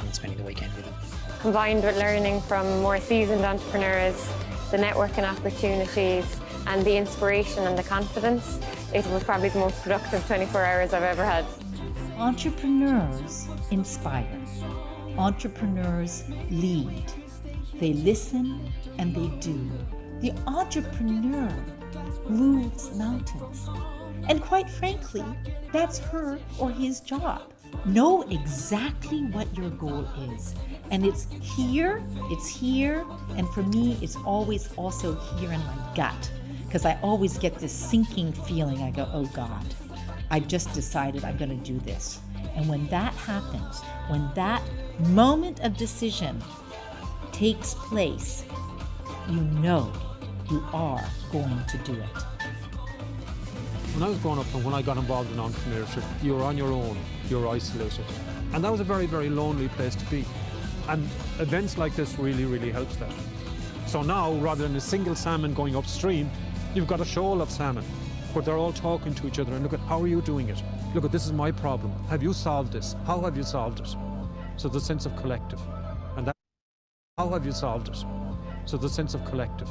and spending the weekend with them. Combined with learning from more seasoned entrepreneurs, the networking opportunities and the inspiration and the confidence, it was probably the most productive 24 hours I've ever had. Entrepreneurs inspire. Entrepreneurs lead. They listen and they do. The entrepreneur moves mountains. And quite frankly, that's her or his job. Know exactly what your goal is. And it's here, and for me, it's always also here in my gut. Because I always get this sinking feeling. I go, oh God, I just decided I'm going to do this. And when that happens, when that moment of decision takes place, you know you are going to do it. When I was growing up and when I got involved in entrepreneurship, you were on your own, you were isolated. And that was a very, very lonely place to be. And events like this really, really helps that. So now, rather than a single salmon going upstream, you've got a shoal of salmon, but they're all talking to each other and look at how are you doing it? Look at this is my problem. Have you solved this? How have you solved it? So the sense of collective. And that, how have you solved it? So the sense of collective.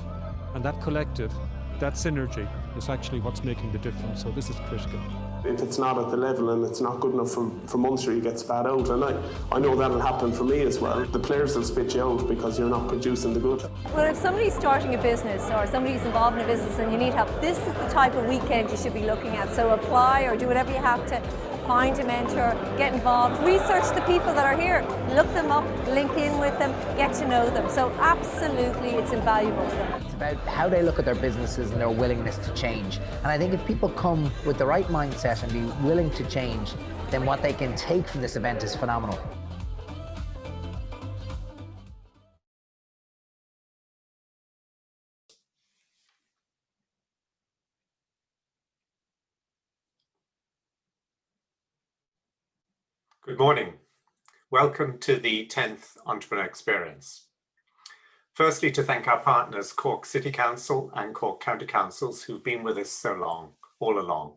And that collective, that synergy is actually what's making the difference. So this is critical. If it's not at the level and it's not good enough for Munster, you get spat out. And I know that'll happen for me as well. The players will spit you out because you're not producing the good. Well, if somebody's starting a business or somebody's involved in a business and you need help, this is the type of weekend you should be looking at. So apply or do whatever you have to. Find a mentor, get involved, research the people that are here, look them up, link in with them, get to know them. So absolutely it's invaluable to them. It's about how they look at their businesses and their willingness to change. And I think if people come with the right mindset and be willing to change, then what they can take from this event is phenomenal. Good morning. Welcome to the 10th Entrepreneur Experience. Firstly, to thank our partners, Cork City Council and Cork County Councils, who've been with us so long, all along.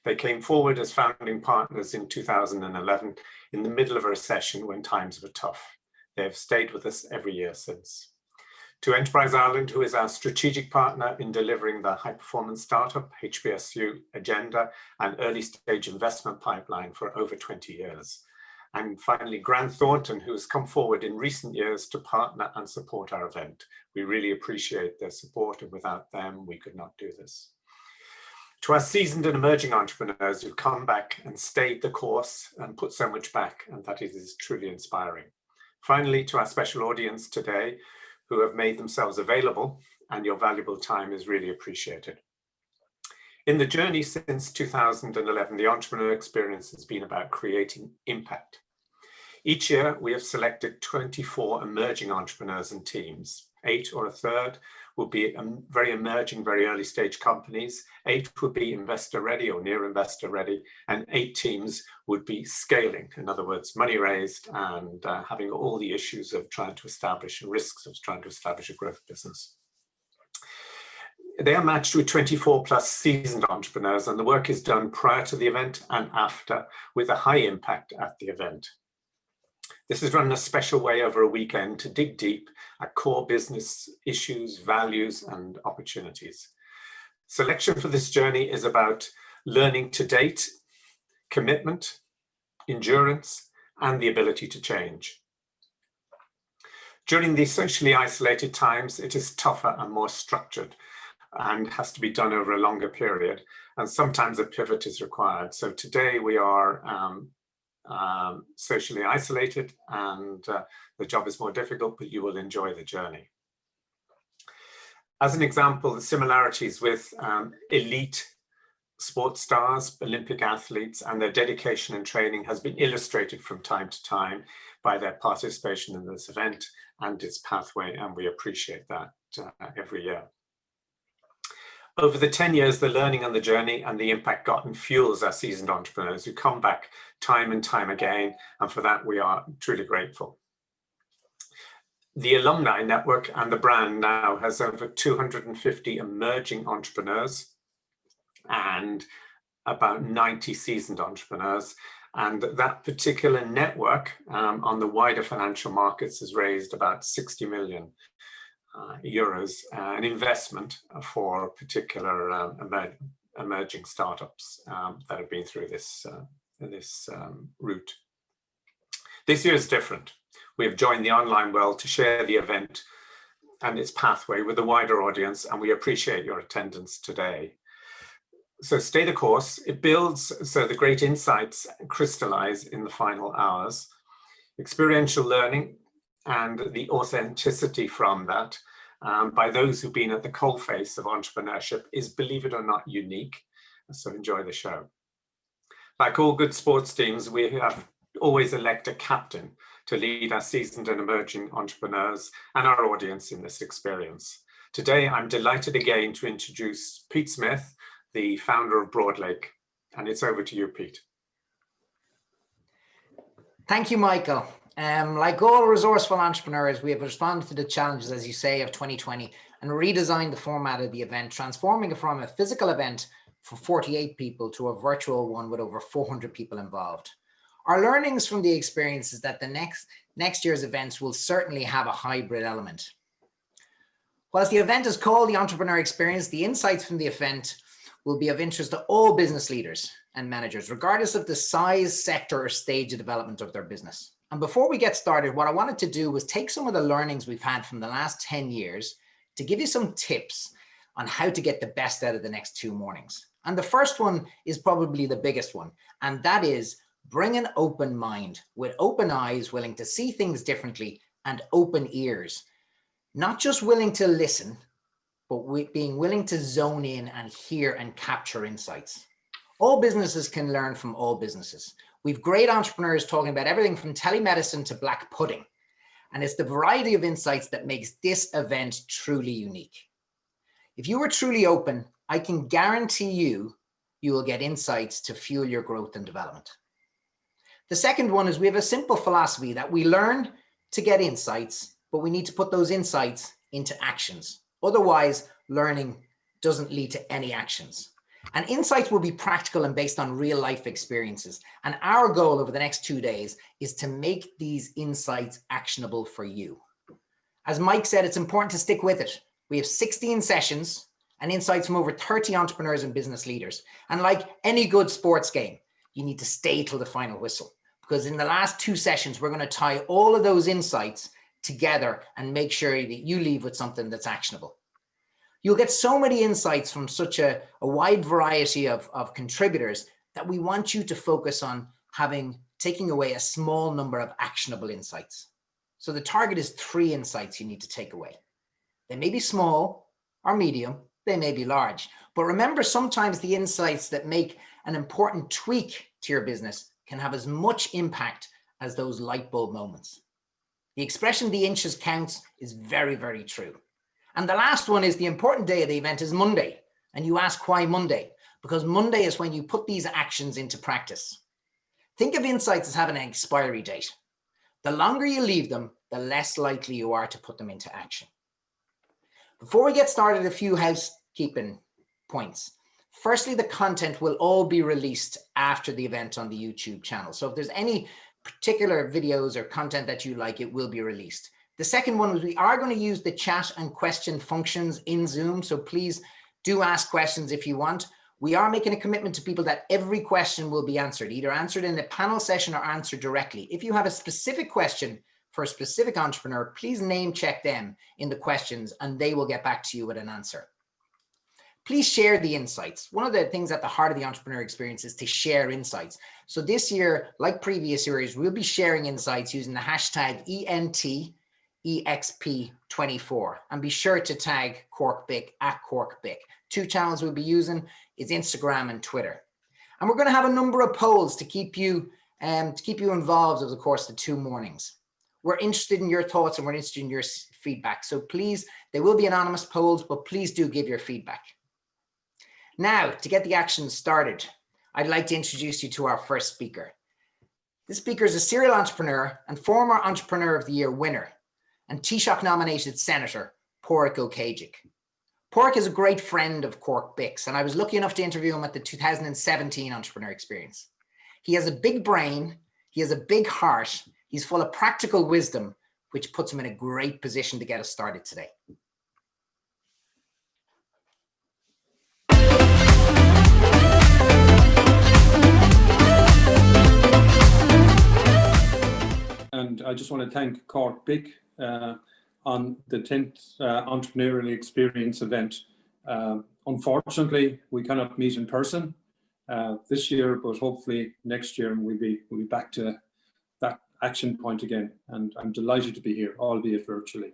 They came forward as founding partners in 2011 in the middle of a recession when times were tough. They have stayed with us every year since. To Enterprise Ireland, who is our strategic partner in delivering the high performance startup, HPSU agenda and early stage investment pipeline for over 20 years. And finally, Grant Thornton, who has come forward in recent years to partner and support our event. We really appreciate their support, and without them, we could not do this. To our seasoned and emerging entrepreneurs who've come back and stayed the course and put so much back, and that is truly inspiring. Finally, to our special audience today, who have made themselves available, and your valuable time is really appreciated. In the journey since 2011, the Entrepreneur Experience has been about creating impact. Each year, we have selected 24 emerging entrepreneurs and teams. 8 or a third will be very emerging, very early stage companies. 8 would be investor ready or near investor ready, and 8 teams would be scaling. In other words, money raised and having all the issues of trying to establish and risks of trying to establish a growth business. They are matched with 24 plus seasoned entrepreneurs, and the work is done prior to the event and after with a high impact at the event. This is run in a special way over a weekend to dig deep at core business issues, values, and opportunities. Selection for this journey is about learning to date, commitment, endurance, and the ability to change. During these socially isolated times, it is tougher and more structured and has to be done over a longer period. And sometimes a pivot is required. So today we are socially isolated and the job is more difficult, but you will enjoy the journey. As an example, the similarities with elite sports stars, Olympic athletes, and their dedication and training has been illustrated from time to time by their participation in this event and its pathway, and we appreciate that every year. Over the 10 years, the learning and the journey and the impact gotten fuels our seasoned entrepreneurs who come back time and time again, and for that we are truly grateful. The alumni network and the brand now has over 250 emerging entrepreneurs and about 90 seasoned entrepreneurs, And that particular network on the wider financial markets has raised about 60 million euros, an investment for particular emerging startups that have been through this route. This year is different. We have joined the online world to share the event and its pathway with a wider audience, and we appreciate your attendance today. So stay the course. It builds so the great insights crystallize in the final hours. Experiential learning and the authenticity from that by those who've been at the coalface of entrepreneurship is, believe it or not, unique. So enjoy the show. Like all good sports teams, we have always elect a captain to lead our seasoned and emerging entrepreneurs and our audience in this experience. Today, I'm delighted again to introduce Pete Smith, the founder of Broadlake, and it's over to you, Pete. Thank you, Michael. Like all resourceful entrepreneurs, we have responded to the challenges, as you say, of 2020 and redesigned the format of the event, transforming it from a physical event for 48 people to a virtual one with over 400 people involved. Our learnings from the experience is that the next year's events will certainly have a hybrid element. Whilst the event is called the Entrepreneur Experience, the insights from the event will be of interest to all business leaders and managers, regardless of the size, sector, or stage of development of their business. And before we get started, what I wanted to do was take some of the learnings we've had from the last 10 years to give you some tips on how to get the best out of the next 2 mornings. And the first one is probably the biggest one, and that is bring an open mind with open eyes, willing to see things differently, and open ears. Not just willing to listen, but being willing to zone in and hear and capture insights. All businesses can learn from all businesses. We've great entrepreneurs talking about everything from telemedicine to black pudding. And it's the variety of insights that makes this event truly unique. If you are truly open, I can guarantee you will get insights to fuel your growth and development. The second one is we have a simple philosophy that we learn to get insights, but we need to put those insights into actions. Otherwise, learning doesn't lead to any actions. And insights will be practical and based on real life experiences. And our goal over the next 2 days is to make these insights actionable for you. As Mike said, it's important to stick with it. We have 16 sessions and insights from over 30 entrepreneurs and business leaders. And like any good sports game, you need to stay till the final whistle, because in the last 2 sessions, we're going to tie all of those insights together and make sure that you leave with something that's actionable. You'll get so many insights from such a wide variety of contributors that we want you to focus on taking away a small number of actionable insights. So the target is 3 insights you need to take away. They may be small or medium, they may be large, but remember, sometimes the insights that make an important tweak to your business can have as much impact as those light bulb moments. The expression "the inches counts" is very, very true. And the last one is the important day of the event is Monday. And you ask, why Monday? Because Monday is when you put these actions into practice. Think of insights as having an expiry date. The longer you leave them, the less likely you are to put them into action. Before we get started, a few housekeeping points. Firstly, the content will all be released after the event on the YouTube channel. So if there's any particular videos or content that you like, it will be released. The second one is we are going to use the chat and question functions in Zoom. So please do ask questions if you want. We are making a commitment to people that every question will be answered, either answered in the panel session or answered directly. If you have a specific question for a specific entrepreneur, please name check them in the questions and they will get back to you with an answer. Please share the insights. One of the things at the heart of the entrepreneur experience is to share insights. So this year, like previous years, we'll be sharing insights using the hashtag ENTEXP24, and be sure to tag CorkBic at CorkBic. 2 channels we'll be using is Instagram and Twitter. And we're going to have a number of polls to keep you involved over the course of the 2 mornings. We're interested in your thoughts and we're interested in your feedback. So please, there will be anonymous polls, but please do give your feedback. Now, to get the action started, I'd like to introduce you to our first speaker. This speaker is a serial entrepreneur and former Entrepreneur of the Year winner and Taoiseach nominated Senator Pádraig Ó Céidigh. Pádraig is a great friend of CorkBic's, and I was lucky enough to interview him at the 2017 Entrepreneur Experience. He has a big brain, he has a big heart, he's full of practical wisdom, which puts him in a great position to get us started today. And I just want to thank Cork Big on the 10th Entrepreneurial Experience event. Unfortunately, we cannot meet in person this year, but hopefully next year we'll be back to that action point again. And I'm delighted to be here, albeit virtually.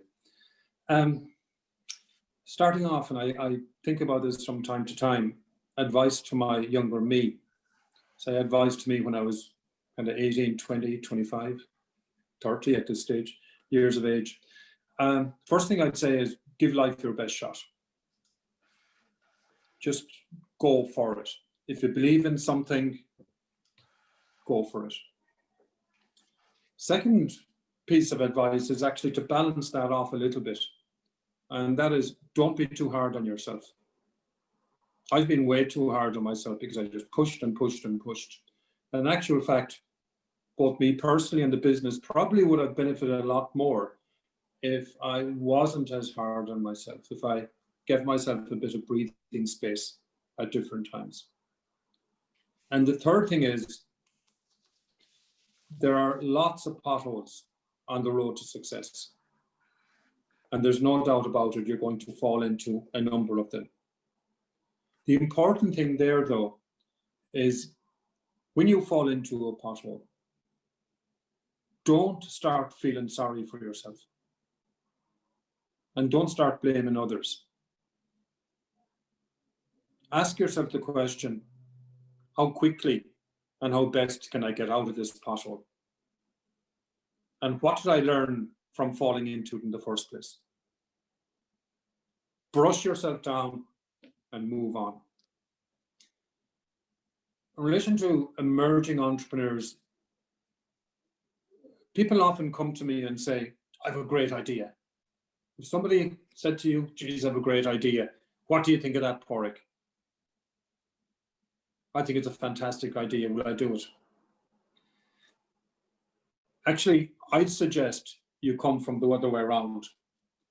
Starting off, and I think about this from time to time, advice to my younger me. So advice to me when I was kind of 18, 20, 25, 30 at this stage, years of age. First thing I'd say is give life your best shot. Just go for it. If you believe in something, go for it. Second piece of advice is actually to balance that off a little bit. And that is, don't be too hard on yourself. I've been way too hard on myself because I just pushed and pushed and pushed. And in actual fact, both me personally and the business probably would have benefited a lot more if I wasn't as hard on myself, if I gave myself a bit of breathing space at different times. And the third thing is, there are lots of potholes on the road to success. And there's no doubt about it, you're going to fall into a number of them. The important thing there, though, is when you fall into a pothole, don't start feeling sorry for yourself. And don't start blaming others. Ask yourself the question, how quickly and how best can I get out of this pothole? And what did I learn from falling into it in the first place? Brush yourself down and move on. In relation to emerging entrepreneurs, people often come to me and say, I have a great idea. If somebody said to you, geez, I have a great idea, what do you think of that, Pádraig? I think it's a fantastic idea. Will I do it? Actually, I'd suggest you come from the other way around.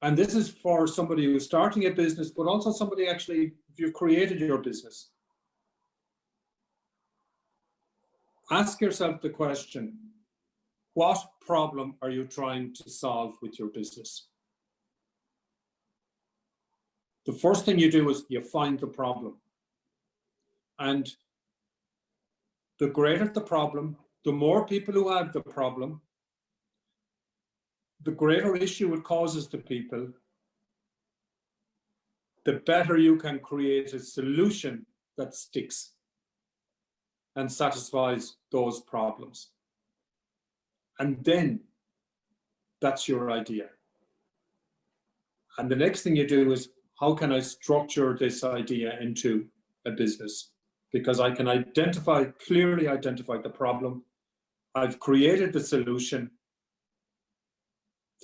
And this is for somebody who's starting a business, but also somebody actually, if you've created your business. Ask yourself the question, what problem are you trying to solve with your business? The first thing you do is you find the problem. And the greater the problem, the more people who have the problem, the greater issue it causes to people, the better you can create a solution that sticks and satisfies those problems. And then that's your idea. And the next thing you do is, how can I structure this idea into a business? Because I can clearly identify the problem. I've created the solution.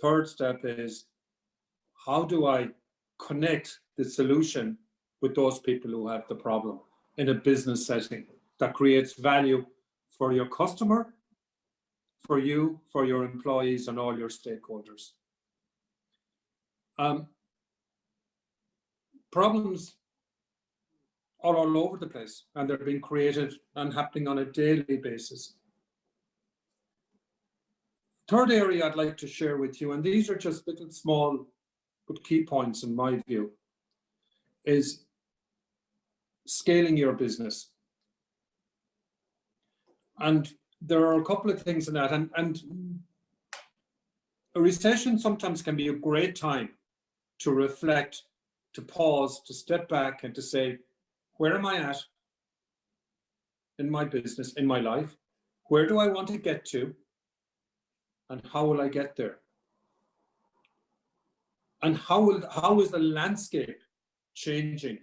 Third step is, how do I connect the solution with those people who have the problem in a business setting that creates value for your customer, for you, for your employees, and all your stakeholders. Problems are all over the place, and they're being created and happening on a daily basis. Third area I'd like to share with you, and these are just little small but key points in my view, is scaling your business. And there are a couple of things in that, and a recession sometimes can be a great time to reflect, to pause, to step back and to say, where am I at in my business, in my life? Where do I want to get to? And how will I get there? And how is the landscape changing?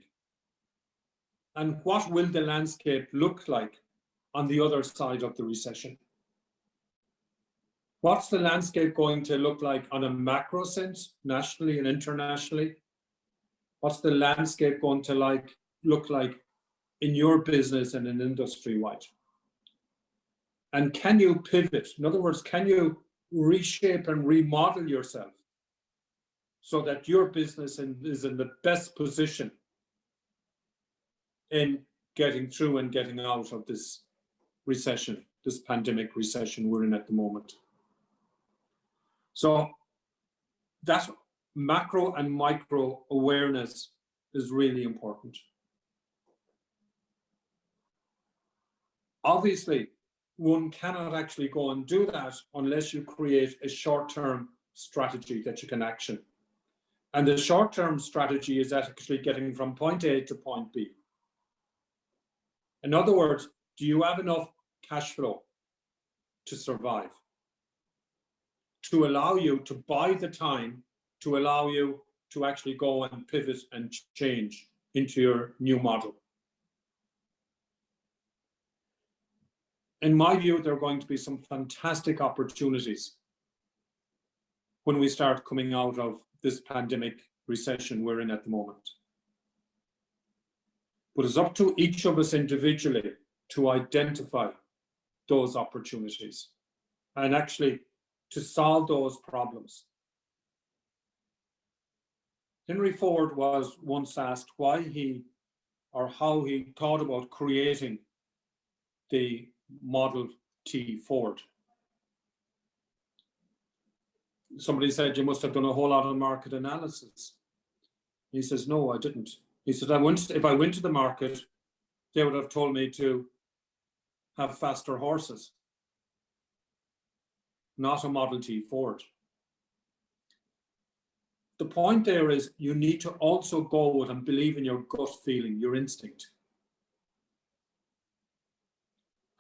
And what will the landscape look like on the other side of the recession? What's the landscape going to look like on a macro sense, nationally and internationally? What's the landscape going to look like in your business and in industry-wide? And can you pivot? In other words, can you reshape and remodel yourself so that your business is in the best position in getting through and getting out of this recession, this pandemic recession we're in at the moment? So that macro and micro awareness is really important. Obviously, one cannot actually go and do that unless you create a short-term strategy that you can action. And the short-term strategy is actually getting from point A to point B. In other words, do you have enough cash flow to survive, to allow you to buy the time, to allow you to actually go and pivot and change into your new model? In my view, there are going to be some fantastic opportunities when we start coming out of this pandemic recession we're in at the moment. But it's up to each of us individually to identify those opportunities and actually to solve those problems. Henry Ford was once asked why he or how he thought about creating the Model T Ford. Somebody said, you must have done a whole lot of market analysis. He says, no, I didn't. He said, if I went to the market, they would have told me to have faster horses, not a Model T Ford. The point there is you need to also go with and believe in your gut feeling, your instinct.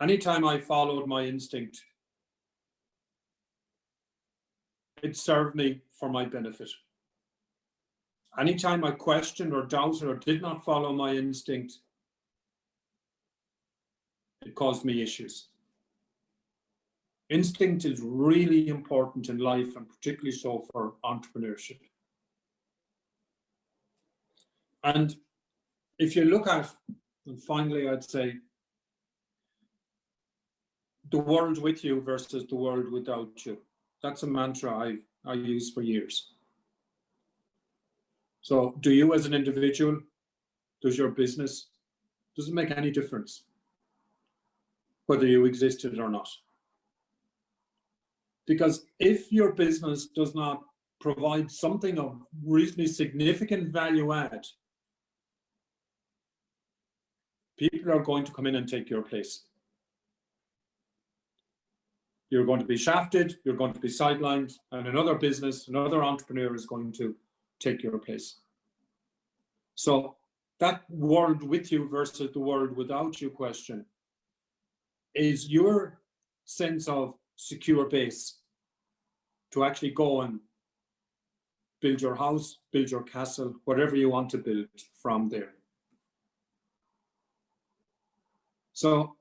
Anytime I followed my instinct, it served me for my benefit. Anytime I questioned or doubted or did not follow my instinct, it caused me issues. Instinct is really important in life, and particularly so for entrepreneurship. And if you look at, and finally I'd say, the world with you versus the world without you. That's a mantra I use for years. So do you as an individual, does your business, does it make any difference whether you existed or not? Because if your business does not provide something of reasonably significant value add, people are going to come in and take your place. You're going to be shafted, you're going to be sidelined, and another business, another entrepreneur is going to take your place. So that world with you versus the world without you question is your sense of secure base to actually go and build your house, build your castle, whatever you want to build from there. So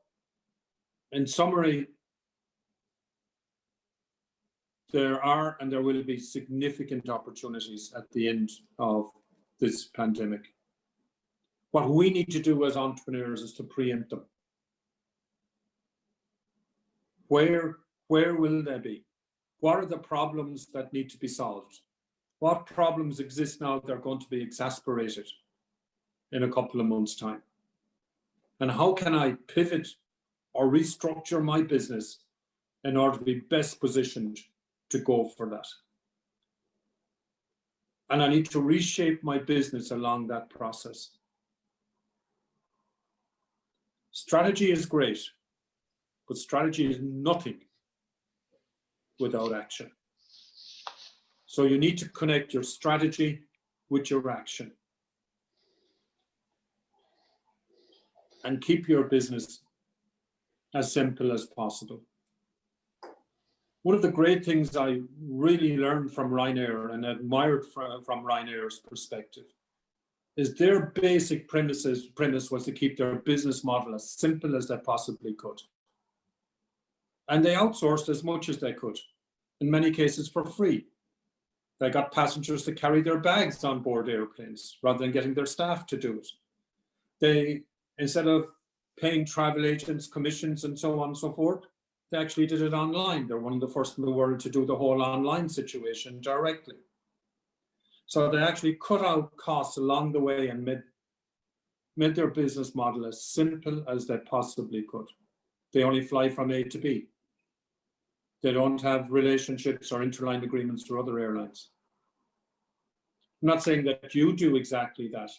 in summary, there are and there will be significant opportunities at the end of this pandemic. What we need to do as entrepreneurs is to preempt them. Where will they be? What are the problems that need to be solved? What problems exist now that are going to be exacerbated in a couple of months' time? And how can I pivot or restructure my business in order to be best positioned to go for that? And I need to reshape my business along that process. Strategy is great, but strategy is nothing without action. So you need to connect your strategy with your action and keep your business as simple as possible. One of the great things I really learned from Ryanair and admired from Ryanair's perspective is their basic premise was to keep their business model as simple as they possibly could. And they outsourced as much as they could, in many cases for free. They got passengers to carry their bags on board airplanes rather than getting their staff to do it. They, instead of paying travel agents commissions and so on and so forth, They actually did it online. They're one of the first in the world to do the whole online situation directly. So they actually cut out costs along the way and made their business model as simple as they possibly could. They only fly from A to B. They don't have relationships or interline agreements to other airlines. I'm not saying that you do exactly that.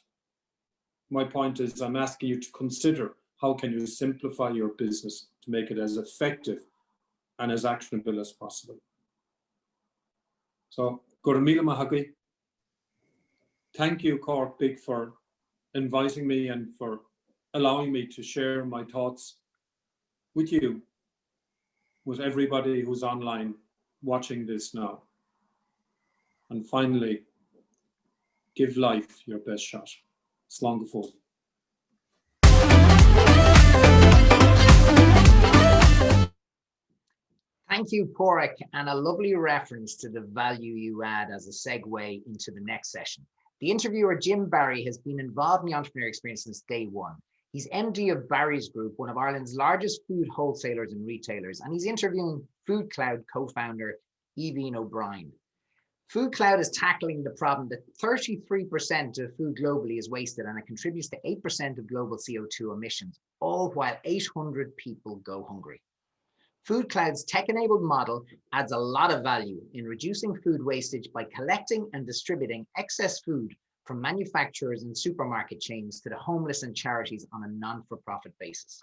My point is I'm asking you to consider how can you simplify your business to make it as effective and as actionable as possible. So, go to Mila Mahagui. Thank you, Cork Big, for inviting me and for allowing me to share my thoughts with you, with everybody who's online watching this now. And finally, give life your best shot. Slán go fóill. Thank you, Pádraig, and a lovely reference to the value you add as a segue into the next session. The interviewer, Jim Barry, has been involved in the entrepreneur experience since day one. He's MD of Barry's Group, one of Ireland's largest food wholesalers and retailers, and he's interviewing Foodcloud co-founder Aoibheann O'Brien. Foodcloud is tackling the problem that 33% of food globally is wasted, and it contributes to 8% of global CO2 emissions, all while 800 people go hungry. Foodcloud's tech-enabled model adds a lot of value in reducing food wastage by collecting and distributing excess food from manufacturers and supermarket chains to the homeless and charities on a non-for-profit basis.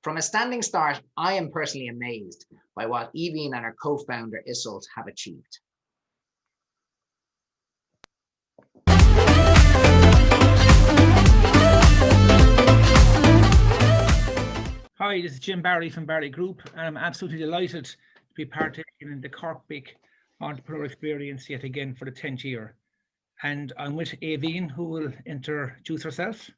From a standing start, I am personally amazed by what Aoibheann and her co-founder Iseult have achieved. Hi, this is Jim Barry from Barry Group, and I'm absolutely delighted to be partaking in the Cork Big Entrepreneur Experience yet again for the 10th year. And I'm with Aoibheann, who will introduce herself.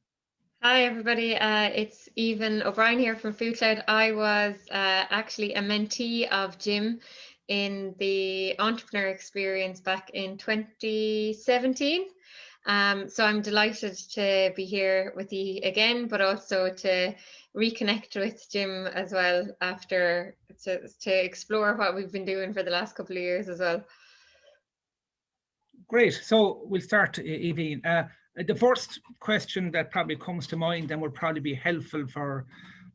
Hi everybody, it's Aoibheann O'Brien here from Foodcloud. I was actually a mentee of Jim in the Entrepreneur Experience back in 2017. So I'm delighted to be here with you again, but also to reconnect with Jim as well after to explore what we've been doing for the last couple of years as well. Great. So we'll start, Aoibheann. The first question that probably comes to mind and will probably be helpful for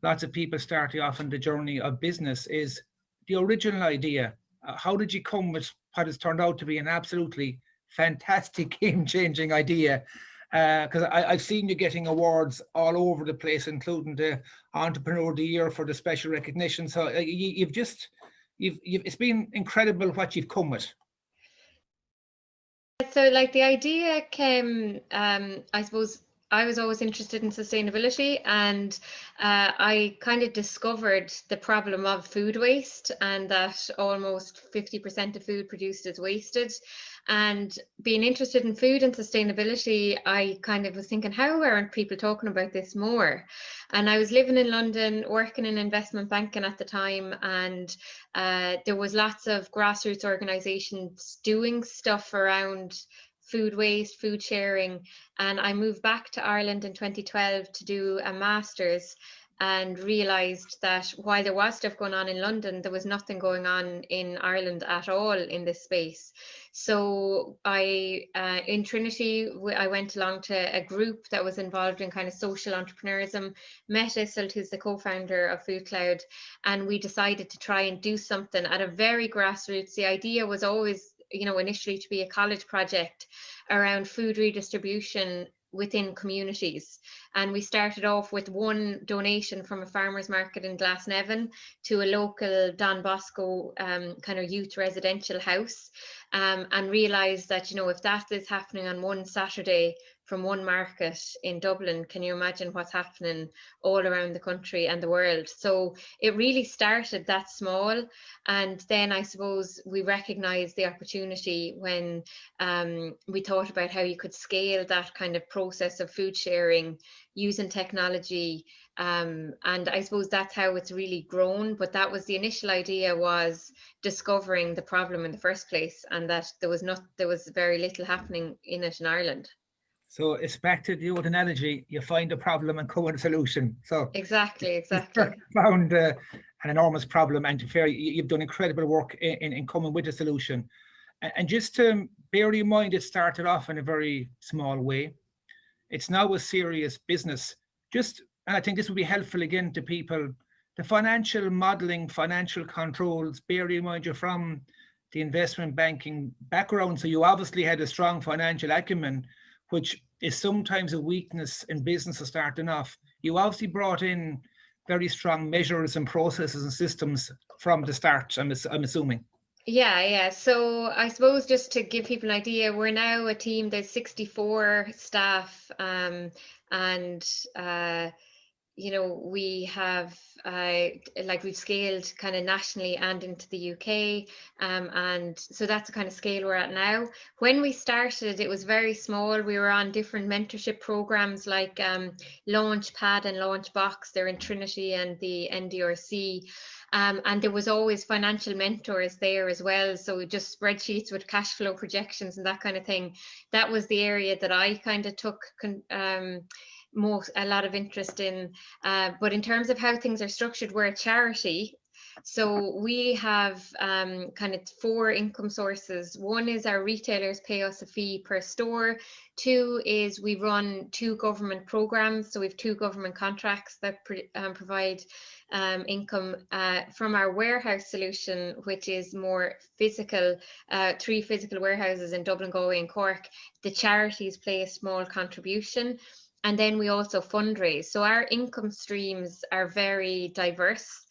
lots of people starting off on the journey of business is the original idea. How did you come with what has turned out to be an absolutely fantastic game-changing idea? Because I've seen you getting awards all over the place, including the Entrepreneur of the Year for the special recognition. So it's been incredible what you've come with. So like the idea came, I suppose I was always interested in sustainability, and I kind of discovered the problem of food waste and that almost 50% of food produced is wasted. And being interested in food and sustainability, I kind of was thinking, how aren't people talking about this more? And I was living in London, working in investment banking at the time, and there was lots of grassroots organizations doing stuff around food waste, food sharing. And I moved back to Ireland in 2012 to do a master's, and realized that while there was stuff going on in London, there was nothing going on in Ireland at all in this space. So in Trinity, I went along to a group that was involved in kind of social entrepreneurism, met Iseult, who's the co-founder of Foodcloud, and we decided to try and do something at a very grassroots. The idea was always, initially to be a college project around food redistribution within communities. And we started off with one donation from a farmer's market in Glasnevin to a local Don Bosco kind of youth residential house, and realized that, if that is happening on one Saturday from one market in Dublin, can you imagine what's happening all around the country and the world? So it really started that small. And then I suppose we recognized the opportunity when we thought about how you could scale that kind of process of food sharing using technology. And I suppose that's how it's really grown. But that was the initial idea, was discovering the problem in the first place, and that there was very little happening in it in Ireland. So it's back to the old analogy, you find a problem and come with a solution. So exactly. Found enormous problem, and to fair, you've done incredible work in coming with a solution. And just to bear in mind, it started off in a very small way. It's now a serious business. And I think this will be helpful again to people, the financial modeling, financial controls, bear in mind you're from the investment banking background, so you obviously had a strong financial acumen, which is sometimes a weakness in businesses starting off. You obviously brought in very strong measures and processes and systems from the start, I'm assuming. Yeah. So I suppose just to give people an idea, we're now a team, there's 64 staff, and we have we've scaled kind of nationally and into the UK, and so that's the kind of scale we're at now. When we started, it was very small. We were on different mentorship programs like Launchpad and Launchbox. They're in Trinity and the NDRC. And there was always financial mentors there as well. So just spreadsheets with cash flow projections and that kind of thing. That was the area that I kind of took a lot of interest in. But in terms of how things are structured, we're a charity. So we have kind of 4 income sources. One is our retailers pay us a fee per store. 2 is we run 2 government programs. So we have 2 government contracts that provide income from our warehouse solution, which is more physical, 3 physical warehouses in Dublin, Galway and Cork. The charities play a small contribution. And then we also fundraise. So our income streams are very diverse.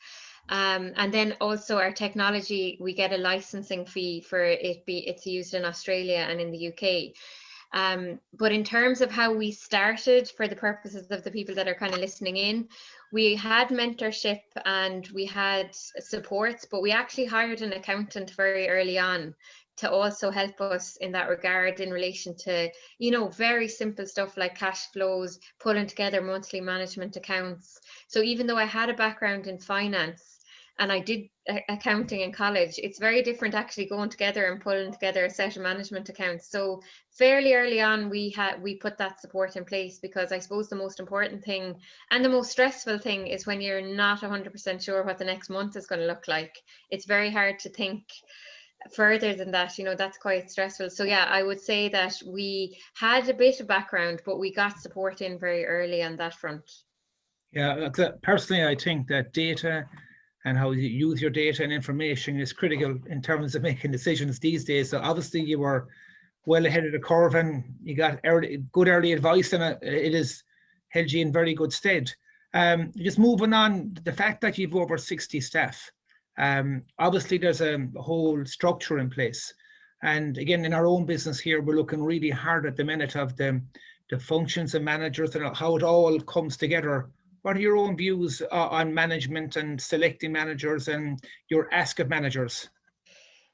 And then also our technology, we get a licensing fee for it's used in Australia and in the UK. But in terms of how we started, for the purposes of the people that are kind of listening in, we had mentorship and we had supports, but we actually hired an accountant very early on to also help us in that regard in relation to, very simple stuff like cash flows, pulling together monthly management accounts. So even though I had a background in finance and I did accounting in college, it's very different actually going together and pulling together a set of management accounts. So fairly early on, we put that support in place, because I suppose the most important thing and the most stressful thing is when you're not 100% sure what the next month is going to look like. It's very hard to think further than that, that's quite stressful. So yeah, I would say that we had a bit of background, but we got support in very early on that front. Yeah, personally, I think that data and how you use your data and information is critical in terms of making decisions these days. So obviously you were well ahead of the curve and you got good early advice, and it has held you in very good stead. Just moving on, the fact that you've over 60 staff, obviously there's a whole structure in place. And again, in our own business here, we're looking really hard at the minute of the functions and managers and how it all comes together. What are your own views on management and selecting managers and your ask of managers?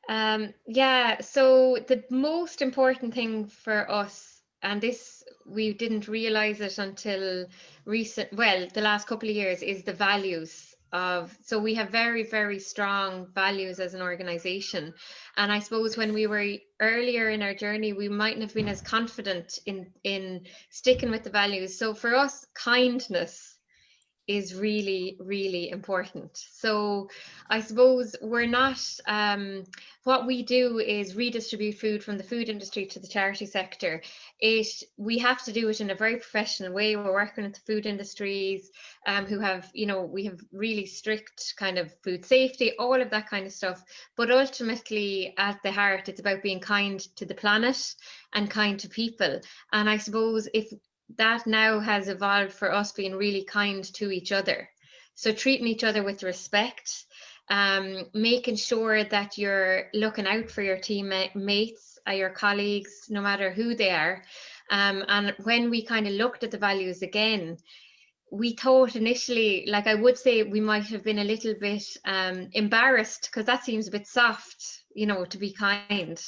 Yeah, so the most important thing for us, and this we didn't realize it until the last couple of years, is the values so we have very, very strong values as an organization. And I suppose when we were earlier in our journey, we mightn't have been as confident in sticking with the values. So for us, kindness is really, really important. So I suppose we're not, what we do is redistribute food from the food industry to the charity sector. We have to do it in a very professional way. We're working with the food industries who have, we have really strict kind of food safety, all of that kind of stuff. But ultimately at the heart, it's about being kind to the planet and kind to people. And I suppose if that now has evolved for us being really kind to each other. So treating each other with respect, making sure that you're looking out for your teammates, your colleagues, no matter who they are. And when we kind of looked at the values again, we thought initially, like I would say, we might have been a little bit embarrassed, because that seems a bit soft, to be kind.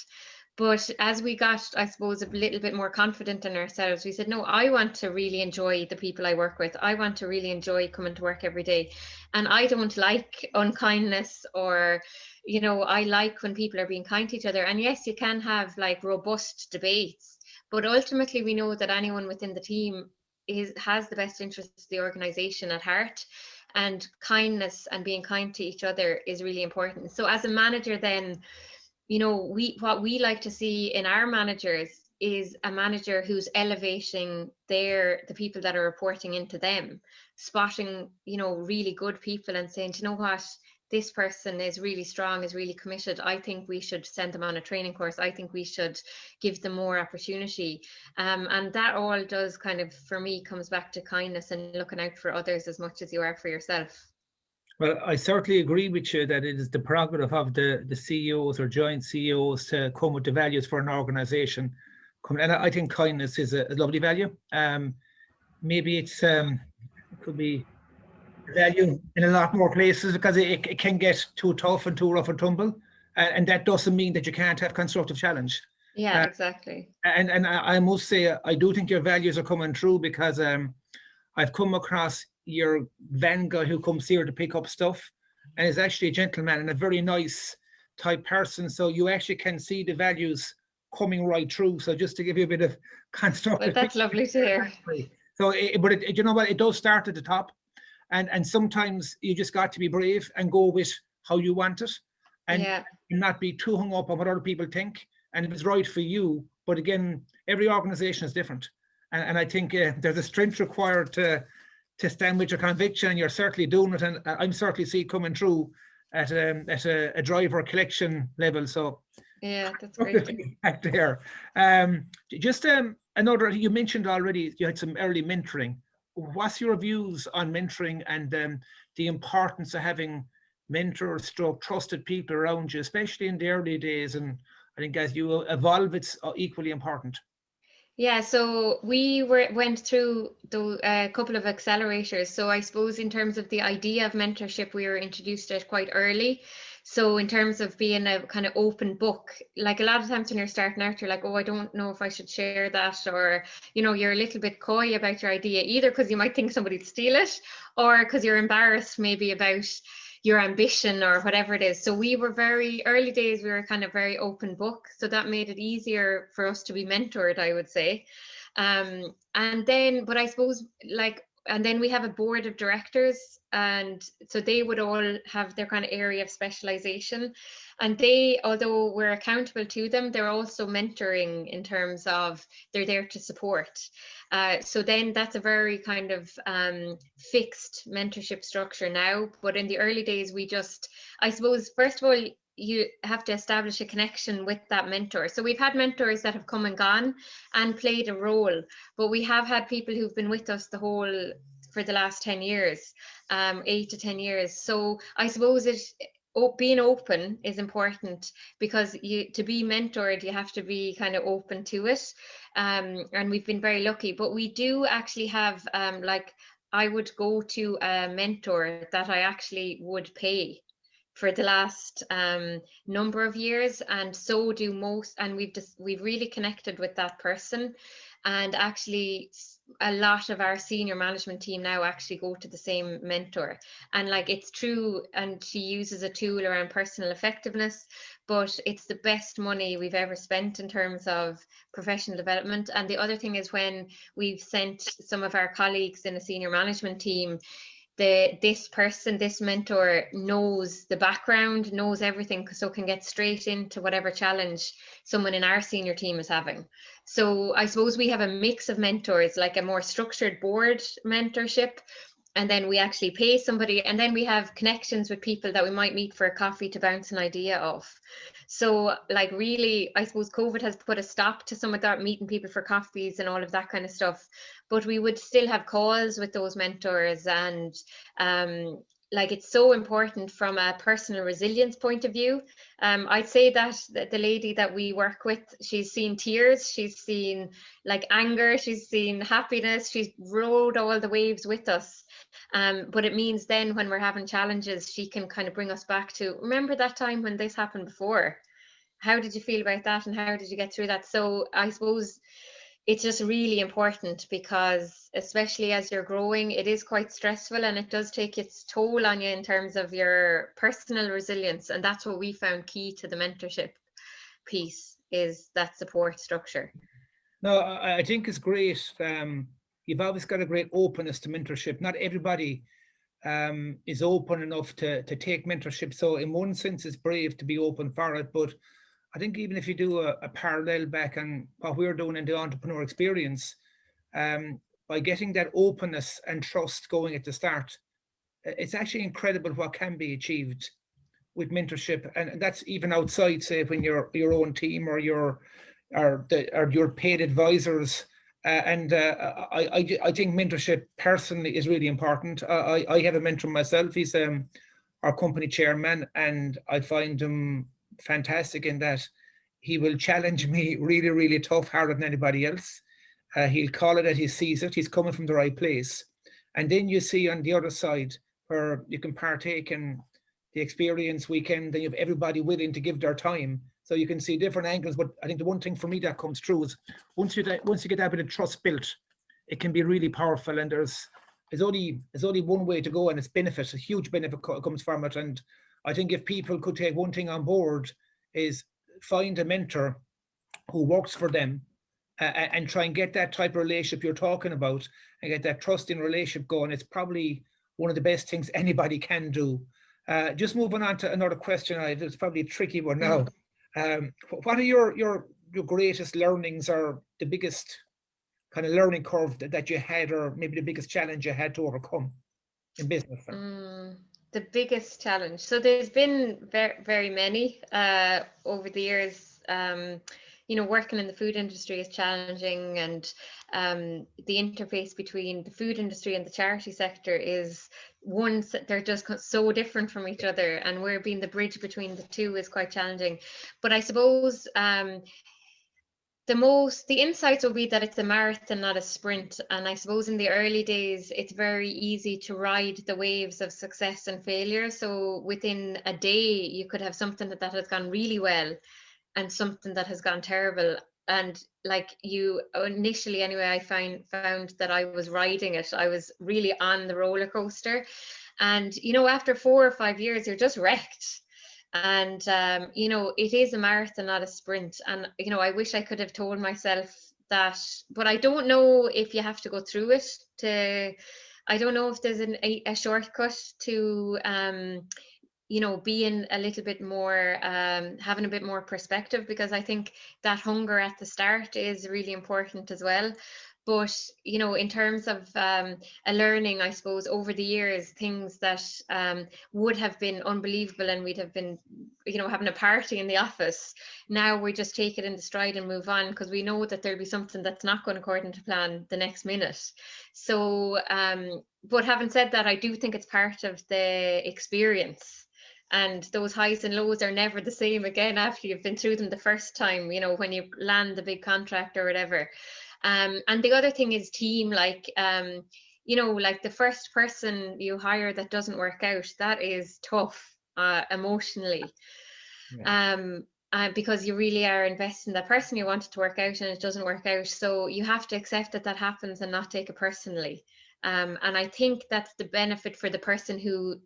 But as we got, I suppose, a little bit more confident in ourselves, we said, no, I want to really enjoy the people I work with. I want to really enjoy coming to work every day. And I don't like unkindness or, I like when people are being kind to each other. And yes, you can have like robust debates, but ultimately we know that anyone within the team has the best interests of the organization at heart. and kindness and being kind to each other is really important. So as a manager then, you know, what we like to see in our managers is a manager who's elevating the people that are reporting into them, spotting, you know, really good people and saying, do you know what, this person is really strong, is really committed. I think we should send them on a training course. I think we should give them more opportunity. And that all does kind of, for me, comes back to kindness and looking out for others as much as you are for yourself. Well, I certainly agree with you that it is the prerogative of the CEOs or joint CEOs to come with the values for an organisation. And I think kindness is a lovely value. Maybe it's it could be a value in a lot more places because it can get too tough and too rough and tumble, and that doesn't mean that you can't have constructive challenge. Yeah, exactly. And I must say, I do think your values are coming through, because I've come across your van guy who comes here to pick up stuff, and is actually a gentleman and a very nice type person. So you actually can see the values coming right through. So just to give you a bit of constructive. Well, that's lovely to hear. So, you know what, it does start at the top, and sometimes you just got to be brave and go with how you want it, and not be too hung up on what other people think. And if it's right for you, but again, every organisation is different, and I think there's a strength required to stand with your conviction, and you're certainly doing it, and I'm certainly see it coming through at a driver collection level. So yeah, that's great. Back there. Just another, you mentioned already you had some early mentoring. What's your views on mentoring and the importance of having mentors, trusted people around you, especially in the early days? And I think as you evolve, it's equally important. Yeah, so we went through a couple of accelerators. So I suppose in terms of the idea of mentorship, we were introduced to it quite early. So in terms of being a kind of open book, like a lot of times when you're starting out, you're like, oh, I don't know if I should share that, or, you know, you're a little bit coy about your idea, either because you might think somebody'd steal it, or because you're embarrassed maybe about your ambition or whatever it is. So we were very early days, we were kind of very open book. So that made it easier for us to be mentored, I would say. And then, but I suppose and then we have a board of directors, and so they would all have their kind of area of specialization, and they, although we're accountable to them, they're also mentoring in terms of they're there to support. So then that's a very kind of fixed mentorship structure now. But in the early days, we just, I suppose, first of all, you have to establish a connection with that mentor. So we've had mentors that have come and gone and played a role, but we have had people who've been with us for the last 10 years, 8 to 10 years. So I suppose being open is important, because to be mentored, you have to be kind of open to it. And we've been very lucky, but we do actually have, I would go to a mentor that I actually would pay for the last number of years, and so do most, and we've really connected with that person. And actually a lot of our senior management team now actually go to the same mentor, and it's true, and she uses a tool around personal effectiveness, but it's the best money we've ever spent in terms of professional development. And the other thing is, when we've sent some of our colleagues in a senior management team, this mentor knows the background, knows everything, so can get straight into whatever challenge someone in our senior team is having. So I suppose we have a mix of mentors, like a more structured board mentorship, and then we actually pay somebody, and then we have connections with people that we might meet for a coffee to bounce an idea off. So really, I suppose COVID has put a stop to some of that, meeting people for coffees and all of that kind of stuff, but we would still have calls with those mentors. And it's so important from a personal resilience point of view. I'd say that the lady that we work with, she's seen tears, she's seen anger, she's seen happiness, she's rode all the waves with us. But it means then when we're having challenges, she can kind of bring us back to, remember that time when this happened before? How did you feel about that? And how did you get through that? So I suppose it's just really important, because especially as you're growing, it is quite stressful, and it does take its toll on you in terms of your personal resilience. And that's what we found key to the mentorship piece, is that support structure. No, I think it's great. You've always got a great openness to mentorship. Not everybody is open enough to take mentorship. So in one sense, it's brave to be open for it. But I think even if you do a parallel back on what we're doing in the entrepreneur experience, by getting that openness and trust going at the start, it's actually incredible what can be achieved with mentorship. And that's even outside, say, when you're your own team or your paid advisors. I think mentorship personally is really important. I have a mentor myself. He's our company chairman, and I find him fantastic in that he will challenge me really, really tough, harder than anybody else. He'll call it as he sees it. He's coming from the right place. And then you see on the other side where you can partake in the experience weekend, and you have everybody willing to give their time. So you can see different angles. But I think the one thing for me that comes through is once you get that bit of trust built, it can be really powerful. And there's only one way to go, and it's benefit. A huge benefit comes from it. And I think if people could take one thing on board, is find a mentor who works for them, and try and get that type of relationship you're talking about, and get that trusting relationship going. It's probably one of the best things anybody can do. Just moving on to another question, it's probably a tricky one now. What are your greatest learnings, or the biggest kind of learning curve that you had, or maybe the biggest challenge you had to overcome in business? The biggest challenge. So there's been very, very many over the years. You know, working in the food industry is challenging, and the interface between the food industry and the charity sector is they're just so different from each other, and we're being the bridge between the two is quite challenging. But I suppose the insights will be that it's a marathon, not a sprint. And I suppose in the early days, it's very easy to ride the waves of success and failure. So within a day, you could have something that has gone really well and something that has gone terrible. And like you initially anyway, I found that I was riding it. I was really on the roller coaster. And, you know, after 4 or 5 years, you're just wrecked. And, you know, it is a marathon, not a sprint. And, you know, I wish I could have told myself that, but I don't know if you have to go through it I don't know if there's a shortcut to, you know, being a little bit more, having a bit more perspective, because I think that hunger at the start is really important as well. But, you know, in terms of a learning, I suppose, over the years, things that would have been unbelievable, and we'd have been, you know, having a party in the office. Now we just take it in the stride and move on, because we know that there'll be something that's not going according to plan the next minute. So, but having said that, I do think it's part of the experience. And those highs and lows are never the same again after you've been through them the first time, you know, when you land the big contract or whatever. And the other thing is team, like, you know, like the first person you hire that doesn't work out, that is tough emotionally. Yeah. Because you really are investing in that person you wanted to work out, and it doesn't work out. So you have to accept that happens and not take it personally. And I think that's the benefit for the person who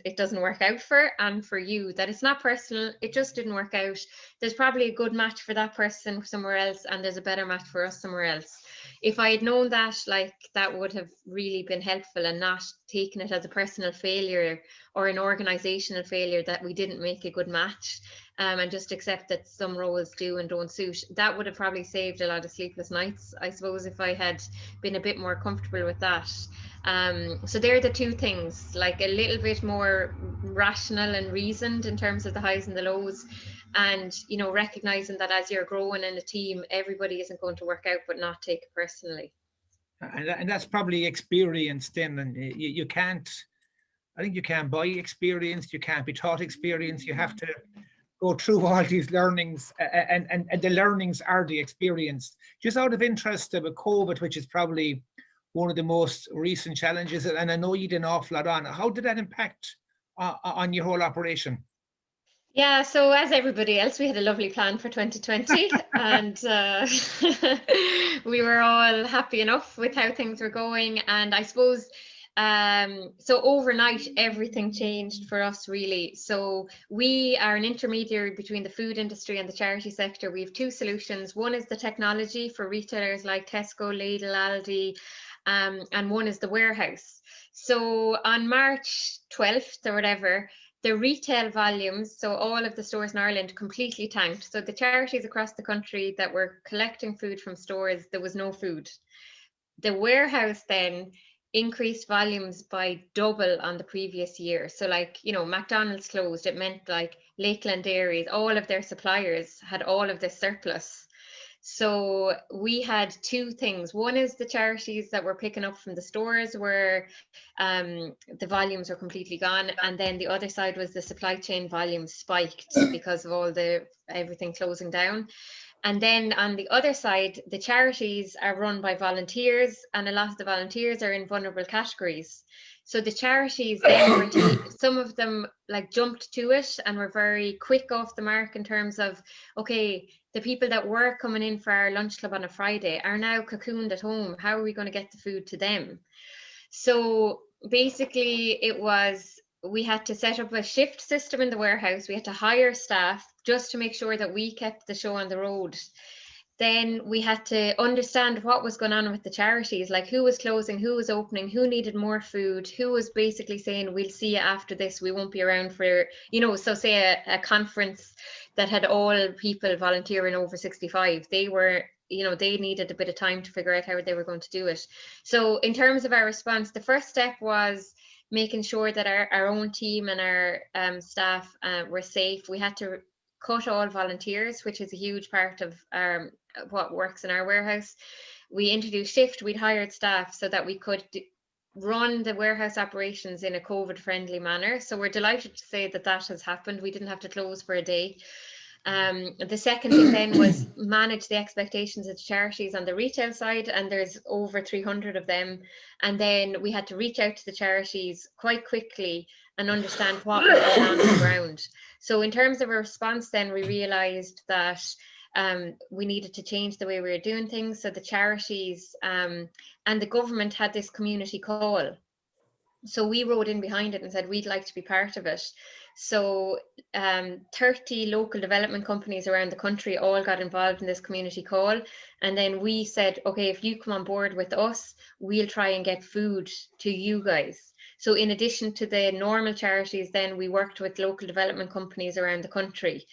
it doesn't work out for, and for you, that it's not personal, it just didn't work out. There's probably a good match for that person somewhere else, and there's a better match for us somewhere else. If I had known that, like, that would have really been helpful, and not taken it as a personal failure or an organizational failure that we didn't make a good match, and just accept that some roles do and don't suit. That would have probably saved a lot of sleepless nights, I suppose, if I had been a bit more comfortable with that. So they're the two things, like a little bit more rational and reasoned in terms of the highs and the lows, and, you know, recognizing that as you're growing in a team, everybody isn't going to work out, but not take it personally. And that's probably experience then, and you can't, I think you can't buy experience, you can't be taught experience, you have to go through all these learnings, and the learnings are the experience. Just out of interest with COVID, which is probably one of the most recent challenges, and I know you did an awful lot on, how did that impact on your whole operation? Yeah, so as everybody else, we had a lovely plan for 2020, and we were all happy enough with how things were going. And I suppose, so overnight, everything changed for us, really. So we are an intermediary between the food industry and the charity sector. We have two solutions. One is the technology for retailers like Tesco, Lidl, Aldi, and one is the warehouse. So on March 12th or whatever, the retail volumes, so all of the stores in Ireland, completely tanked. So the charities across the country that were collecting food from stores, there was no food. The warehouse then increased volumes by double on the previous year. So like, you know, McDonald's closed. It meant like Lakeland Dairies, all of their suppliers had all of this surplus. So we had two things. One is the charities that were picking up from the stores where the volumes were completely gone. And then the other side was the supply chain volumes spiked because of all the everything closing down. And then on the other side, the charities are run by volunteers, and a lot of the volunteers are in vulnerable categories. So the charities then were some of them like jumped to it and were very quick off the mark in terms of, okay, the people that were coming in for our lunch club on a Friday are now cocooned at home. How are we going to get the food to them? So basically we had to set up a shift system in the warehouse. We had to hire staff just to make sure that we kept the show on the road. Then we had to understand what was going on with the charities, like who was closing, who was opening, who needed more food, who was basically saying, we'll see you after this, we won't be around for, you know, so say a conference that had all people volunteering over 65, they were, you know, they needed a bit of time to figure out how they were going to do it. So in terms of our response, the first step was making sure that our own team and our staff were safe. We had to cut all volunteers, which is a huge part of what works in our warehouse. We introduced shift. We'd hired staff so that we could run the warehouse operations in a COVID-friendly manner. So we're delighted to say that that has happened. We didn't have to close for a day. The second thing then was manage the expectations of charities on the retail side, and there's over 300 of them. And then we had to reach out to the charities quite quickly and understand what was going on the ground. So in terms of a response then, we realised that we needed to change the way we were doing things. So the charities and the government had this community call. So we rode in behind it and said, we'd like to be part of it. So 30 local development companies around the country all got involved in this community call. And then we said, okay, if you come on board with us, we'll try and get food to you guys. So in addition to the normal charities, then we worked with local development companies around the country.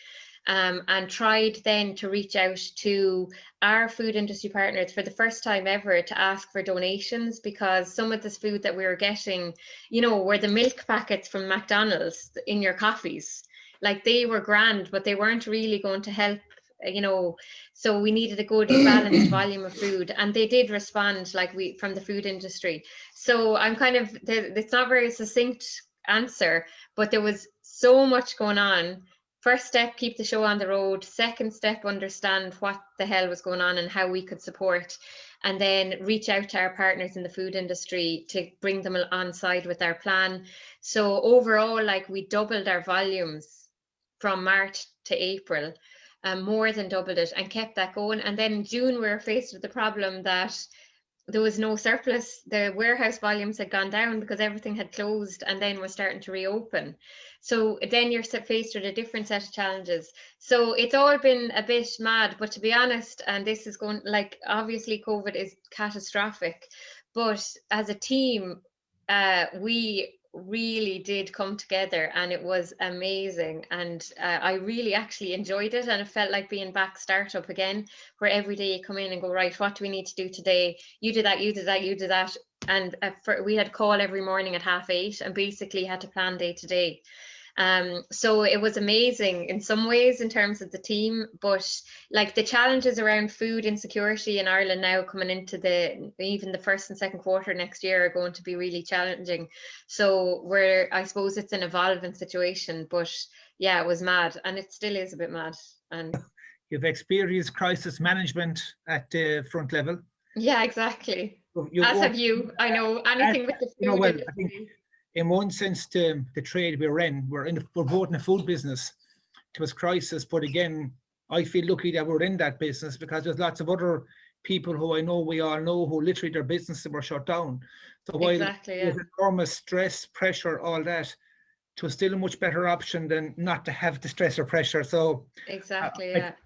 And tried then to reach out to our food industry partners for the first time ever to ask for donations, because some of this food that we were getting, you know, were the milk packets from McDonald's in your coffees. Like they were grand, but they weren't really going to help, you know, so we needed a good balanced volume of food, and they did respond like from the food industry. So I'm kind of, it's not very succinct answer, but there was so much going on. First step, keep the show on the road. Second step, understand what the hell was going on and how we could support. And then reach out to our partners in the food industry to bring them on side with our plan. So overall, like we doubled our volumes from March to April, more than doubled it, and kept that going. And then in June, we were faced with the problem that there was no surplus. The warehouse volumes had gone down because everything had closed and then was starting to reopen. So then you're faced with a different set of challenges. So it's all been a bit mad, but to be honest, and this is going, like, obviously COVID is catastrophic, but as a team, we really did come together and it was amazing. And I really actually enjoyed it, and it felt like being back startup again, where every day you come in and go, right, what do we need to do today? You do that, you do that, you do that. And we had a call every morning at 8:30 and basically had to plan day to day. So it was amazing in some ways in terms of the team, but like the challenges around food insecurity in Ireland now coming into even the first and second quarter next year are going to be really challenging. So I suppose it's an evolving situation, but yeah, it was mad, and it still is a bit mad. And you've experienced crisis management at the front level. Yeah, exactly. As have you. I know anything with the food industry. I think in one sense, the trade we're in, we're both in the food business. It was crisis, but again, I feel lucky that we're in that business, because there's lots of other people who I know, we all know, who literally their businesses were shut down. So while there's enormous stress, pressure, all that, it was still a much better option than not to have the stress or pressure. So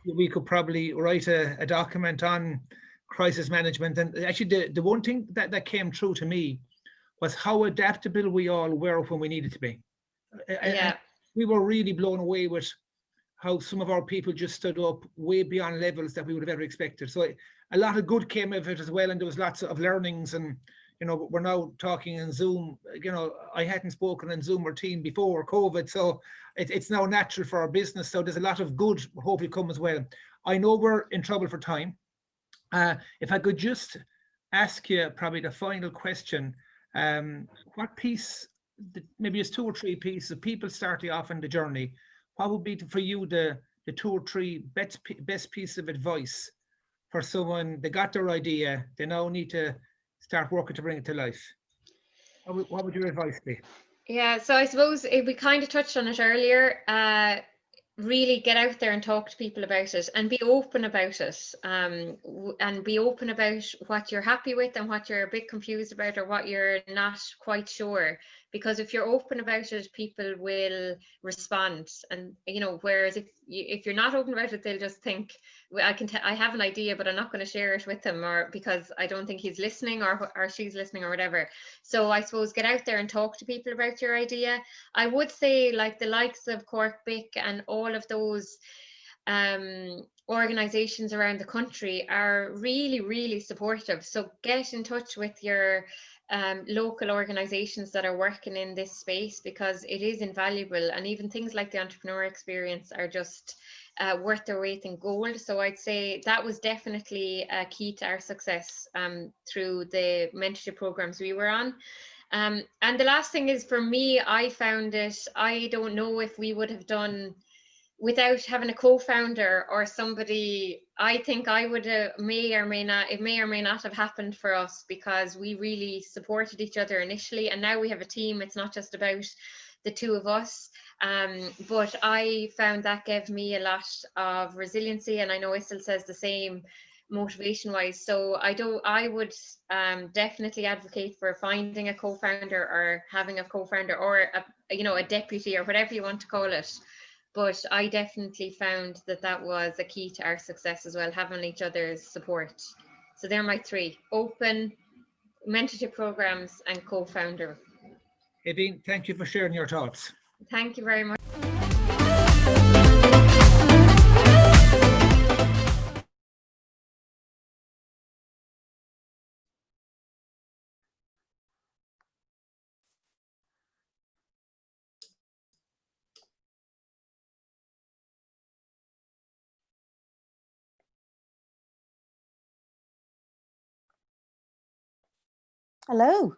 we could probably write a document on crisis management. And actually the one thing that came true to me was how adaptable we all were when we needed to be. Yeah. We were really blown away with how some of our people just stood up way beyond levels that we would have ever expected. So a lot of good came of it as well, and there was lots of learnings. And you know, we're now talking in Zoom. You know, I hadn't spoken in Zoom or Team before COVID, so it's now natural for our business. So there's a lot of good hopefully come as well. I know we're in trouble for time. If I could just ask you probably the final question, what piece, maybe it's 2 or 3 pieces of people starting off on the journey, what would be for you the 2 or 3 best piece of advice for someone, they got their idea, they now need to start working to bring it to life? What would your advice be? Yeah, so I suppose we kind of touched on it earlier. Really get out there and talk to people about it and be open about it, and be open about what you're happy with and what you're a bit confused about or what you're not quite sure. Because if you're open about it, people will respond. And you know, whereas if you're not open about it, they'll just think, well, I have an idea, but I'm not going to share it with them, or because I don't think he's listening or she's listening or whatever. So I suppose get out there and talk to people about your idea. I would say like the likes of Cork BIC and all of those organizations around the country are really, really supportive. So get in touch with your local organizations that are working in this space, because it is invaluable. And even things like the entrepreneur experience are just worth their weight in gold. So I'd say that was definitely a key to our success through the mentorship programs we were on. And the last thing is, for me, I found it, I don't know if we would have done without having a co-founder or somebody. I think I would it may or may not have happened for us, because we really supported each other initially, and now we have a team. It's not just about the 2 of us, but I found that gave me a lot of resiliency, and I know Oisin says the same motivation wise. So I would definitely advocate for finding a co-founder or having a co-founder or a deputy or whatever you want to call it. But I definitely found that was a key to our success as well, having each other's support. So they're my 3: open, mentorship programs, and co-founder. Aoibheann, thank you for sharing your thoughts. Thank you very much. Hello.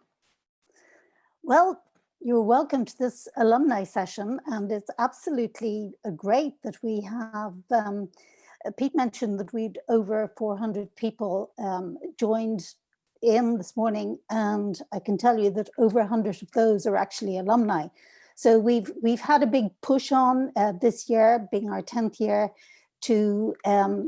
Well, you're welcome to this alumni session, and it's absolutely great that we have, Pete mentioned that we'd over 400 people joined in this morning, and I can tell you that over 100 of those are actually alumni. So we've had a big push on this year, being our 10th year, to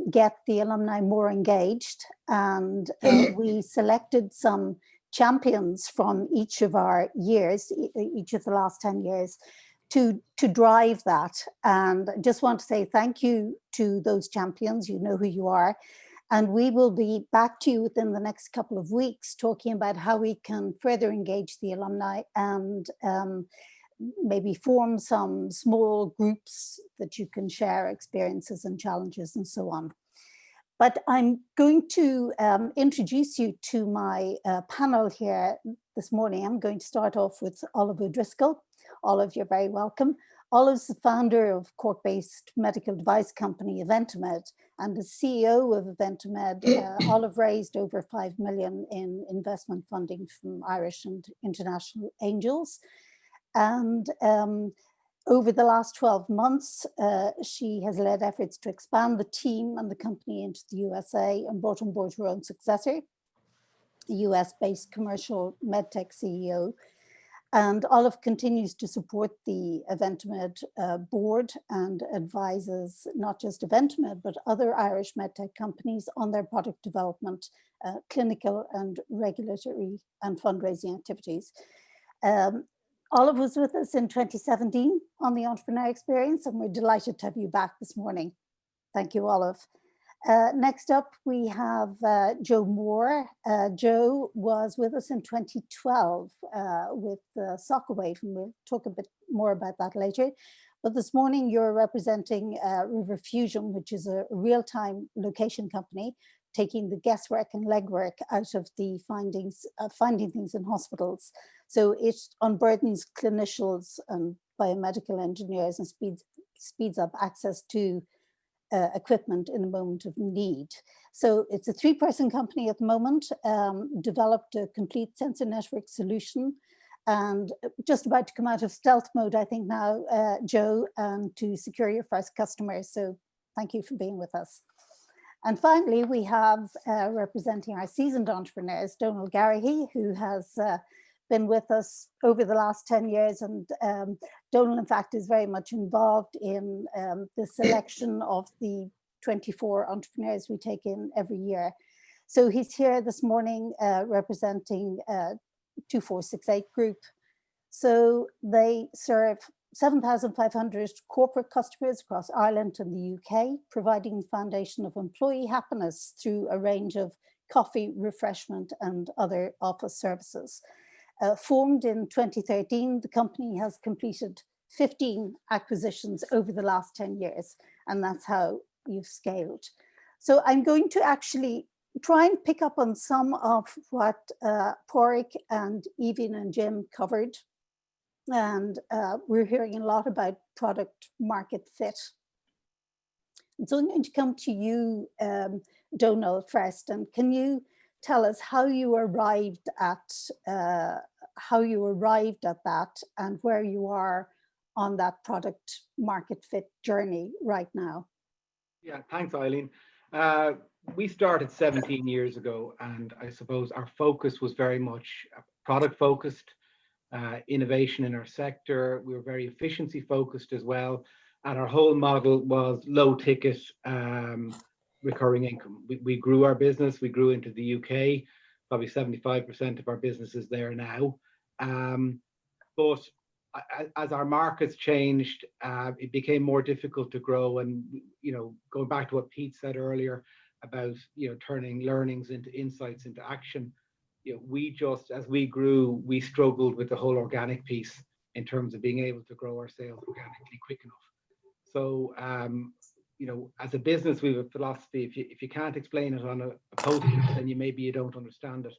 get the alumni more engaged, and we selected some champions from each of our years, each of the last 10 years, to drive that. And I just want to say thank you to those champions. You know who you are. And we will be back to you within the next couple of weeks talking about how we can further engage the alumni and maybe form some small groups that you can share experiences and challenges and so on. But I'm going to introduce you to my panel here this morning. I'm going to start off with Olive O'Driscoll. Olive, you're very welcome. Olive's the founder of Cork-based medical device company Eventamed, and the CEO of Eventamed. Olive raised over 5 million in investment funding from Irish and international angels. And over the last 12 months, she has led efforts to expand the team and the company into the USA and brought on board her own successor, a US-based commercial medtech CEO. And Olive continues to support the Eventamed board and advises not just Eventamed, but other Irish medtech companies on their product development, clinical and regulatory and fundraising activities. Olive was with us in 2017 on the Entrepreneur Experience, and we're delighted to have you back this morning. Thank you, Olive. Next up, we have Joe Moore. Joe was with us in 2012 with Sockawave, and we'll talk a bit more about that later. But this morning, you're representing River Fusion, which is a real-time location company, taking the guesswork and legwork out of the finding things in hospitals. So it unburdens clinicians and biomedical engineers and speeds up access to equipment in a moment of need. So it's a 3-person company at the moment, developed a complete sensor network solution, and just about to come out of stealth mode, I think now, Joe, to secure your first customers. So thank you for being with us. And finally, we have representing our seasoned entrepreneurs, Donald Garrahy, who has been with us over the last 10 years. And Donald, in fact, is very much involved in the selection of the 24 entrepreneurs we take in every year. So he's here this morning representing 2468 Group. So they serve 7,500 corporate customers across Ireland and the UK, providing the foundation of employee happiness through a range of coffee, refreshment, and other office services. Formed in 2013, the company has completed 15 acquisitions over the last 10 years, and that's how you've scaled. So I'm going to actually try and pick up on some of what Pádraig and Aoibheann and Jim covered. And we're hearing a lot about product market fit. And so I'm going to come to you, Donald, first. And can you tell us how you arrived at that and where you are on that product market fit journey right now? Yeah, thanks, Eileen. We started 17 years ago, and I suppose our focus was very much product focused, innovation in our sector. We were very efficiency focused as well, and our whole model was low ticket recurring income. We grew our business. We grew into the UK. Probably 75% of our business is there now. But as our markets changed, it became more difficult to grow. And going back to what Pete said earlier about turning learnings into insights into action, we just, as we grew, we struggled with the whole organic piece in terms of being able to grow our sales organically quick enough. So as a business, we have a philosophy: if you can't explain it on a post-it, then maybe you don't understand it.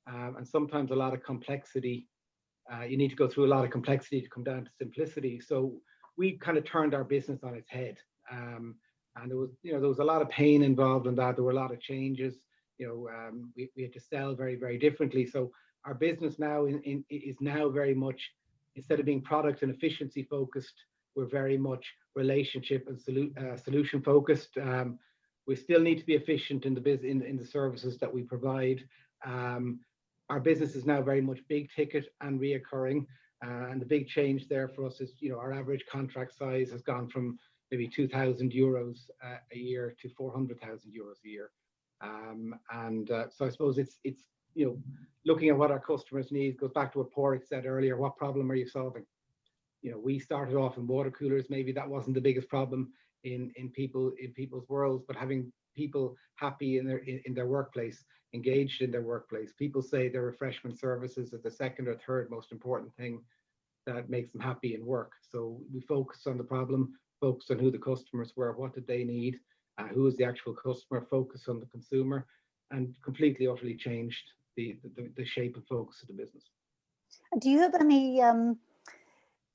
And sometimes a lot of complexity, you need to go through a lot of complexity to come down to simplicity. So we kind of turned our business on its head. And there was a lot of pain involved in that. There were a lot of changes. We had to sell very, very differently. So our business now is now very much, instead of being product and efficiency focused, we're very much relationship and solution focused. We still need to be efficient in the services that we provide. Our business is now very much big ticket and reoccurring. And the big change there for us is, our average contract size has gone from maybe €2,000 a year to €400,000 a year. So I suppose it's looking at what our customers need. Goes back to what Pádraig said earlier: what problem are you solving? We started off in water coolers. Maybe that wasn't the biggest problem in people's worlds, but having people happy in their workplace, engaged in their workplace. People say their refreshment services are the second or third most important thing that makes them happy in work. So we focused on the problem, focused on who the customers were, what did they need, who was the actual customer, focus on the consumer, and completely, utterly changed the shape and focus of the business. Do you have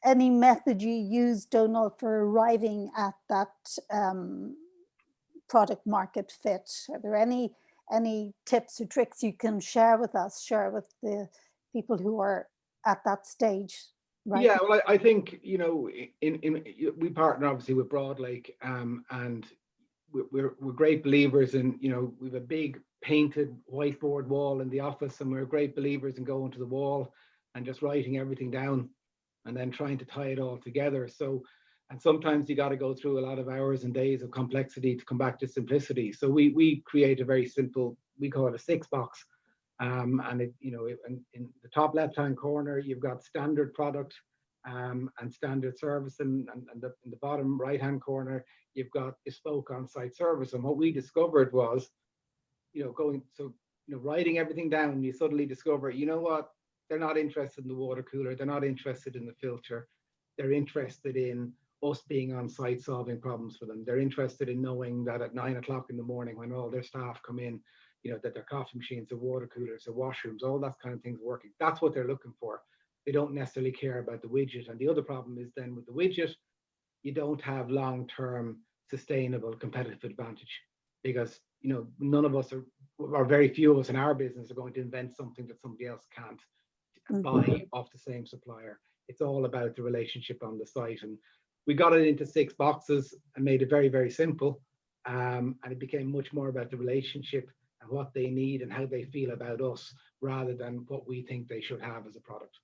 any method you use, Donald, for arriving at that product market fit? Are there any tips or tricks you can share with the people who are at that stage? Right? Yeah, well, I think we partner obviously with Broadlake, and we're great believers in we have a big painted whiteboard wall in the office, and we're great believers in going to the wall and just writing everything down and then trying to tie it all together. So, and sometimes you got to go through a lot of hours and days of complexity to come back to simplicity. So we create a very simple, we call it a 6-box. And in the top left-hand corner, you've got standard product. and standard service, and in the bottom right-hand corner, you've got bespoke on-site service. And what we discovered was, writing everything down, you suddenly discover, you know what, they're not interested in the water cooler, they're not interested in the filter, they're interested in us being on site solving problems for them. They're interested in knowing that at 9 o'clock in the morning, when all their staff come in, that their coffee machines, their water coolers, their washrooms, all that kind of things working. That's what they're looking for. They don't necessarily care about the widget. And the other problem is then with the widget, you don't have long-term sustainable competitive advantage, because none of us or very few of us in our business are going to invent something that somebody else can't buy off the same supplier. It's all about the relationship on the site. And we got it into 6 boxes and made it very, very simple. And it became much more about the relationship and what they need and how they feel about us, rather than what we think they should have as a product.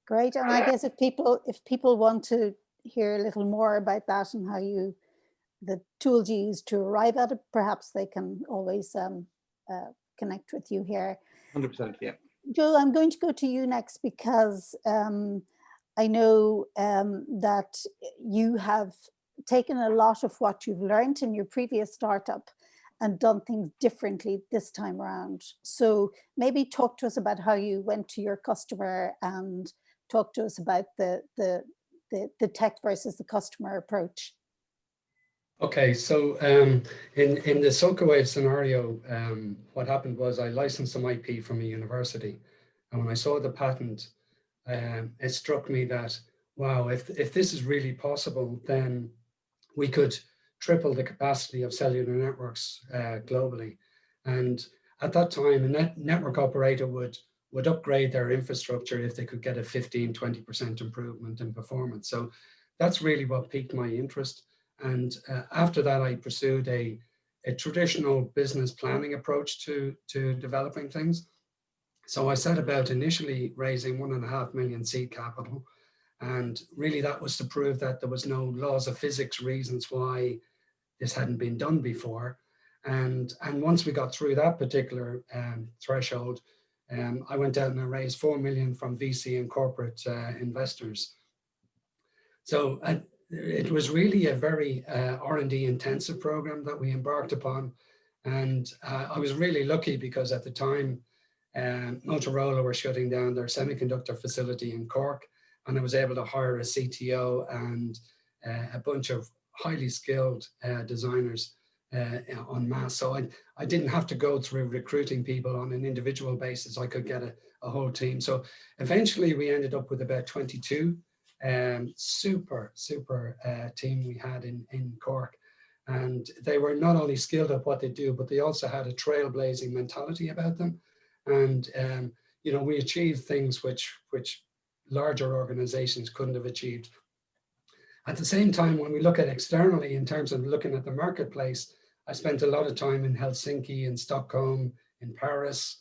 Great. And I guess if people want to hear a little more about that and how the tools you use to arrive at it, perhaps they can always connect with you here. 100%, yeah. Joe, I'm going to go to you next, because I know that you have taken a lot of what you've learned in your previous startup and done things differently this time around. So maybe talk to us about how you went to your customer, and talk to us about the tech versus the customer approach. Okay, so in the Sokawave scenario, what happened was I licensed some IP from a university, and when I saw the patent, it struck me that, wow, if this is really possible, then we could triple the capacity of cellular networks globally. And at that time, a network operator would upgrade their infrastructure if they could get a 15-20% improvement in performance. So that's really what piqued my interest. And after that, I pursued a traditional business planning approach to developing things. So I set about initially raising 1.5 million seed capital. And really that was to prove that there was no laws of physics reasons why this hadn't been done before. And once we got through that particular threshold, I went out and I raised 4 million from VC and corporate investors. So it was really a very R&D intensive program that we embarked upon. And I was really lucky because at the time, Motorola were shutting down their semiconductor facility in Cork, and I was able to hire a CTO and a bunch of highly skilled designers en masse. So I didn't have to go through recruiting people on an individual basis. I could get a whole team. So eventually we ended up with about 22 super team we had in Cork. And they were not only skilled at what they do, but they also had a trailblazing mentality about them. And we achieved things which larger organizations couldn't have achieved. At the same time, when we look at externally in terms of looking at the marketplace, I spent a lot of time in Helsinki, in Stockholm, in Paris,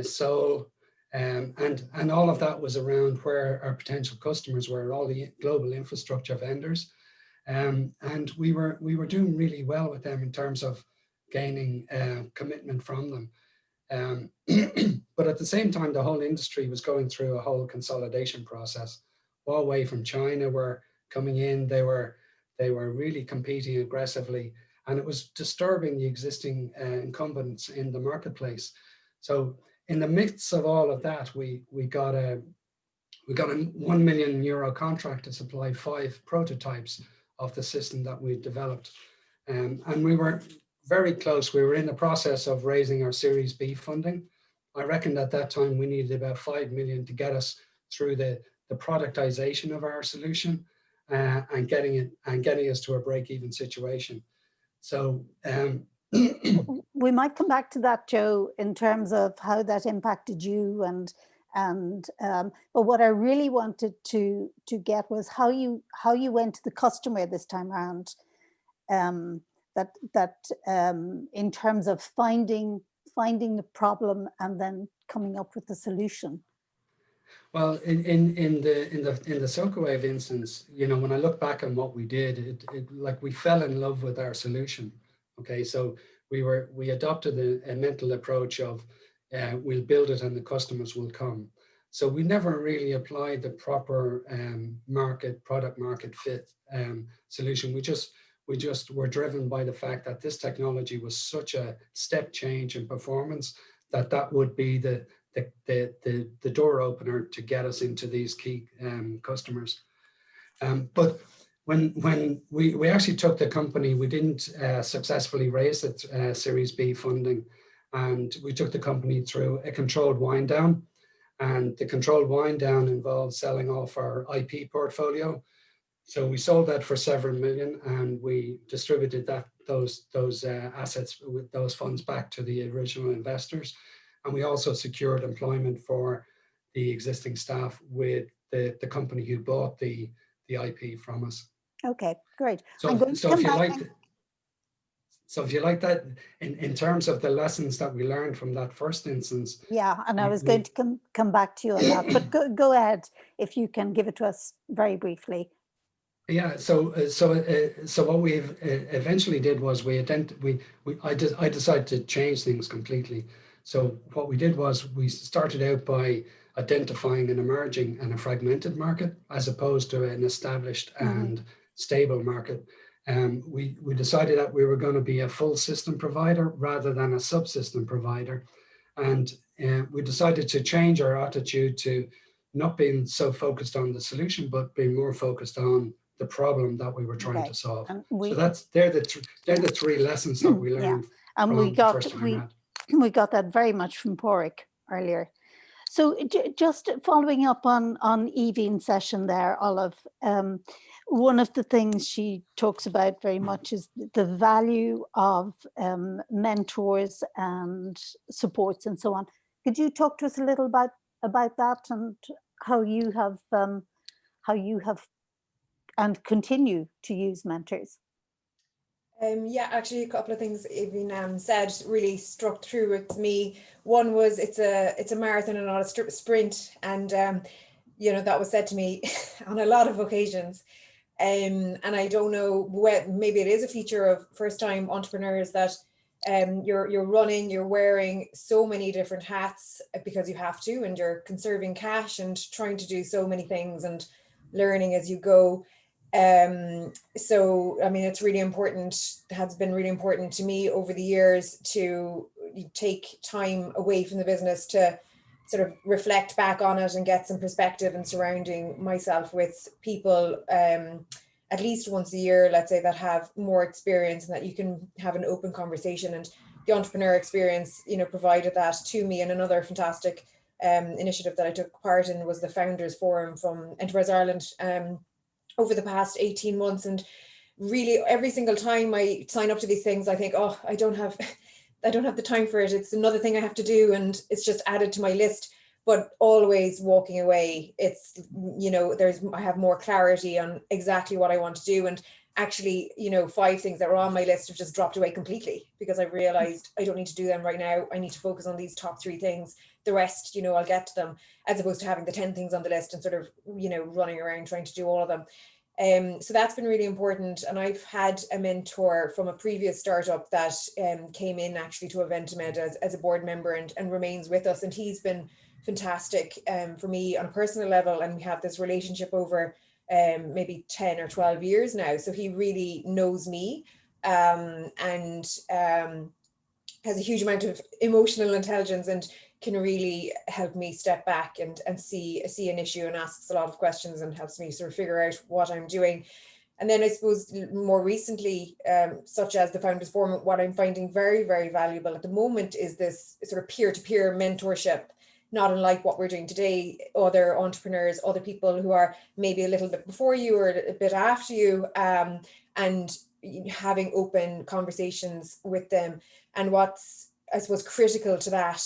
Seoul, and all of that was around where our potential customers were, all the global infrastructure vendors. And we were doing really well with them in terms of gaining commitment from them. But at the same time, the whole industry was going through a whole consolidation process. Huawei from China were coming in. They were really competing aggressively, and it was disturbing the existing incumbents in the marketplace. So in the midst of all of that, we got a €1 million contract to supply 5 prototypes of the system that we developed, and we were very close. We were in the process of raising our Series B funding. I reckon at that time we needed about 5 million to get us through the productization of our solution and getting us to a break-even situation. So we might come back to that, Joe, in terms of how that impacted you but what I really wanted to get was how you went to the customer this time around. That in terms of finding the problem and then coming up with the solution. Well, in the Sokawave instance, when I look back on what we did, like we fell in love with our solution. Okay, so we adopted a mental approach of we'll build it and the customers will come. So we never really applied the proper product market fit solution. We just were driven by the fact that this technology was such a step change in performance that would be the door opener to get us into these key customers. But when we actually took the company, we didn't successfully raise its Series B funding, and we took the company through a controlled wind down. And the controlled wind down involved selling off our IP portfolio. So we sold that for several million, and we distributed those assets with those funds back to the original investors. And we also secured employment for the existing staff with the company who bought the IP from us. Okay, great. So if you like that, in terms of the lessons that we learned from that first instance. Yeah, and I was going to come back to you on that, but go ahead if you can give it to us very briefly. Yeah, so what we eventually did was I decided to change things completely. So what we did was we started out by identifying an emerging and a fragmented market as opposed to an established and stable market. We decided that we were going to be a full system provider rather than a subsystem provider. And we decided to change our attitude to not being so focused on the solution, but being more focused on the problem that we were trying to solve. So they're the three lessons that we learned. Yeah. And we got that very much from Pádraig earlier. So just following up on Aoibheann's session there, Olive, one of the things she talks about very much is the value of mentors and supports and so on. Could you talk to us a little about that and how you have and continue to use mentors? Yeah, actually a couple of things Aoibheann said really struck through with me. One was it's a marathon and not a sprint, and you know, that was said to me on a lot of occasions. And I don't know, maybe it is a feature of first-time entrepreneurs that you're running, you're wearing so many different hats because you have to, and you're conserving cash and trying to do so many things and learning as you go. So, I mean, it's really important, has been really important to me over the years to take time away from the business to sort of reflect back on it and get some perspective, and surrounding myself with people at least once a year, let's say, that have more experience and that you can have an open conversation. And the entrepreneur experience, you know, provided that to me. And another fantastic initiative that I took part in was the Founders Forum from Enterprise Ireland over the past 18 months. And really every single time I sign up to these things, I think, oh, I don't have the time for it. It's another thing I have to do, and it's just added to my list. But always walking away, it's, you know, I have more clarity on exactly what I want to do. And actually, you know, 5 things that were on my list have just dropped away completely because I realized I don't need to do them right now. I need to focus on these top 3 things. The rest, you know, I'll get to them, as opposed to having the 10 things on the list and sort of, you know, running around trying to do all of them. So that's been really important. And I've had a mentor from a previous startup that came in actually to Eventimed as a board member and remains with us. And he's been fantastic for me on a personal level. And we have this relationship over maybe 10 or 12 years now. So he really knows me and has a huge amount of emotional intelligence and can really help me step back and see an issue and asks a lot of questions and helps me sort of figure out what I'm doing. And then I suppose more recently, such as the Founders Forum, what I'm finding very, very valuable at the moment is this sort of peer-to-peer mentorship, not unlike what we're doing today. Other entrepreneurs, other people who are maybe a little bit before you or a bit after you, and having open conversations with them. And what's, I suppose, critical to that,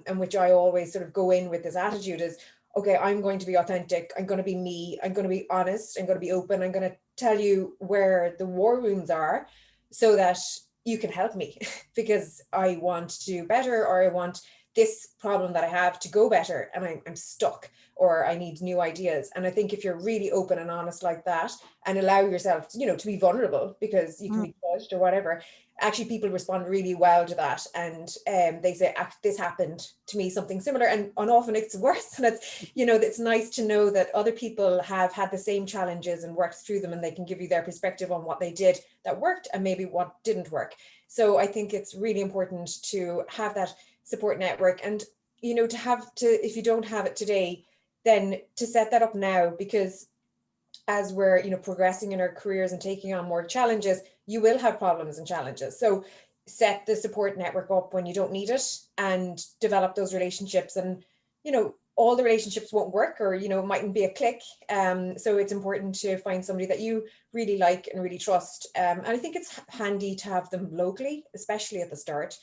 and which I always sort of go in with this attitude is, okay, I'm going to be authentic. I'm going to be me. I'm going to be honest. I'm going to be open. I'm going to tell you where the war wounds are so that you can help me because I want to do better, or I want this problem that I have to go better, and I'm stuck, or I need new ideas. And I think if you're really open and honest like that, and allow yourself, you know, to be vulnerable, because you can be judged or whatever, actually people respond really well to that. And they say, this happened to me, something similar, and often it's worse. And it's, you know, it's nice to know that other people have had the same challenges and worked through them, and they can give you their perspective on what they did that worked and maybe what didn't work. So I think it's really important to have that support network, and, you know, if you don't have it today, then to set that up now, because as we're, you know, progressing in our careers and taking on more challenges, you will have problems and challenges. So set the support network up when you don't need it, and develop those relationships. And, you know, all the relationships won't work, or, you know, mightn't be a click. So it's important to find somebody that you really like and really trust. And I think it's handy to have them locally, especially at the start,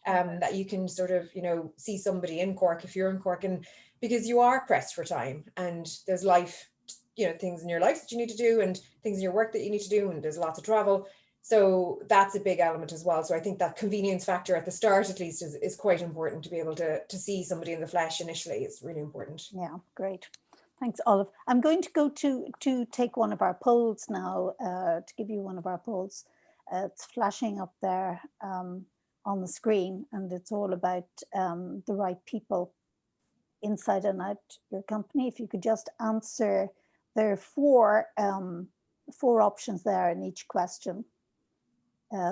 that you can sort of, you know, see somebody in Cork if you're in Cork, and because you are pressed for time, and there's life, you know, things in your life that you need to do, and things in your work that you need to do, and there's lots of travel. So that's a big element as well. So I think that convenience factor at the start, at least, is quite important, to be able to see somebody in the flesh initially. It's really important. Yeah, great. Thanks, Olive. I'm going to go to take one of our polls now, to give you one of our polls. It's flashing up there on the screen, and it's all about the right people inside and out your company. If you could just answer, there are four options there in each question.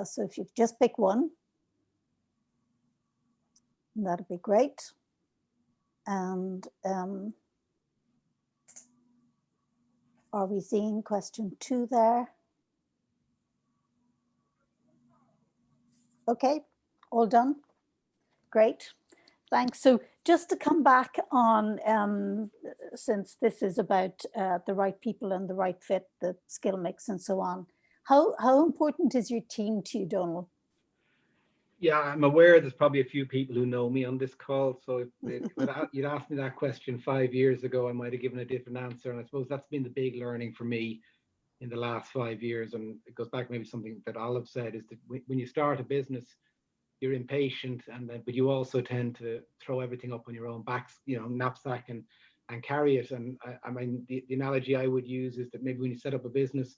So if you could just pick one, that'd be great. And are we seeing question 2 there? Okay, all done. Great, thanks. So just to come back on, since this is about the right people and the right fit, the skill mix and so on, how important is your team to you, Donal? Yeah, I'm aware there's probably a few people who know me on this call. So if you'd asked me that question 5 years ago, I might have given a different answer. And I suppose that's been the big learning for me in the last 5 years. And it goes back maybe something that Olive said, is that when you start a business, you're impatient, but you also tend to throw everything up on your own backs, you know, knapsack, and carry it. And I mean, the analogy I would use is that maybe when you set up a business,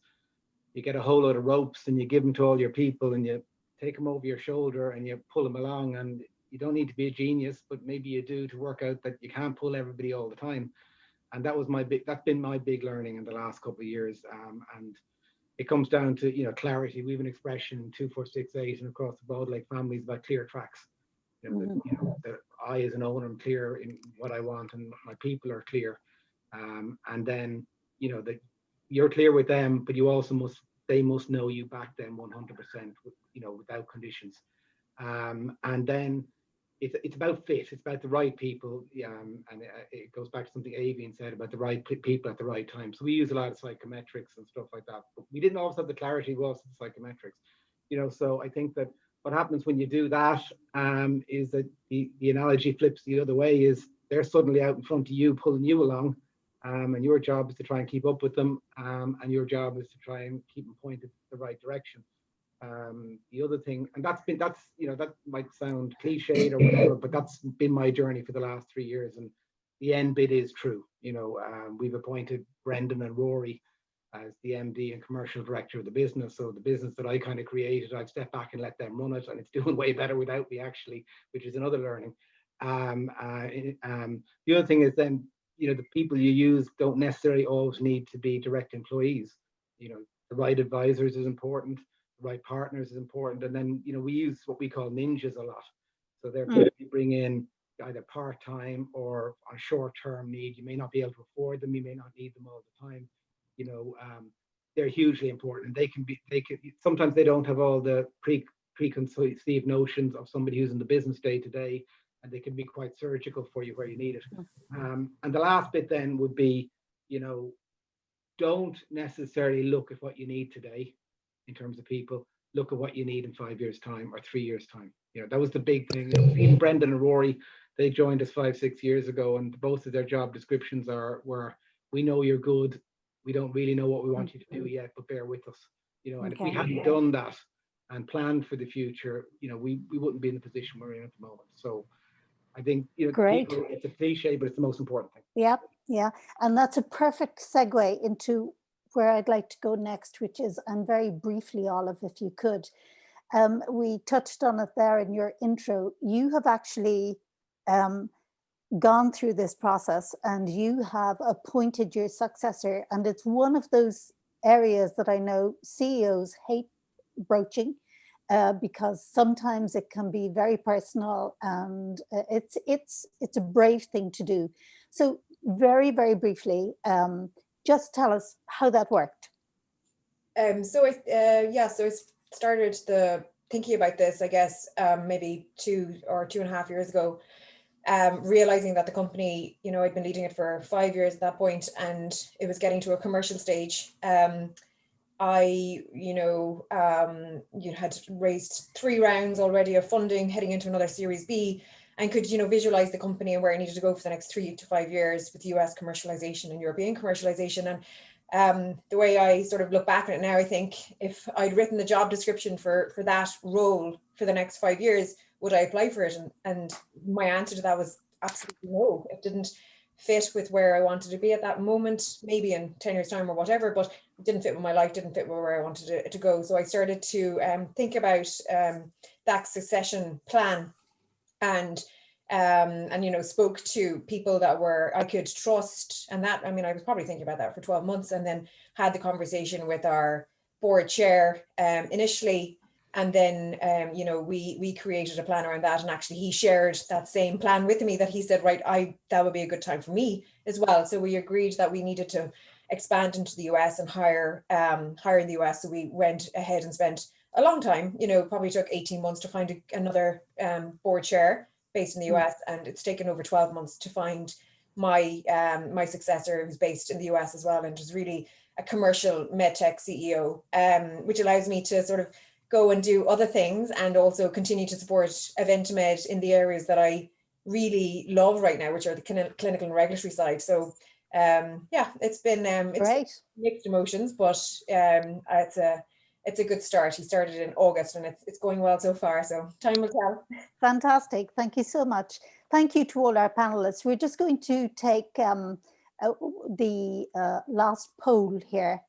you get a whole load of ropes and you give them to all your people, and you take them over your shoulder and you pull them along. And you don't need to be a genius, but maybe you do, to work out that you can't pull everybody all the time. And that's been my big learning in the last couple of years. And it comes down to, you know, clarity. We have an expression in 2468 and across the Broad Lake families about clear tracks. You know, that I as an owner am clear in what I want, and my people are clear. And then, you know, that you're clear with them, but you also they must know you back them 100%, you know, without conditions. And then it's about fit. It's about the right people. And it goes back to something Aoibheann said about the right people at the right time. So we use a lot of psychometrics and stuff like that, but we didn't always have the clarity with the psychometrics, you know. So I think that what happens when you do that is that the analogy flips the other way, is they're suddenly out in front of you, pulling you along, and your job is to try and keep up with them, and your job is to try and keep them pointed the right direction. The other thing, and that's you know, that might sound cliched or whatever, but that's been my journey for the last 3 years, and the end bit is true. You know, we've appointed Brendan and Rory as the MD and commercial director of the business. So the business that I kind of created, I've stepped back and let them run it, and it's doing way better without me, actually, which is another learning. The other thing is then, you know, the people you use don't necessarily always need to be direct employees. You know, the right advisors is important, the right partners is important, and then, you know, we use what we call ninjas a lot. So they're people you bring in either part-time or on short-term need. You may not be able to afford them, you may not need them all the time. You know, they're hugely important. They can sometimes they don't have all the preconceived notions of somebody who's in the business day to day, and they can be quite surgical for you where you need it. And the last bit then would be, you know, don't necessarily look at what you need today in terms of people. Look at what you need in 5 years' time or 3 years' time. You know, that was the big thing. You know, even Brendan and Rory, they joined us 5-6 years ago, and both of their job descriptions were, we know you're good. We don't really know what we want you to do yet, but bear with us. You know, and if we hadn't done that and planned for the future, you know, we wouldn't be in the position we're in at the moment. So I think, Great. people, it's a cliche, but it's the most important thing. Yeah, yeah. And that's a perfect segue into where I'd like to go next, which is, and very briefly, Olive, if you could. We touched on it there in your intro. You have actually gone through this process and you have appointed your successor. And it's one of those areas that I know CEOs hate broaching because sometimes it can be very personal, and it's a brave thing to do. So very, very briefly, just tell us how that worked. So I started thinking about this, I guess, maybe 2 or 2.5 years ago, realizing that the company, I'd been leading it for 5 years at that point, and it was getting to a commercial stage. I, had raised 3 rounds already of funding, heading into another Series B, and could, visualize the company and where it needed to go for the next 3 to 5 years with US commercialization and European commercialization. And the way I sort of look back at it now, I think if I'd written the job description for that role for the next 5 years, would I apply for it? And my answer to that was absolutely no. It didn't fit with where I wanted to be at that moment, maybe in 10 years time or whatever, but it didn't fit with my life, didn't fit with where I wanted to go. So I started to think about that succession plan, and spoke to people that I could trust. And that, I was probably thinking about that for 12 months, and then had the conversation with our board chair initially. And then, we created a plan around that, and actually he shared that same plan with me, that he said, right, that would be a good time for me as well. So we agreed that we needed to expand into the US and hire in the US. So we went ahead and spent a long time, probably took 18 months to find another board chair based in the US, and it's taken over 12 months to find my successor, who's based in the US as well, and is really a commercial medtech CEO, which allows me to sort of go and do other things and also continue to support Eventamed in the areas that I really love right now, which are the clinical and regulatory side. So it's been it's mixed emotions, but it's a good start. He started in August, and it's going well so far, so time will tell. Fantastic. Thank you so much. Thank you to all our panelists. We're just going to take the last poll here,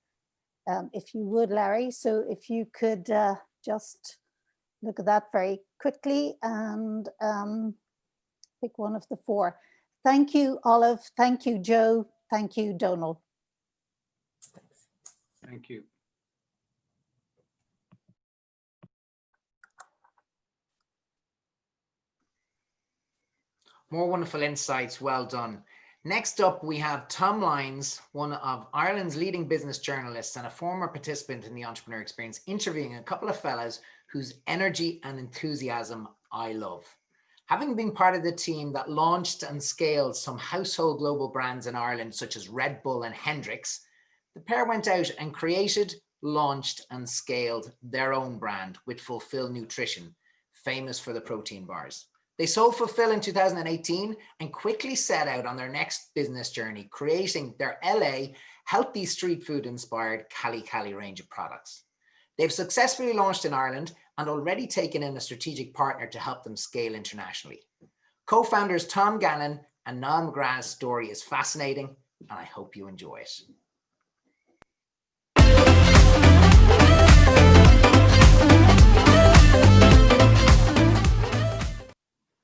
if you would, Larry. So if you could just look at that very quickly and pick one of the 4. Thank you, Olive. Thank you, Joe. Thank you, Donald. Thank you. More wonderful insights. Well done. Next up, we have Tom Lyons, one of Ireland's leading business journalists and a former participant in the Entrepreneur Experience, interviewing a couple of fellas whose energy and enthusiasm I love. Having been part of the team that launched and scaled some household global brands in Ireland, such as Red Bull and Hendrix, the pair went out and created, launched and scaled their own brand with Fulfill Nutrition, famous for the protein bars. They sold Fulfill in 2018 and quickly set out on their next business journey, creating their LA healthy street food inspired Cali Cali range of products. They've successfully launched in Ireland and already taken in a strategic partner to help them scale internationally. Co-founders Tom Gannon and Niall McGrath's story is fascinating, and I hope you enjoy it.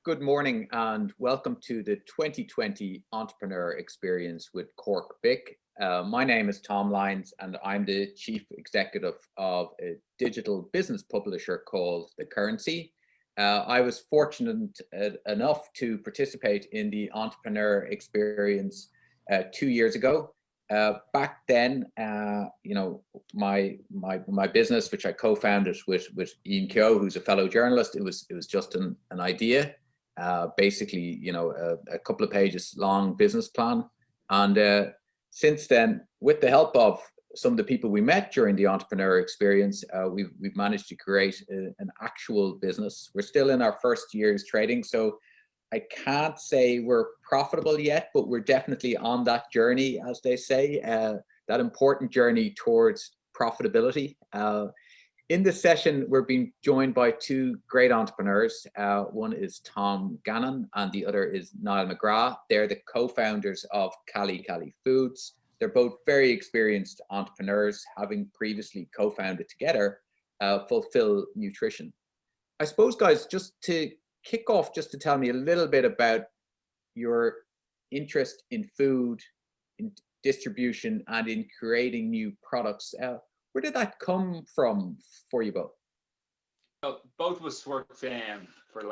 Good morning and welcome to the 2020 Entrepreneur Experience with Cork Vic. My name is Tom Lyons and I'm the Chief Executive of a digital business publisher called The Currency. I was fortunate enough to participate in the Entrepreneur Experience 2 years ago. Back then, my business, which I co-founded with Ian Keogh, who's a fellow journalist, it was just an idea. Basically, a couple of pages long business plan. And since then, with the help of some of the people we met during the Entrepreneur Experience, we've managed to create an actual business. We're still in our first year's trading, so I can't say we're profitable yet, but we're definitely on that journey, as they say, that important journey towards profitability. In this session, we're being joined by two great entrepreneurs. One is Tom Gannon and the other is Niall McGrath. They're the co-founders of Cali Cali Foods. They're both very experienced entrepreneurs, having previously co-founded together Fulfill Nutrition. I suppose, guys, just to kick off, just to tell me a little bit about your interest in food, in distribution, and in creating new products. Where did that come from for you both? Well, both of us worked for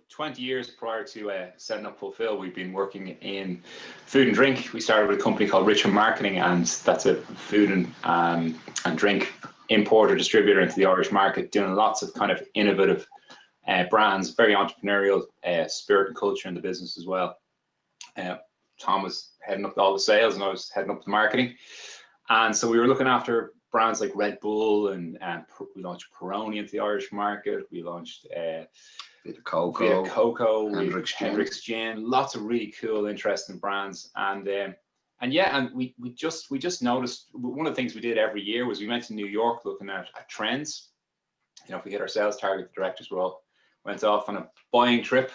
20 years prior to setting up Fulfill. We've been working in food and drink. We started with a company called Richmond Marketing, and that's a food and drink importer distributor into the Irish market, doing lots of kind of innovative brands, very entrepreneurial spirit and culture in the business as well. Tom was heading up all the sales and I was heading up the marketing. And so we were looking after brands like Red Bull, and we launched Peroni into the Irish market. We launched Vita Coco, Hendrick's Gin, lots of really cool, interesting brands. And we just noticed one of the things we did every year was we went to New York looking at trends. You know, if we hit our sales target, the directors went off on a buying trip.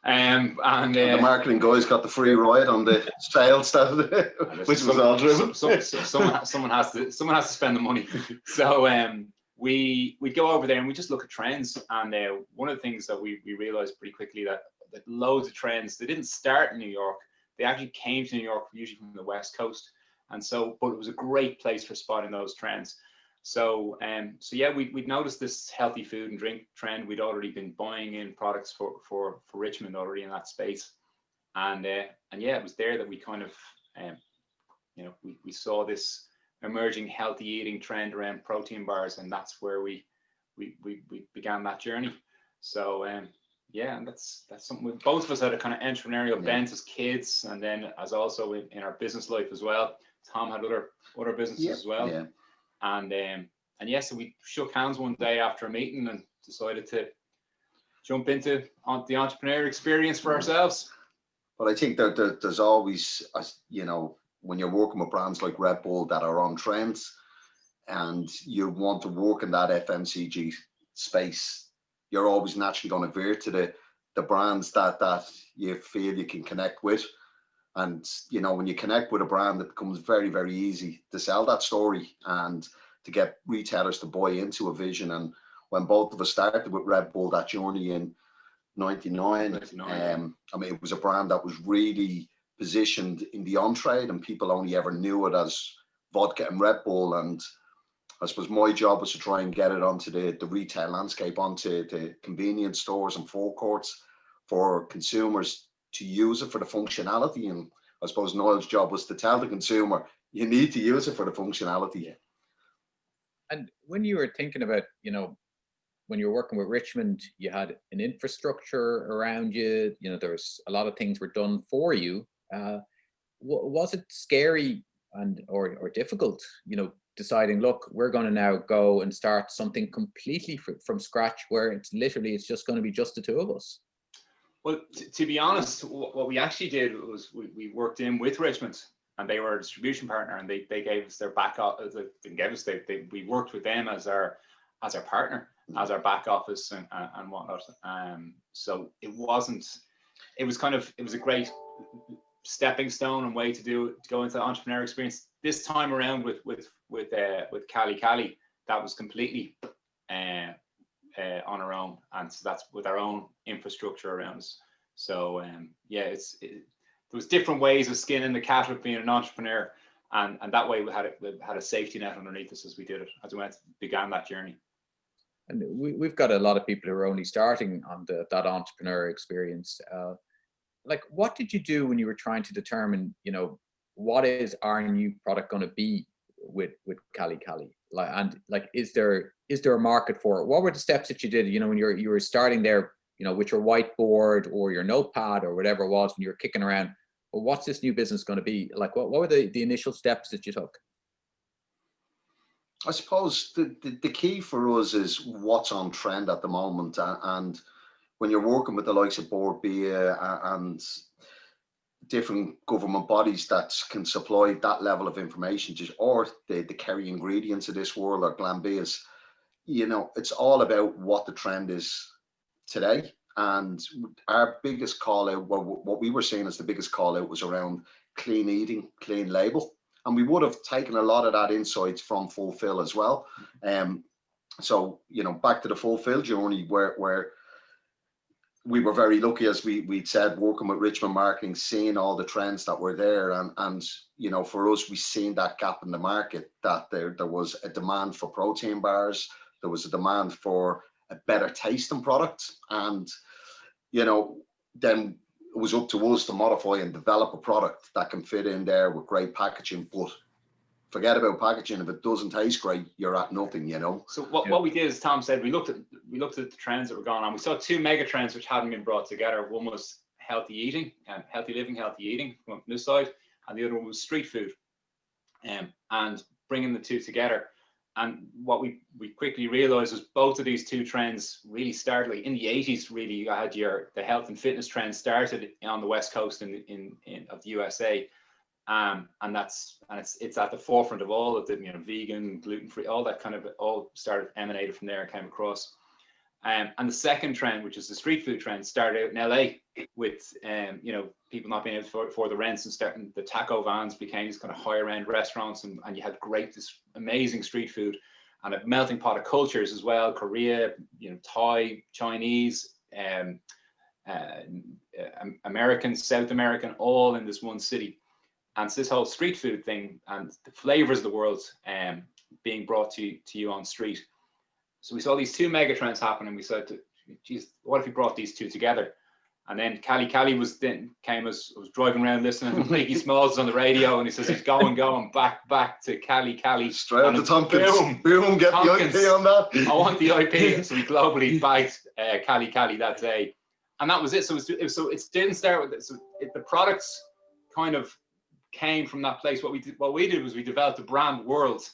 And the marketing guys got the free ride on the sales stuff, which was all driven. Someone has to spend the money. So we'd go over there and we just look at trends. And one of the things that we realized pretty quickly that loads of trends, they didn't start in New York. They actually came to New York, usually from the West Coast. And so, but it was a great place for spotting those trends. So we'd noticed this healthy food and drink trend. We'd already been buying in products for Richmond already in that space, and it was there that we kind of, we saw this emerging healthy eating trend around protein bars, and that's where we began that journey. So and that's something both of us had a kind of entrepreneurial bent as kids, and then as also in our business life as well. Tom had other businesses as well. Yeah. So we shook hands one day after a meeting and decided to jump into the entrepreneur experience for ourselves. But I think that there's always, when you're working with brands like Red Bull that are on trends and you want to work in that FMCG space, you're always naturally going to veer to the brands that you feel you can connect with. And, when you connect with a brand, it becomes very, very easy to sell that story and to get retailers to buy into a vision. And when both of us started with Red Bull, that journey in 99, it was a brand that was really positioned in the on-trade and people only ever knew it as vodka and Red Bull. And I suppose my job was to try and get it onto the retail landscape, onto the convenience stores and forecourts for consumers to use it for the functionality. And I suppose Niall's job was to tell the consumer, you need to use it for the functionality. And when you were thinking about, when you were working with Richmond, you had an infrastructure around you, there was a lot of things were done for you. Was it scary or difficult, deciding, look, we're going to now go and start something completely from scratch where it's just going to be just the two of us? Well, to be honest, what we actually did was we worked in with Richmond, and they were a distribution partner, and they gave us their back office. We worked with them as our partner, as our back office and whatnot. So it was a great stepping stone and way to go into the entrepreneur experience. This time around with Cali Cali, that was completely on our own, and so that's with our own infrastructure around us. So there was different ways of skinning the cat with being an entrepreneur, and that way we had a safety net underneath us as we did it, as we began that journey. And we've got a lot of people who are only starting on that entrepreneur experience. What did you do when you were trying to determine, what is our new product going to be with Cali Cali? Is there a market for it? What were the steps that you did, when you were starting there, with your whiteboard or your notepad or whatever it was when you were kicking around? Well, what's this new business going to be? What were the initial steps that you took? I suppose the key for us is what's on trend at the moment. And when you're working with the likes of Board BIA and different government bodies that can supply that level of information, or the Kerry ingredients of this world, or Glanbia's, you know, it's all about what the trend is today. And our biggest call out, what we were seeing as the biggest call out, was around clean eating, clean label. And we would have taken a lot of that insights from Fulfill as well. So, you know, back to the Fulfill journey, where we were very lucky, as we'd said, working with Richmond Marketing, seeing all the trends that were there. And you know, for us, we seen that gap in the market, that there was a demand for protein bars. There was a demand for a better tasting product. And, you know, then it was up to us to modify and develop a product that can fit in there with great packaging. But forget about packaging. If it doesn't taste great, you're at nothing, you know. So what we did, as Tom said, we looked at the trends that were going on. We saw two mega trends which hadn't been brought together. One was healthy eating and healthy living, healthy eating from this side, and the other one was street food. And bringing the two together. And what we quickly realized was both of these two trends really started, like in the 80s. Really, you had the health and fitness trend started on the West Coast of the USA. And it's at the forefront of all of the, you know, vegan, gluten-free, all that kind of, all emanated from there and came across. And the second trend, which is the street food trend, started out in LA with, you know, people not being able to afford the rents, and starting the taco vans became these kind of higher end restaurants, and you had this amazing street food and a melting pot of cultures as well. Korea, you know, Thai, Chinese, American, South American, all in this one city. And it's this whole street food thing and the flavors of the world being brought to you on street. So we saw these two mega trends happen, and we said, geez, what if we brought these two together? And then Cali Cali was driving around listening to Mickey Smalls on the radio, and he says he's going back to Cali Cali. Straight up to Tompkins. Boom, get Tompkins. The IP on that. I want the IP. So we globally bagged Cali Cali that day. And that was it. So it didn't start with this. So the products kind of came from that place. What we did was we developed a brand, World,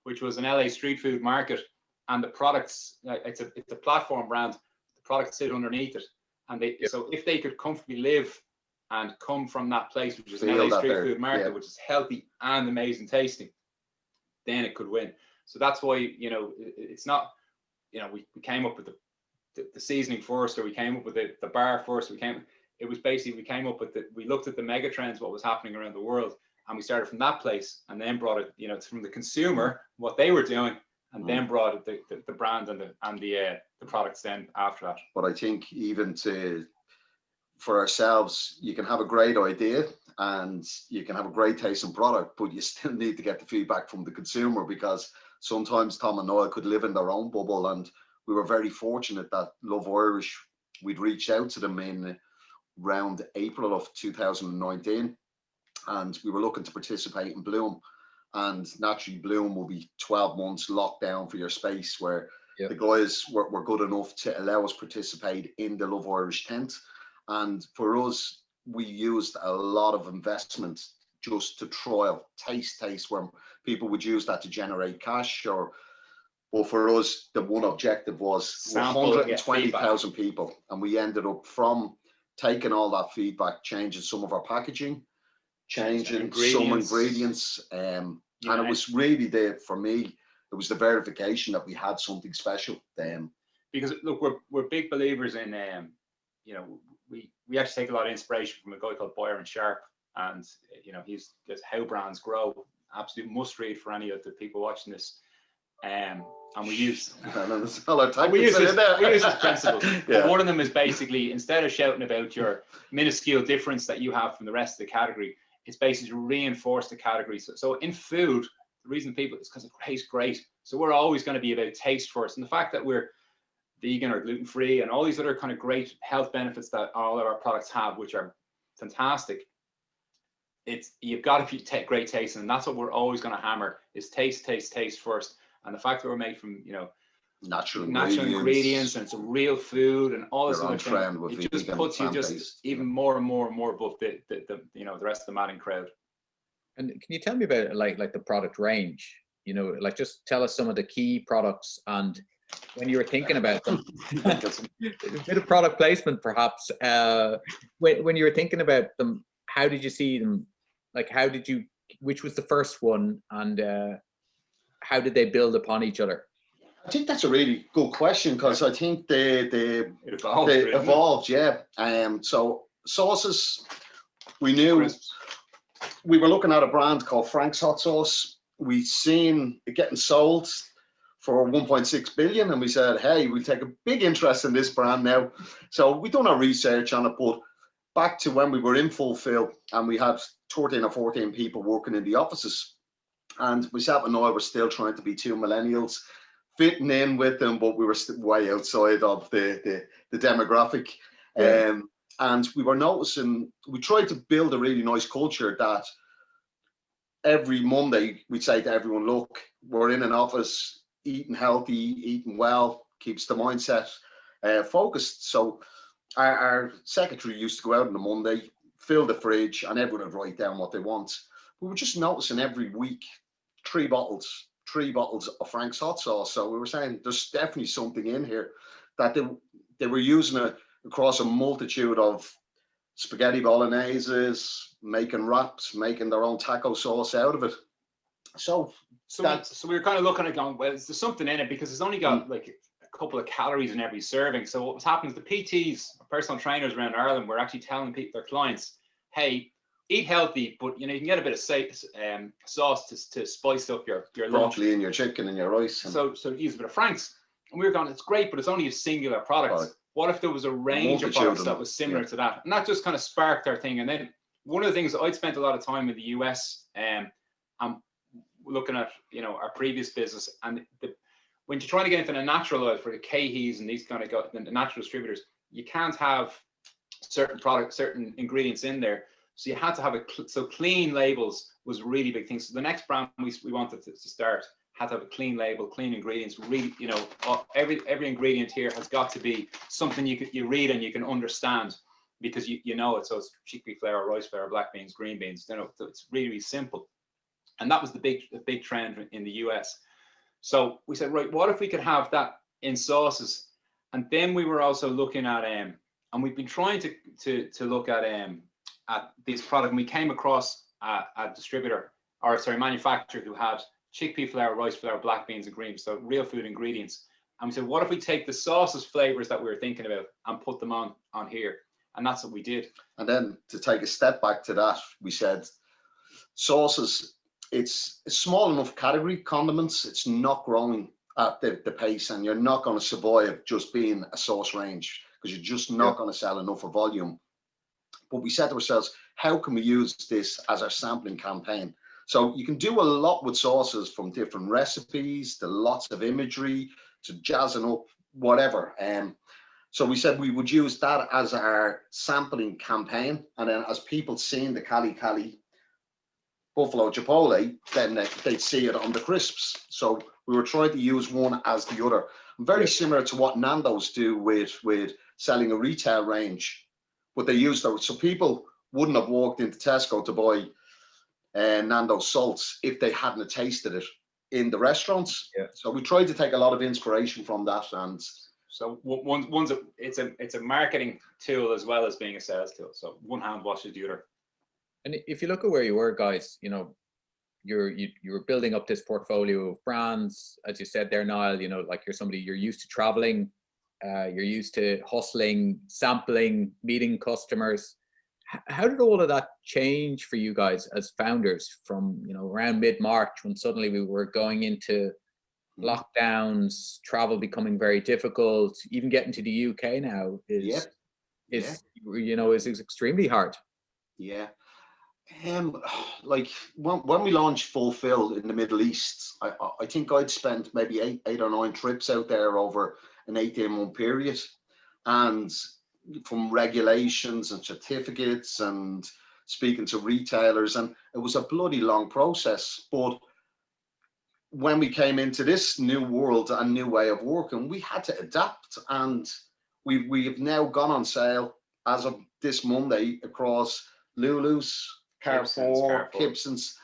which was an LA street food market. And the products, it's a platform brand. The products sit underneath it, and so if they could comfortably live and come from that place, which is an LA street food market, which is healthy and amazing tasting, then it could win. So that's why, you know, it's not, you know, we came up with the seasoning first, or we came up with the bar first. We came up with we looked at the mega trends, what was happening around the world, and we started from that place, and then brought it, you know, from the consumer, what they were doing. And then brought the brand and the products then after that. But I think even for ourselves, you can have a great idea and you can have a great tasting product, but you still need to get the feedback from the consumer, because sometimes Tom and Noel could live in their own bubble. And we were very fortunate that Love Irish, we'd reached out to them in around April of 2019, and we were looking to participate in Bloom. And naturally, Bloom will be 12 months locked down for your space, where the guys were good enough to allow us participate in the Love Irish tent. And for us, we used a lot of investment just to trial taste, where people would use that to generate cash. But for us, the one objective was 120,000 people. And we ended up, from taking all that feedback, changing some of our packaging, changing some ingredients, and it was really for me, it was the verification that we had something special then. Because look, we're big believers in, you know, we actually take a lot of inspiration from a guy called Byron Sharp, and you know, he's How Brands Grow, absolute must read for any of the people watching this. And we use his principles. One of them is basically, instead of shouting about your minuscule difference that you have from the rest of the category, it's basically to reinforce the category. So in food, the reason people, it's because it tastes great. So we're always going to be about taste first. And the fact that we're vegan or gluten-free and all these other kind of great health benefits that all of our products have, which are fantastic, you've got to take great taste. And that's what we're always going to hammer, is taste first. And the fact that we're made from, you know, natural ingredients, and it's a real food and all this other thing, it just puts you just even more and more above the you know, the rest of the matting crowd. And can you tell me about like the product range? You know, like just tell us some of the key products, and when you were thinking about them, a bit of product placement perhaps. When you were thinking about them, how did you see them? Like, which was the first one, and how did they build upon each other? I think that's a really good question, because I think they evolved, yeah. So sauces, we knew we were looking at a brand called Frank's Hot Sauce. We seen it getting sold for 1.6 billion, and we said, hey, we'll take a big interest in this brand now. So we done our research on it, but back to when we were in Fulfill and we had 13 or 14 people working in the offices, and myself and Noel were still trying to be two millennials, fitting in with them, but we were way outside of the demographic. Yeah. And we were noticing, we tried to build a really nice culture that every Monday we'd say to everyone, look, we're in an office, eating healthy, eating well, keeps the mindset focused. So our secretary used to go out on the Monday, fill the fridge, and everyone would write down what they want. We were just noticing every week, three bottles of Frank's hot sauce. So we were saying there's definitely something in here that they were using it across a multitude of spaghetti bologneses, making wraps, making their own taco sauce out of it. So we were kind of looking at going, well, there's something in it, because it's only got like a couple of calories in every serving. So what was happening is the PTs, personal trainers around Ireland, were actually telling their clients, hey, eat healthy, but you can get a bit of sauce to spice up your lunch. Broccoli and your chicken and your rice. So use a bit of Frank's. And we were going, it's great, but it's only a singular product. Right. What if there was a range of products that was similar to that? And that just kind of sparked our thing. And then one of the things, I'd spent a lot of time in the US looking at, our previous business. And when you're trying to get into the natural oil for the Cahys and these kind of the natural distributors, you can't have certain ingredients in there. So you had to have so clean labels was a really big thing. So the next brand we wanted to start had to have a clean label, clean ingredients. Really, every ingredient here has got to be something you read and you can understand, because you know it. So it's chickpea flour, rice flour, black beans, green beans. So it's really, really simple. And that was the big trend in the US. So we said, right, what if we could have that in sauces? And then we were also looking at and we've been trying to look at this product, and we came across a manufacturer who had chickpea flour, rice flour, black beans, and green beans, so real food ingredients. And we said, what if we take the sauces flavors that we were thinking about and put them on here? And that's what we did. And then to take a step back to that, we said sauces, it's a small enough category. Condiments, it's not growing at the pace, and you're not going to survive just being a sauce range, because you're just not going to sell enough of volume. But we said to ourselves, how can we use this as our sampling campaign? So you can do a lot with sauces, from different recipes to lots of imagery to jazzing up whatever. So we said we would use that as our sampling campaign, and then as people seeing the Cali Cali Buffalo Chipotle, then they'd see it on the crisps. So we were trying to use one as the other. Very similar to what Nando's do with selling a retail range, but they use those. So people wouldn't have walked into Tesco to buy Nando's salts if they hadn't tasted it in the restaurants. Yeah. So we tried to take a lot of inspiration from that. And so it's a marketing tool as well as being a sales tool. So one hand washes the other. And if you look at where you were, guys, you were building up this portfolio of brands, as you said there, Niall. Like you're used to traveling, you're used to hustling, sampling, meeting customers. How did all of that change for you guys as founders from around mid-March, when suddenly we were going into lockdowns, travel becoming very difficult, even getting to the UK now is extremely hard. Yeah. Like when we launched Fulfill in the Middle East, I think I'd spent maybe eight or nine trips out there over an 18-month period, and from regulations and certificates and speaking to retailers, and it was a bloody long process. But when we came into this new world and new way of working, we had to adapt, and we've now gone on sale as of this Monday across Lulu's, Carrefour, Gibson's,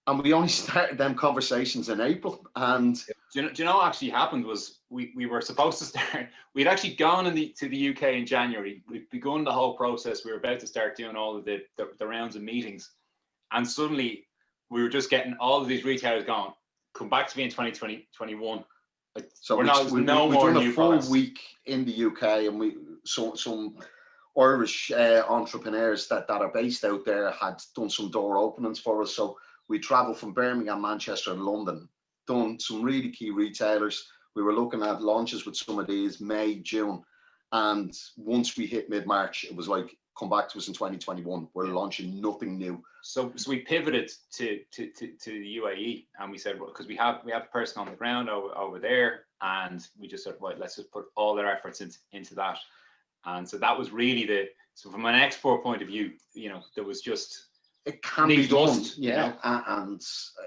and we only started them conversations in April. And do you know what actually happened was we were supposed to start, we'd actually gone to the UK in January. We'd begun the whole process. We were about to start doing all of the rounds of meetings, and suddenly we were just getting all of these retailers going, come back to me in 2021. So we've we've no more done a new full products. week in the UK, and some Irish entrepreneurs that are based out there had done some door openings for us. So we travelled from Birmingham, Manchester, and London, done some really key retailers. We were looking at launches with some of these May, June, and once we hit mid-March, it was like, come back to us in 2021. We're launching nothing new. So we pivoted to the UAE, and we said, well, because we have a person on the ground over there, and we just said, right, let's just put all their efforts into that. And so that was really so from an export point of view, you know, there was just, it can be done, yeah, and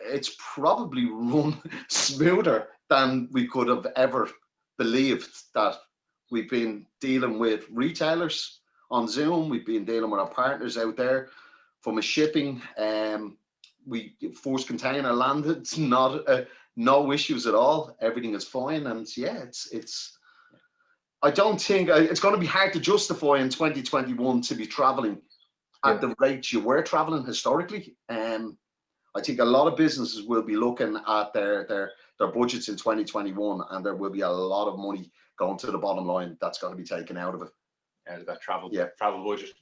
it's probably run smoother than we could have ever believed. That we've been dealing with retailers on Zoom, we've been dealing with our partners out there. From a shipping, we forced container landed, no issues at all. Everything is fine, and yeah, it's. I don't think it's going to be hard to justify in 2021 to be traveling at the rates you were traveling historically. I think a lot of businesses will be looking at their budgets in 2021, and there will be a lot of money going to the bottom line that's going to be taken out of it. That travel budget.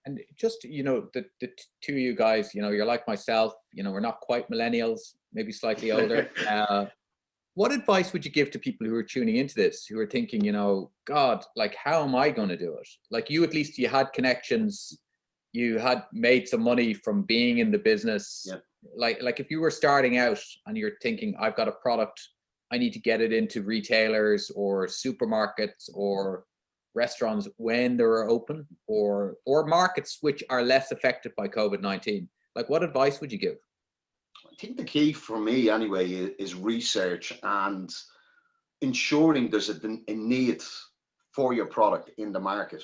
And just, you know, the two of you guys, you know, you're like myself, you know, we're not quite millennials, maybe slightly older. What advice would you give to people who are tuning into this, who are thinking, you know, God, like, how am I going to do it? Like you, at least you had connections, you had made some money from being in the business. Yeah. Like if you were starting out and you're thinking, I've got a product, I need to get it into retailers or supermarkets or restaurants when they're open, or markets which are less affected by COVID-19. Like, what advice would you give? I think the key for me anyway is research and ensuring there's a need for your product in the market.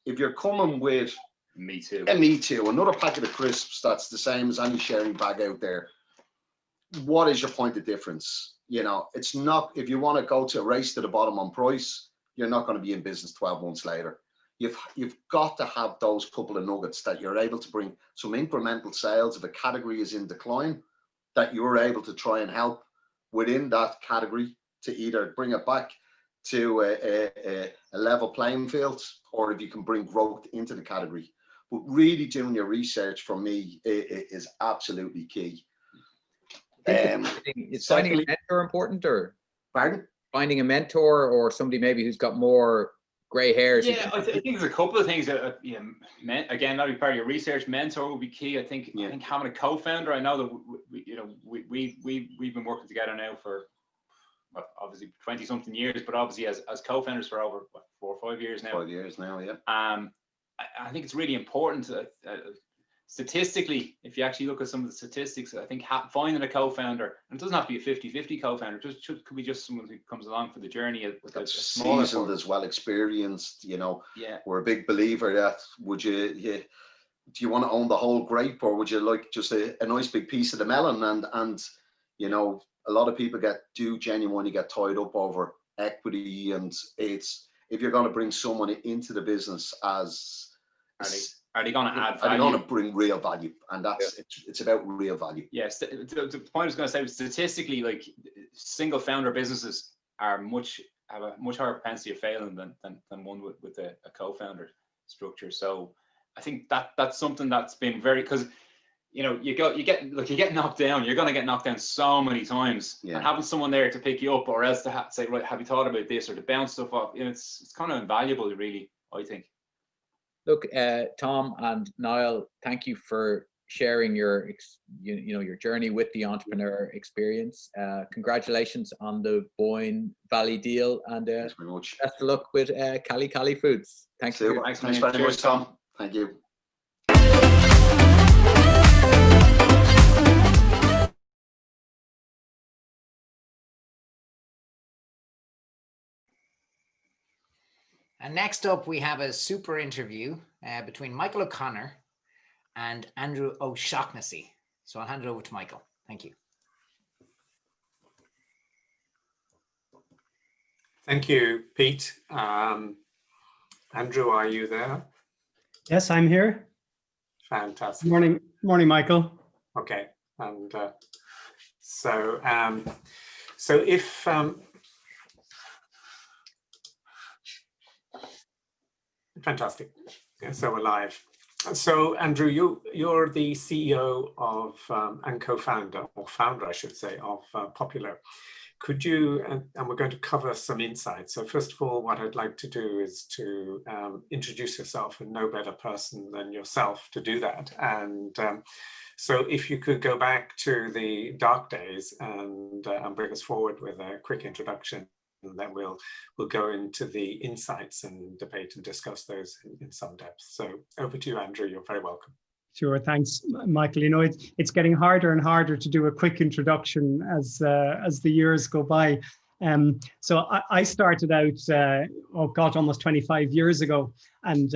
If you're coming with Me Too, another packet of crisps that's the same as any sharing bag out there, what is your point of difference? You know, it's not, if you want to go to a race to the bottom on price, you're not going to be in business 12 months later. You've got to have those couple of nuggets that you're able to bring some incremental sales. If a category is in decline, that you're able to try and help within that category to either bring it back to a level playing field, or if you can bring growth into the category. But really doing your research for me is absolutely key. Is finding a mentor important, or pardon? Finding a mentor or somebody maybe who's got more grey hairs? Yeah, I think there's a couple of things that again, that'll be part of your research. Mentor will be key. I think having a co-founder. I know that we've been working together now for obviously 20-something years, but obviously as co-founders for over 4 or 5 years now. 5 years now, yeah. I think it's really important statistically, if you actually look at some of the statistics, I think finding a co-founder, and it doesn't have to be a 50-50 co-founder, could be just someone who comes along for the journey. That's seasoned as well, experienced, you know. Yeah. We're a big believer that do you want to own the whole grape, or would you like just a nice big piece of the melon? And you know, a lot of people genuinely get tied up over equity, and it's, if you're going to bring someone into the business are they going to add value? Are they going to bring real value? And that's it's about real value. Yes, the point I was going to say was, statistically, like, single founder businesses have a much higher propensity of failing than one with a co-founder structure. So I think that's something that's been very, because you know, you get knocked down. You're going to get knocked down so many times, and having someone there to pick you up, or else to say, right, have you thought about this, or to bounce stuff off, you know, it's kind of invaluable, really, I think. Look, Tom and Niall, thank you for sharing your your journey with the entrepreneur experience. Congratulations on the Boyne Valley deal, and thanks very much. Best of luck with Cali Cali Foods. Thanks very much, Tom. Thank you. And next up, we have a super interview between Michael O'Connor and Andew O'Shaughnessy. So I'll hand it over to Michael. Thank you. Thank you, Pete. Andew, are you there? Yes, I'm here. Fantastic. Morning, Michael. Okay, and so if Fantastic. Yeah, so we're live. So Andrew, you're the CEO of and co-founder, or founder, I should say, of Poppulo. Could you, and we're going to cover some insights. So first of all, what I'd like to do is to introduce yourself, and no better person than yourself to do that. And so if you could go back to the dark days and bring us forward with a quick introduction, and then we'll go into the insights and debate and discuss those in some depth. So over to you, Andrew. You're very welcome. Sure, thanks, Michael. You know, it's getting harder and harder to do a quick introduction as the years go by. So I started out, oh God, almost 25 years ago, and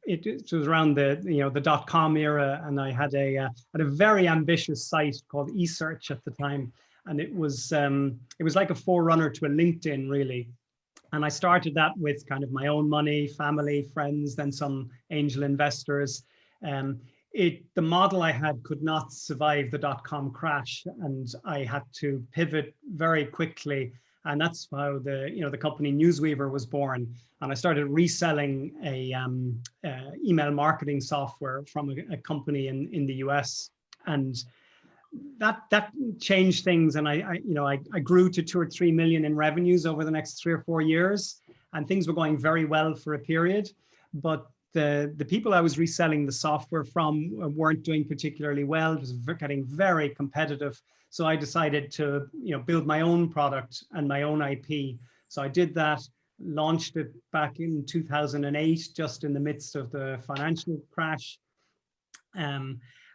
it was around the .com era, and I had a very ambitious site called eSearch at the time, and it was like a forerunner to a LinkedIn, really. And I started that with kind of my own money, family, friends, then some angel investors. The model I had could not survive the .com crash, and I had to pivot very quickly. And that's how the company Newsweaver was born. And I started reselling a email marketing software from a company in the US, and that changed things. And I grew to 2 or 3 million in revenues over the next 3 or 4 years, and things were going very well for a period. But the people I was reselling the software from weren't doing particularly well. It was getting very competitive. So I decided to build my own product and my own IP. So I did that, launched it back in 2008, just in the midst of the financial crash,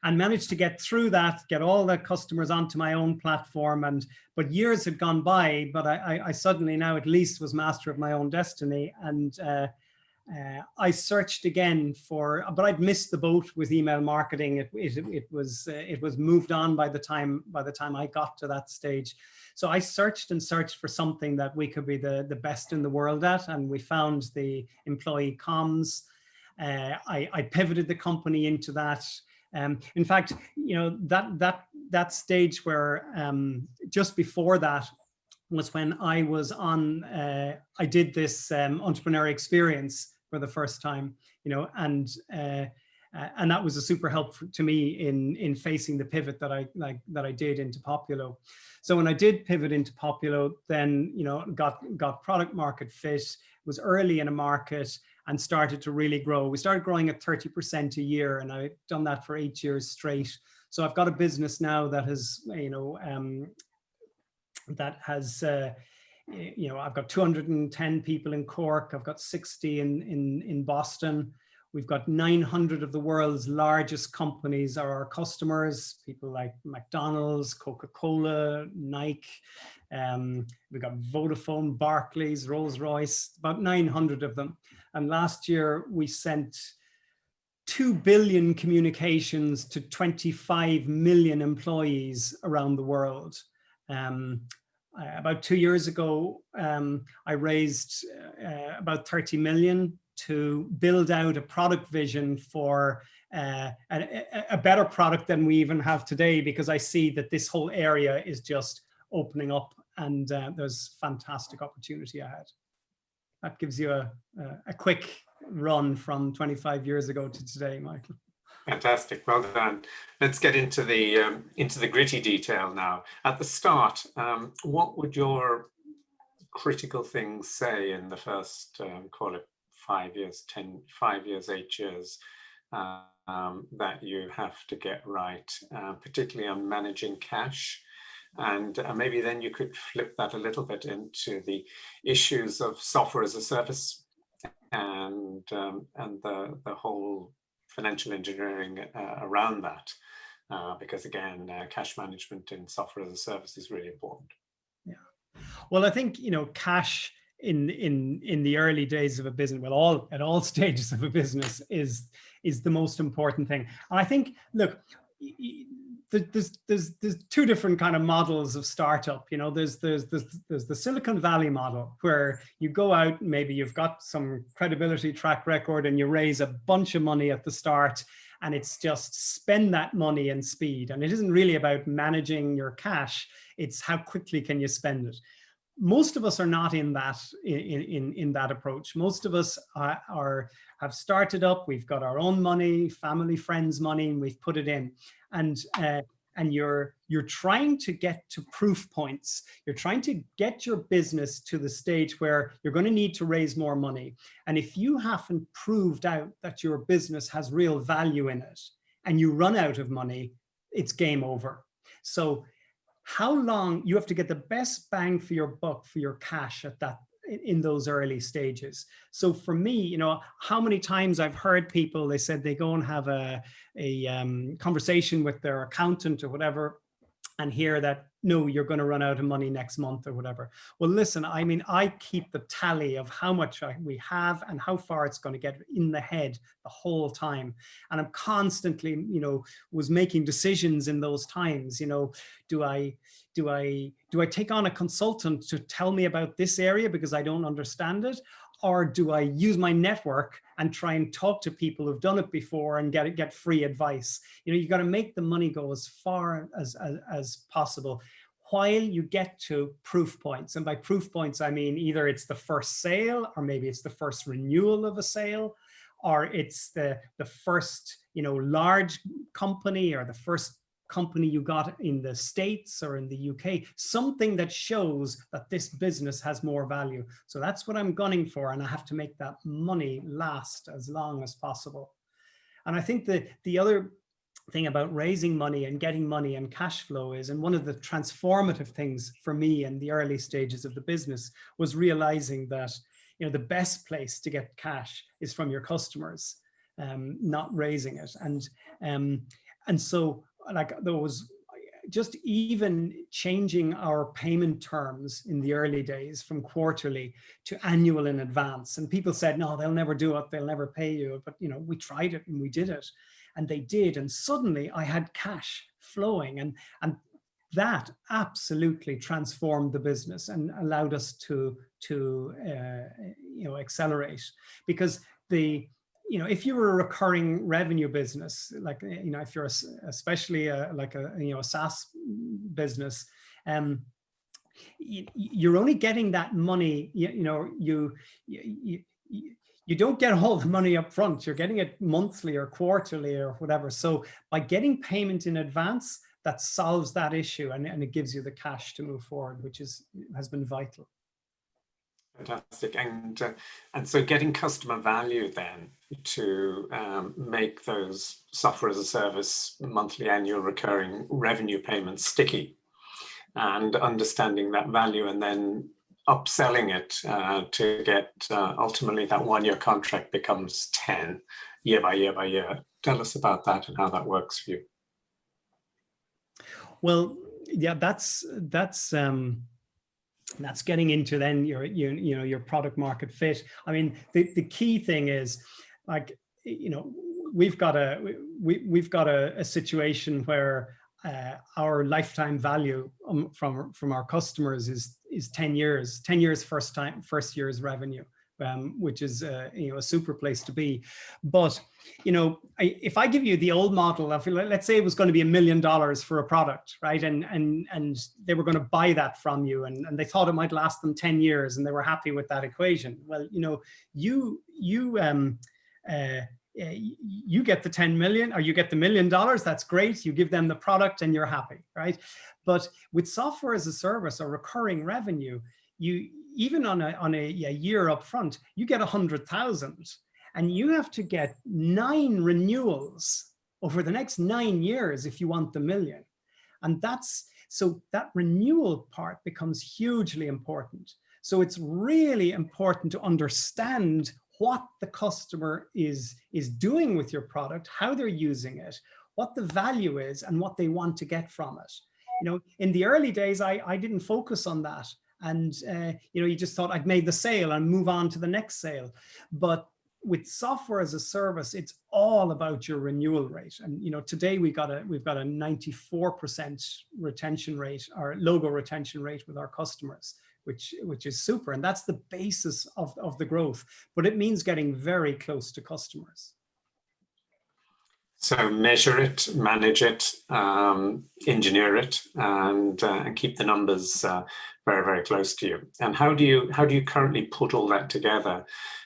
and managed to get through that, get all the customers onto my own platform. But years had gone by, but I suddenly now at least was master of my own destiny. And I searched again but I'd missed the boat with email marketing. It was moved on by the time I got to that stage. So I searched and searched for something that we could be the best in the world at, and we found the employee comms. I pivoted the company into that. In fact, that stage where just before that was when I was on. I did this entrepreneur experience for the first time, and that was a super help to me in facing the pivot that I did into Poppulo. So when I did pivot into Poppulo, then got product market fit, was early in a market, and started to really grow. We started growing at 30% a year, and I've done that for 8 years straight. So I've got a business now that has I've got 210 people in Cork. I've got 60 in Boston. We've got 900 of the world's largest companies are our customers, people like McDonald's, Coca-Cola, Nike. We've got Vodafone, Barclays, Rolls-Royce, about 900 of them. And last year we sent 2 billion communications to 25 million employees around the world. About 2 years ago, I raised about 30 million to build out a product vision for a better product than we even have today, because I see that this whole area is just opening up, and there's fantastic opportunity ahead. That gives you a quick run from 25 years ago to today, Michael. Fantastic, well done. Let's get into the gritty detail now. At the start, what would your critical things say in the first, call it 5 years, 5 years, 8 years, that you have to get right, particularly on managing cash? And maybe then you could flip that a little bit into the issues of software as a service and the whole financial engineering around that, because again, cash management in software as a service is really important. Yeah, well, I think cash in the early days of a business, well, at all stages of a business, is the most important thing. And I think, look, there's 2 different kind of models of startup. There's the Silicon Valley model, where you go out, maybe you've got some credibility, track record, and you raise a bunch of money at the start, and it's just spend that money and speed. And it isn't really about managing your cash, it's how quickly can you spend it. most of us are not in that approach. Most of us have started up. We've got our own money, family, friends' money, and we've put it in. And you're trying to get to proof points. You're trying to get your business to the stage where you're going to need to raise more money. And if you haven't proved out that your business has real value in it, and you run out of money, it's game over. So how long you have to get the best bang for your buck for your cash at that in those early stages. So for me, you know, how many times I've heard people, they said they go and have a conversation with their accountant or whatever, and hear that, no, you're going to run out of money next month or whatever. Well, listen, I mean, I keep the tally of how much we have and how far it's going to get in the head the whole time. And I'm constantly, you know, was making decisions in those times. You know, do I take on a consultant to tell me about this area because I don't understand it? Or do I use my network and try and talk to people who've done it before and get free advice? You know, you got to make the money go as far as possible while you get to proof points. And by proof points, I mean either it's the first sale, or maybe it's the first renewal of a sale, or it's the first, you know, large company, or the first company you got in the States or in the UK, something that shows that this business has more value. So that's what I'm gunning for, and I have to make that money last as long as possible. And I think the other thing about raising money and getting money and cash flow is, and one of the transformative things for me in the early stages of the business was realizing that, you know, the best place to get cash is from your customers, not raising it. And so, like, those, just even changing our payment terms in the early days from quarterly to annual in advance. And people said, no, they'll never do it, they'll never pay you. But, you know, we tried it and we did it, and they did. And suddenly I had cash flowing, and that absolutely transformed the business and allowed us to you know, accelerate. Because you know, if you were a recurring revenue business, like, you know, if you're especially like a, you know, a SaaS business, you're only getting that money, you know, you don't get all the money up front. You're getting it monthly or quarterly or whatever. So by getting payment in advance, that solves that issue, and it gives you the cash to move forward, which has been vital. Fantastic. And so getting customer value then to make those software as a service, monthly, annual, recurring revenue payments sticky, and understanding that value, and then upselling it to get ultimately that 1-year contract becomes 10 year by year by year. Tell us about that and how that works for you. Well, yeah, that's getting into then your product market fit. I mean, the key thing is, like, you know, we've got a situation where our lifetime value from our customers is 10 years first year's revenue, which is you know, a super place to be. But, you know, if I give you the old model of, let's say it was going to be $1 million for a product, right? And they were going to buy that from you, and they thought it might last them 10 years, and they were happy with that equation. Well, you know, you get the 10 million, or you get the $1 million, that's great. You give them the product and you're happy, right? But with software as a service or recurring revenue, you, even on a year up front, you get 100,000, and you have to get 9 renewals over the next 9 years if you want the $1 million. And so that renewal part becomes hugely important. So it's really important to understand what the customer is doing with your product, how they're using it, what the value is, and what they want to get from it. You know, in the early days, I didn't focus on that. And, you know, you just thought I'd made the sale and move on to the next sale. But with software as a service, it's all about your renewal rate. And, you know, today we've got a 94% retention rate, or logo retention rate with our customers, which is super. And that's the basis of the growth, but it means getting very close to customers. So measure it, manage it, engineer it, and keep the numbers very, very close to you. And how do you currently put all that together?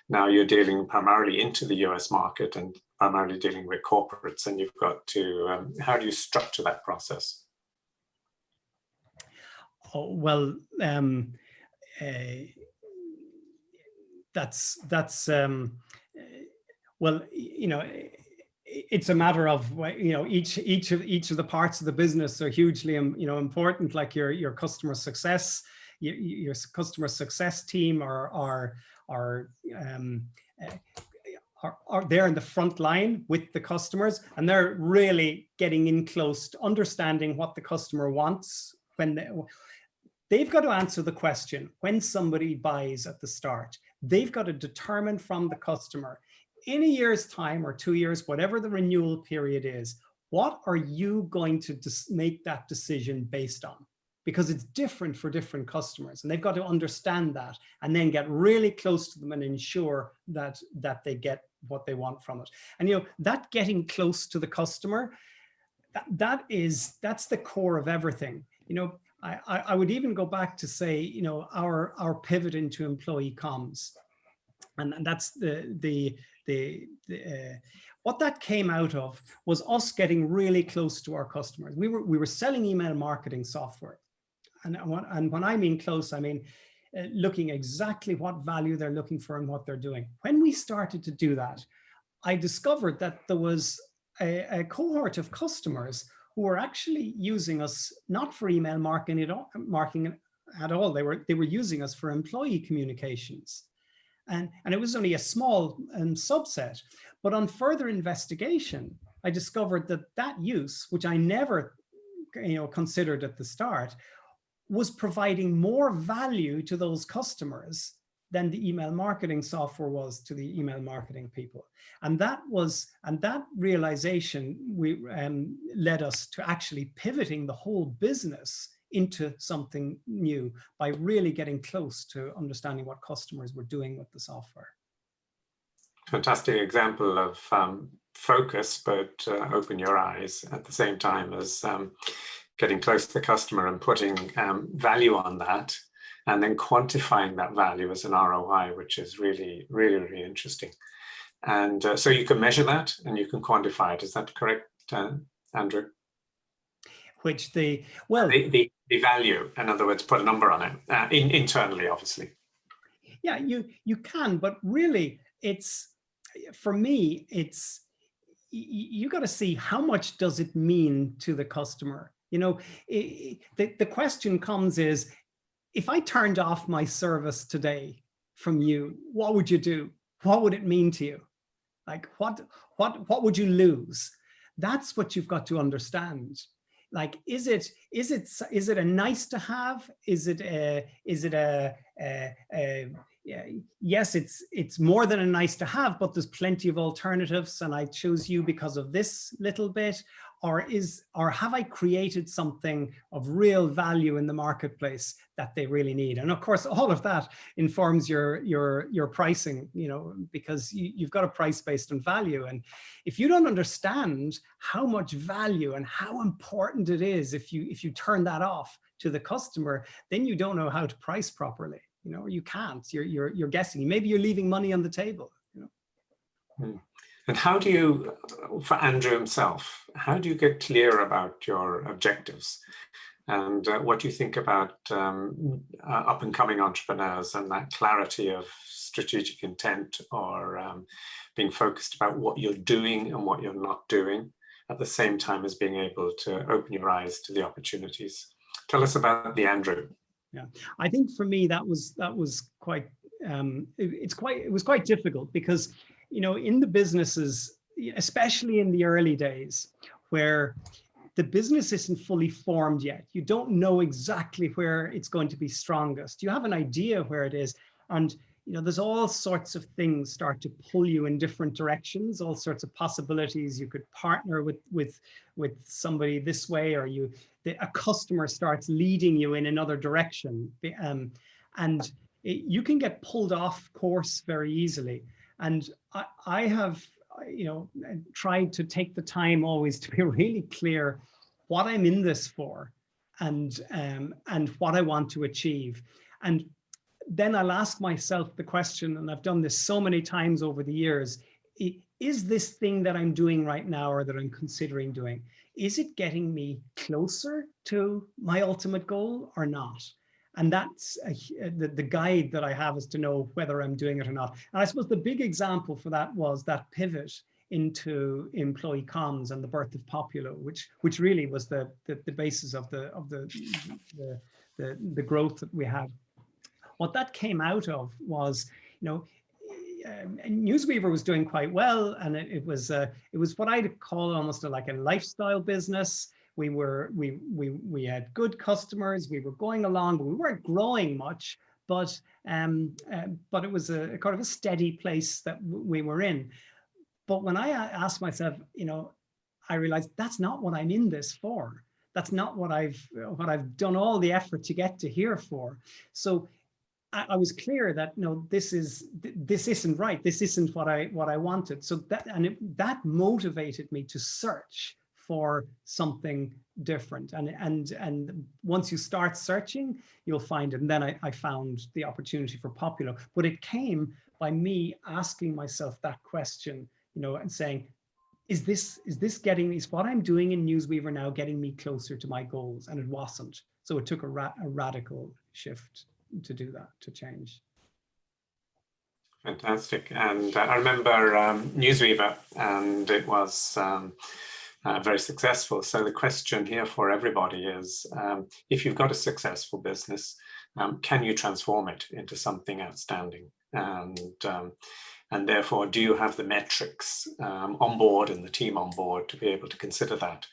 Now you're dealing primarily into the US market and primarily dealing with corporates, and you've got to, how do you structure that process? Oh, well, well, you know, it's a matter of, you know, each of the parts of the business are hugely, you know, important. Like your customer success, your customer success team are there in the front line with the customers, and they're really getting in close to understanding what the customer wants. When they've got to answer the question, when somebody buys at the start, they've got to determine from the customer, in a year's time or 2 years, whatever the renewal period is, what are you going to make that decision based on? Because it's different for different customers, and they've got to understand that and then get really close to them and ensure that they get what they want from it. And, you know, that getting close to the customer, that's the core of everything. You know, I would even go back to say, you know, our pivot into employee comms, and that's what that came out of was us getting really close to our customers. We were selling email marketing software, and when I mean close, I mean looking exactly what value they're looking for and what they're doing. When we started to do that, I discovered that there was a cohort of customers who were actually using us not for email marketing at all. They were using us for employee communications. And it was only a small subset, but on further investigation, I discovered that use, which I never, you know, considered at the start, was providing more value to those customers than the email marketing software was to the email marketing people. And that realization led us to actually pivoting the whole business into something new by really getting close to understanding what customers were doing with the software. Fantastic example of focus, but open your eyes at the same time as getting close to the customer and putting value on that, and then quantifying that value as an ROI, which is really, really, really interesting. And so you can measure that and you can quantify it. Is that correct, Andrew? Which the value, in other words, put a number on it internally, obviously. Yeah, you can, but really, for me, you got to see how much does it mean to the customer. You know, the question comes is, if I turned off my service today from you, what would you do? What would it mean to you? Like, what would you lose? That's what you've got to understand. Like, is it a nice to have? Yes, it's more than a nice to have, but there's plenty of alternatives, and I chose you because of this little bit. Or have I created something of real value in the marketplace that they really need? And of course, all of that informs your pricing, you know, because you've got a price based on value. And if you don't understand how much value and how important it is, if you turn that off to the customer, then you don't know how to price properly. You know, you can't. You're guessing. Maybe you're leaving money on the table. You know. Hmm. And how do you, for Andrew himself, how do you get clear about your objectives? And what do you think about up and coming entrepreneurs and that clarity of strategic intent, or being focused about what you're doing and what you're not doing at the same time as being able to open your eyes to the opportunities? Tell us about the Andrew. Yeah, I think for me that was quite it was quite difficult because, you know, in the businesses, especially in the early days, where the business isn't fully formed yet, you don't know exactly where it's going to be strongest. You have an idea where it is, and you know, there's all sorts of things start to pull you in different directions, all sorts of possibilities. You could partner with somebody this way, or a customer starts leading you in another direction, you can get pulled off course very easily. And I have try to take the time always to be really clear what I'm in this for, and what I want to achieve. And then I'll ask myself the question, and I've done this so many times over the years, is this thing that I'm doing right now, or that I'm considering doing, is it getting me closer to my ultimate goal or not? And that's the guide that I have, is to know whether I'm doing it or not. And I suppose the big example for that was that pivot into employee comms and the birth of Poppulo, which really was the basis of the growth that we had. What that came out of was, Newsweaver was doing quite well, and it was what I'd call almost like a lifestyle business. We had good customers, we were going along, but we weren't growing much, but it was a kind of a steady place that we were in. But when I asked myself, I realized that's not what I'm in this for. That's not what I've done all the effort to get to here for. So I was clear that this isn't right. This isn't what I wanted. So that motivated me to search for something different. And once you start searching, you'll find it. And then I found the opportunity for Poppulo. But it came by me asking myself that question, and saying, is what I'm doing in Newsweaver now getting me closer to my goals? And it wasn't. So it took a radical shift to do that, to change. Fantastic. And I remember Newsweaver, and it was very successful. So the question here for everybody is, if you've got a successful business, can you transform it into something outstanding? And therefore, do you have the metrics on board and the team on board to be able to consider that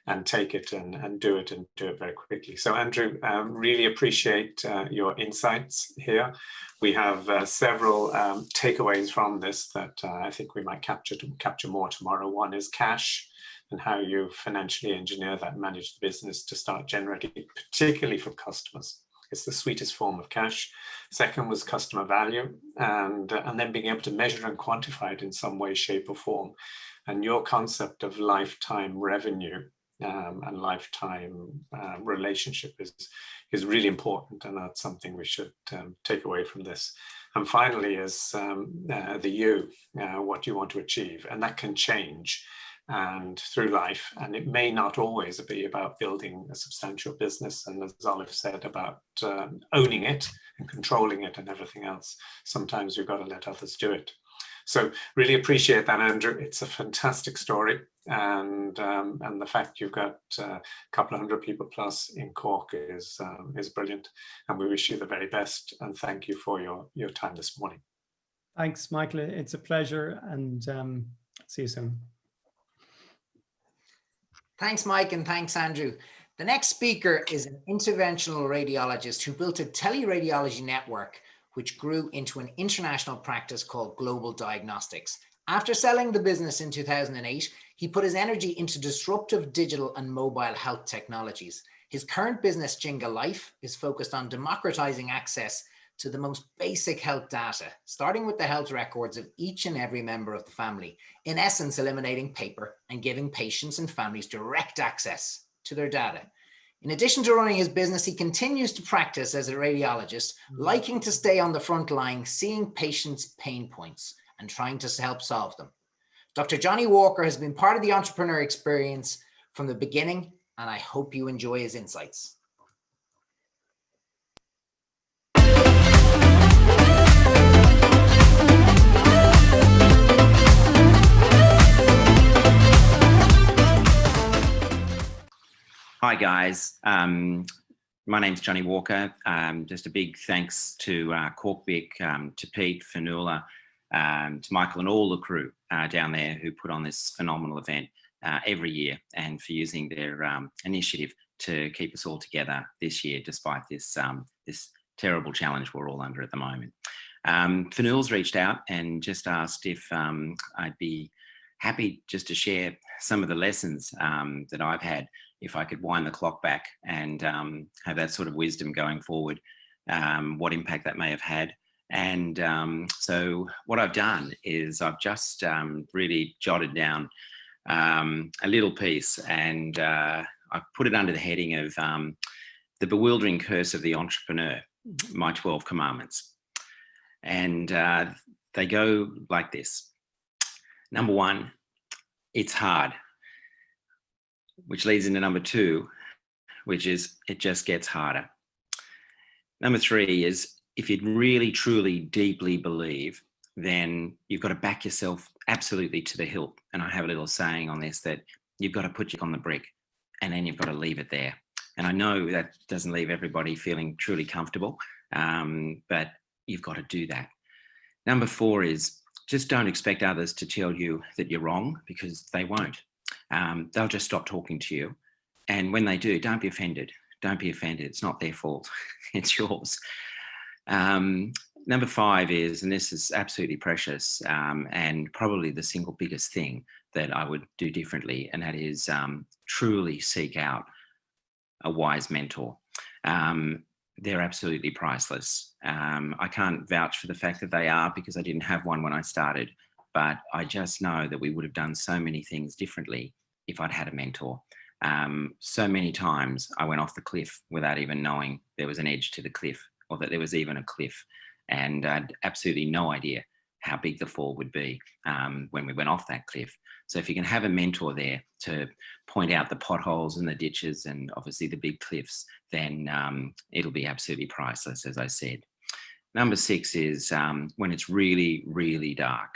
and take it and do it very quickly? So Andrew, really appreciate your insights here. We have several takeaways from this that I think we might capture more tomorrow. One is cash, and how you financially engineer that, manage the business to start generating, particularly from customers. It's the sweetest form of cash. Second was customer value, and then being able to measure and quantify it in some way, shape or form. And your concept of lifetime revenue and lifetime relationship is really important, and that's something we should take away from this. And finally is what you want to achieve, and that can change and through life, and it may not always be about building a substantial business, and as Olive said, about owning it and controlling it and everything else. Sometimes we've got to let others do it. So really appreciate that, Andrew. It's a fantastic story, and the fact you've got a couple of hundred people plus in Cork is brilliant, and we wish you the very best, and thank you for your time this morning. Thanks, Michael. It's a pleasure, and see you soon. Thanks, Mike, and thanks, Andrew. The next speaker is an interventional radiologist who built a teleradiology network which grew into an international practice called Global Diagnostics. After selling the business in 2008, he put his energy into disruptive digital and mobile health technologies. His current business, Jinga Life, is focused on democratizing access to the most basic health data, starting with the health records of each and every member of the family, in essence, eliminating paper and giving patients and families direct access to their data. In addition to running his business, he continues to practice as a radiologist, liking to stay on the front line, seeing patients' pain points and trying to help solve them. Dr. Johnny Walker has been part of the entrepreneur experience from the beginning, and I hope you enjoy his insights. Hi guys, my name's Johnny Walker. Just a big thanks to Corkbic, to Pete, Fionnuala, to Michael and all the crew down there who put on this phenomenal event every year, and for using their initiative to keep us all together this year despite this this terrible challenge we're all under at the moment. Fionnuala's reached out and just asked if I'd be happy just to share some of the lessons that I've had, if I could wind the clock back and have that sort of wisdom going forward, what impact that may have had, And so what I've done is I've just really jotted down a little piece, and I've put it under the heading of The Bewildering Curse of the Entrepreneur, My 12 Commandments. And they go like this. Number 1, it's hard, which leads into number 2, which is it just gets harder. Number 3 is if you really, truly, deeply believe, then you've got to back yourself absolutely to the hilt. And I have a little saying on this that you've got to put it on the brick and then you've got to leave it there. And I know that doesn't leave everybody feeling truly comfortable, but you've got to do that. Number 4 is just don't expect others to tell you that you're wrong, because they won't. They'll just stop talking to you. And when they do, don't be offended. Don't be offended. It's not their fault. It's yours. Number 5 is, and this is absolutely precious, and probably the single biggest thing that I would do differently, and that is truly seek out a wise mentor. They're absolutely priceless. I can't vouch for the fact that they are, because I didn't have one when I started, but I just know that we would have done so many things differently if I'd had a mentor. So many times I went off the cliff without even knowing there was an edge to the cliff, or that there was even a cliff, and I had absolutely no idea how big the fall would be when we went off that cliff. So if you can have a mentor there to point out the potholes and the ditches and obviously the big cliffs, then it'll be absolutely priceless, as I said. Number 6 is when it's really, really dark,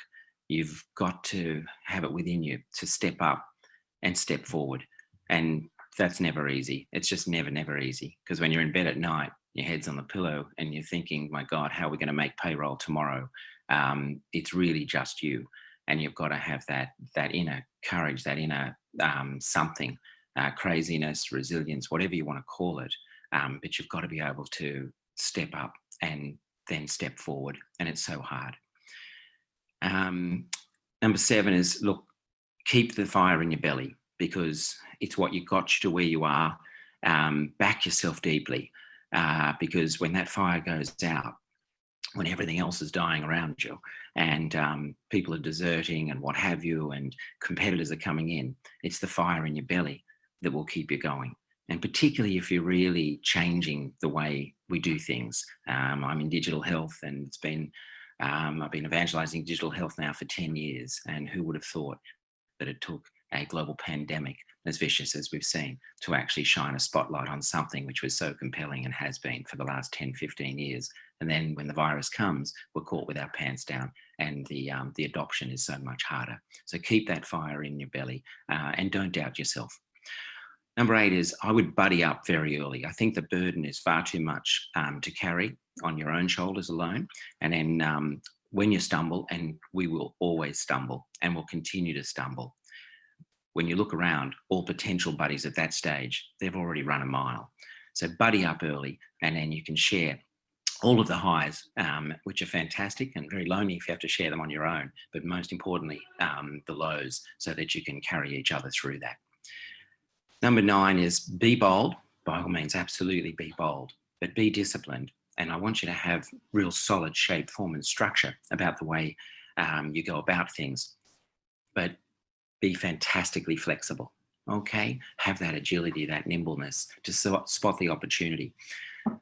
you've got to have it within you to step up and step forward. And that's never easy. It's just never easy, because when you're in bed at night, your head's on the pillow and you're thinking, my God, how are we going to make payroll tomorrow? It's really just you. And you've got to have that inner courage, that inner something, craziness, resilience, whatever you want to call it. But you've got to be able to step up and then step forward. And it's so hard. Number 7 is, look, keep the fire in your belly, because it's what you got you to where you are. Back yourself deeply, because when that fire goes out, when everything else is dying around you and people are deserting and what have you, and competitors are coming in, it's the fire in your belly that will keep you going. And particularly if you're really changing the way we do things. I'm in digital health, and I've been evangelizing digital health now for 10 years. And who would have thought that it took a global pandemic as vicious as we've seen to actually shine a spotlight on something which was so compelling and has been for the last 10, 15 years. And then when the virus comes, we're caught with our pants down, and the adoption is so much harder. So keep that fire in your belly and don't doubt yourself. Number 8 is, I would buddy up very early. I think the burden is far too much to carry on your own shoulders alone. And then when you stumble, and we will always stumble and will continue to stumble, when you look around, all potential buddies at that stage, they've already run a mile. So buddy up early, and then you can share all of the highs, which are fantastic and very lonely if you have to share them on your own, but most importantly, the lows, so that you can carry each other through that. Number 9 is be bold. By all means, absolutely be bold, but be disciplined. And I want you to have real solid shape, form, and structure about the way you go about things. But be fantastically flexible, okay? Have that agility, that nimbleness to spot the opportunity.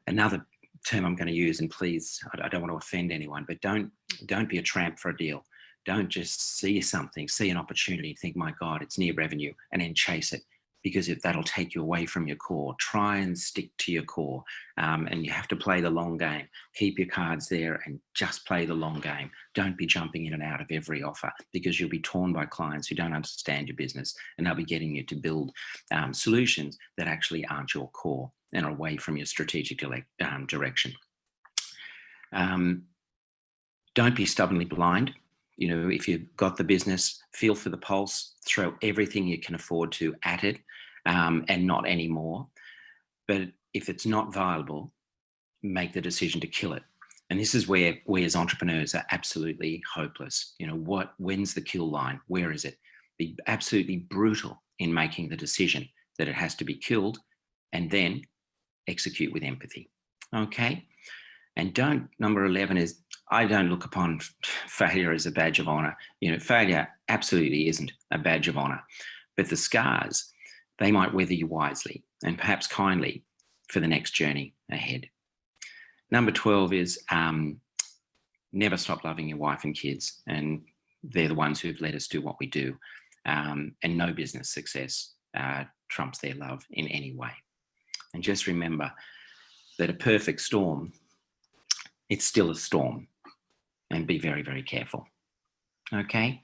Another term I'm going to use, and please, I don't want to offend anyone, but don't be a tramp for a deal. Don't just see something, see an opportunity, think, my God, it's near revenue, and then chase it, because that'll take you away from your core. Try and stick to your core, and you have to play the long game. Keep your cards there and just play the long game. Don't be jumping in and out of every offer, because you'll be torn by clients who don't understand your business, and they'll be getting you to build solutions that actually aren't your core and are away from your strategic direction. Don't be stubbornly blind. You know, if you've got the business, feel for the pulse, throw everything you can afford to at it, and not anymore. But if it's not viable, make the decision to kill it. And this is where we as entrepreneurs are absolutely hopeless. You know, when's the kill line? Where is it? Be absolutely brutal in making the decision that it has to be killed, and then execute with empathy. Okay. And number 11 is, I don't look upon failure as a badge of honor. You know, failure absolutely isn't a badge of honor, but the scars, they might weather you wisely and perhaps kindly for the next journey ahead. Number 12 is never stop loving your wife and kids. And they're the ones who've let us do what we do. And no business success trumps their love in any way. And just remember that a perfect storm, it's still a storm. And be very, very careful. Okay?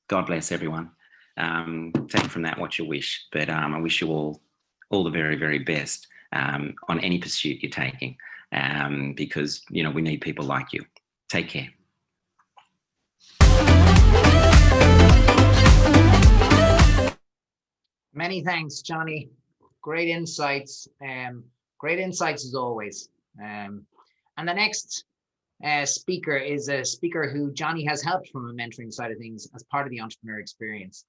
God bless everyone. Take from that what you wish. But I wish you all the very, very best on any pursuit you're taking. Because, you know, we need people like you. Take care. Many thanks, Johnny. Great insights. Great insights as always. And the next speaker is a speaker who Johnny has helped from a mentoring side of things as part of the entrepreneur experience.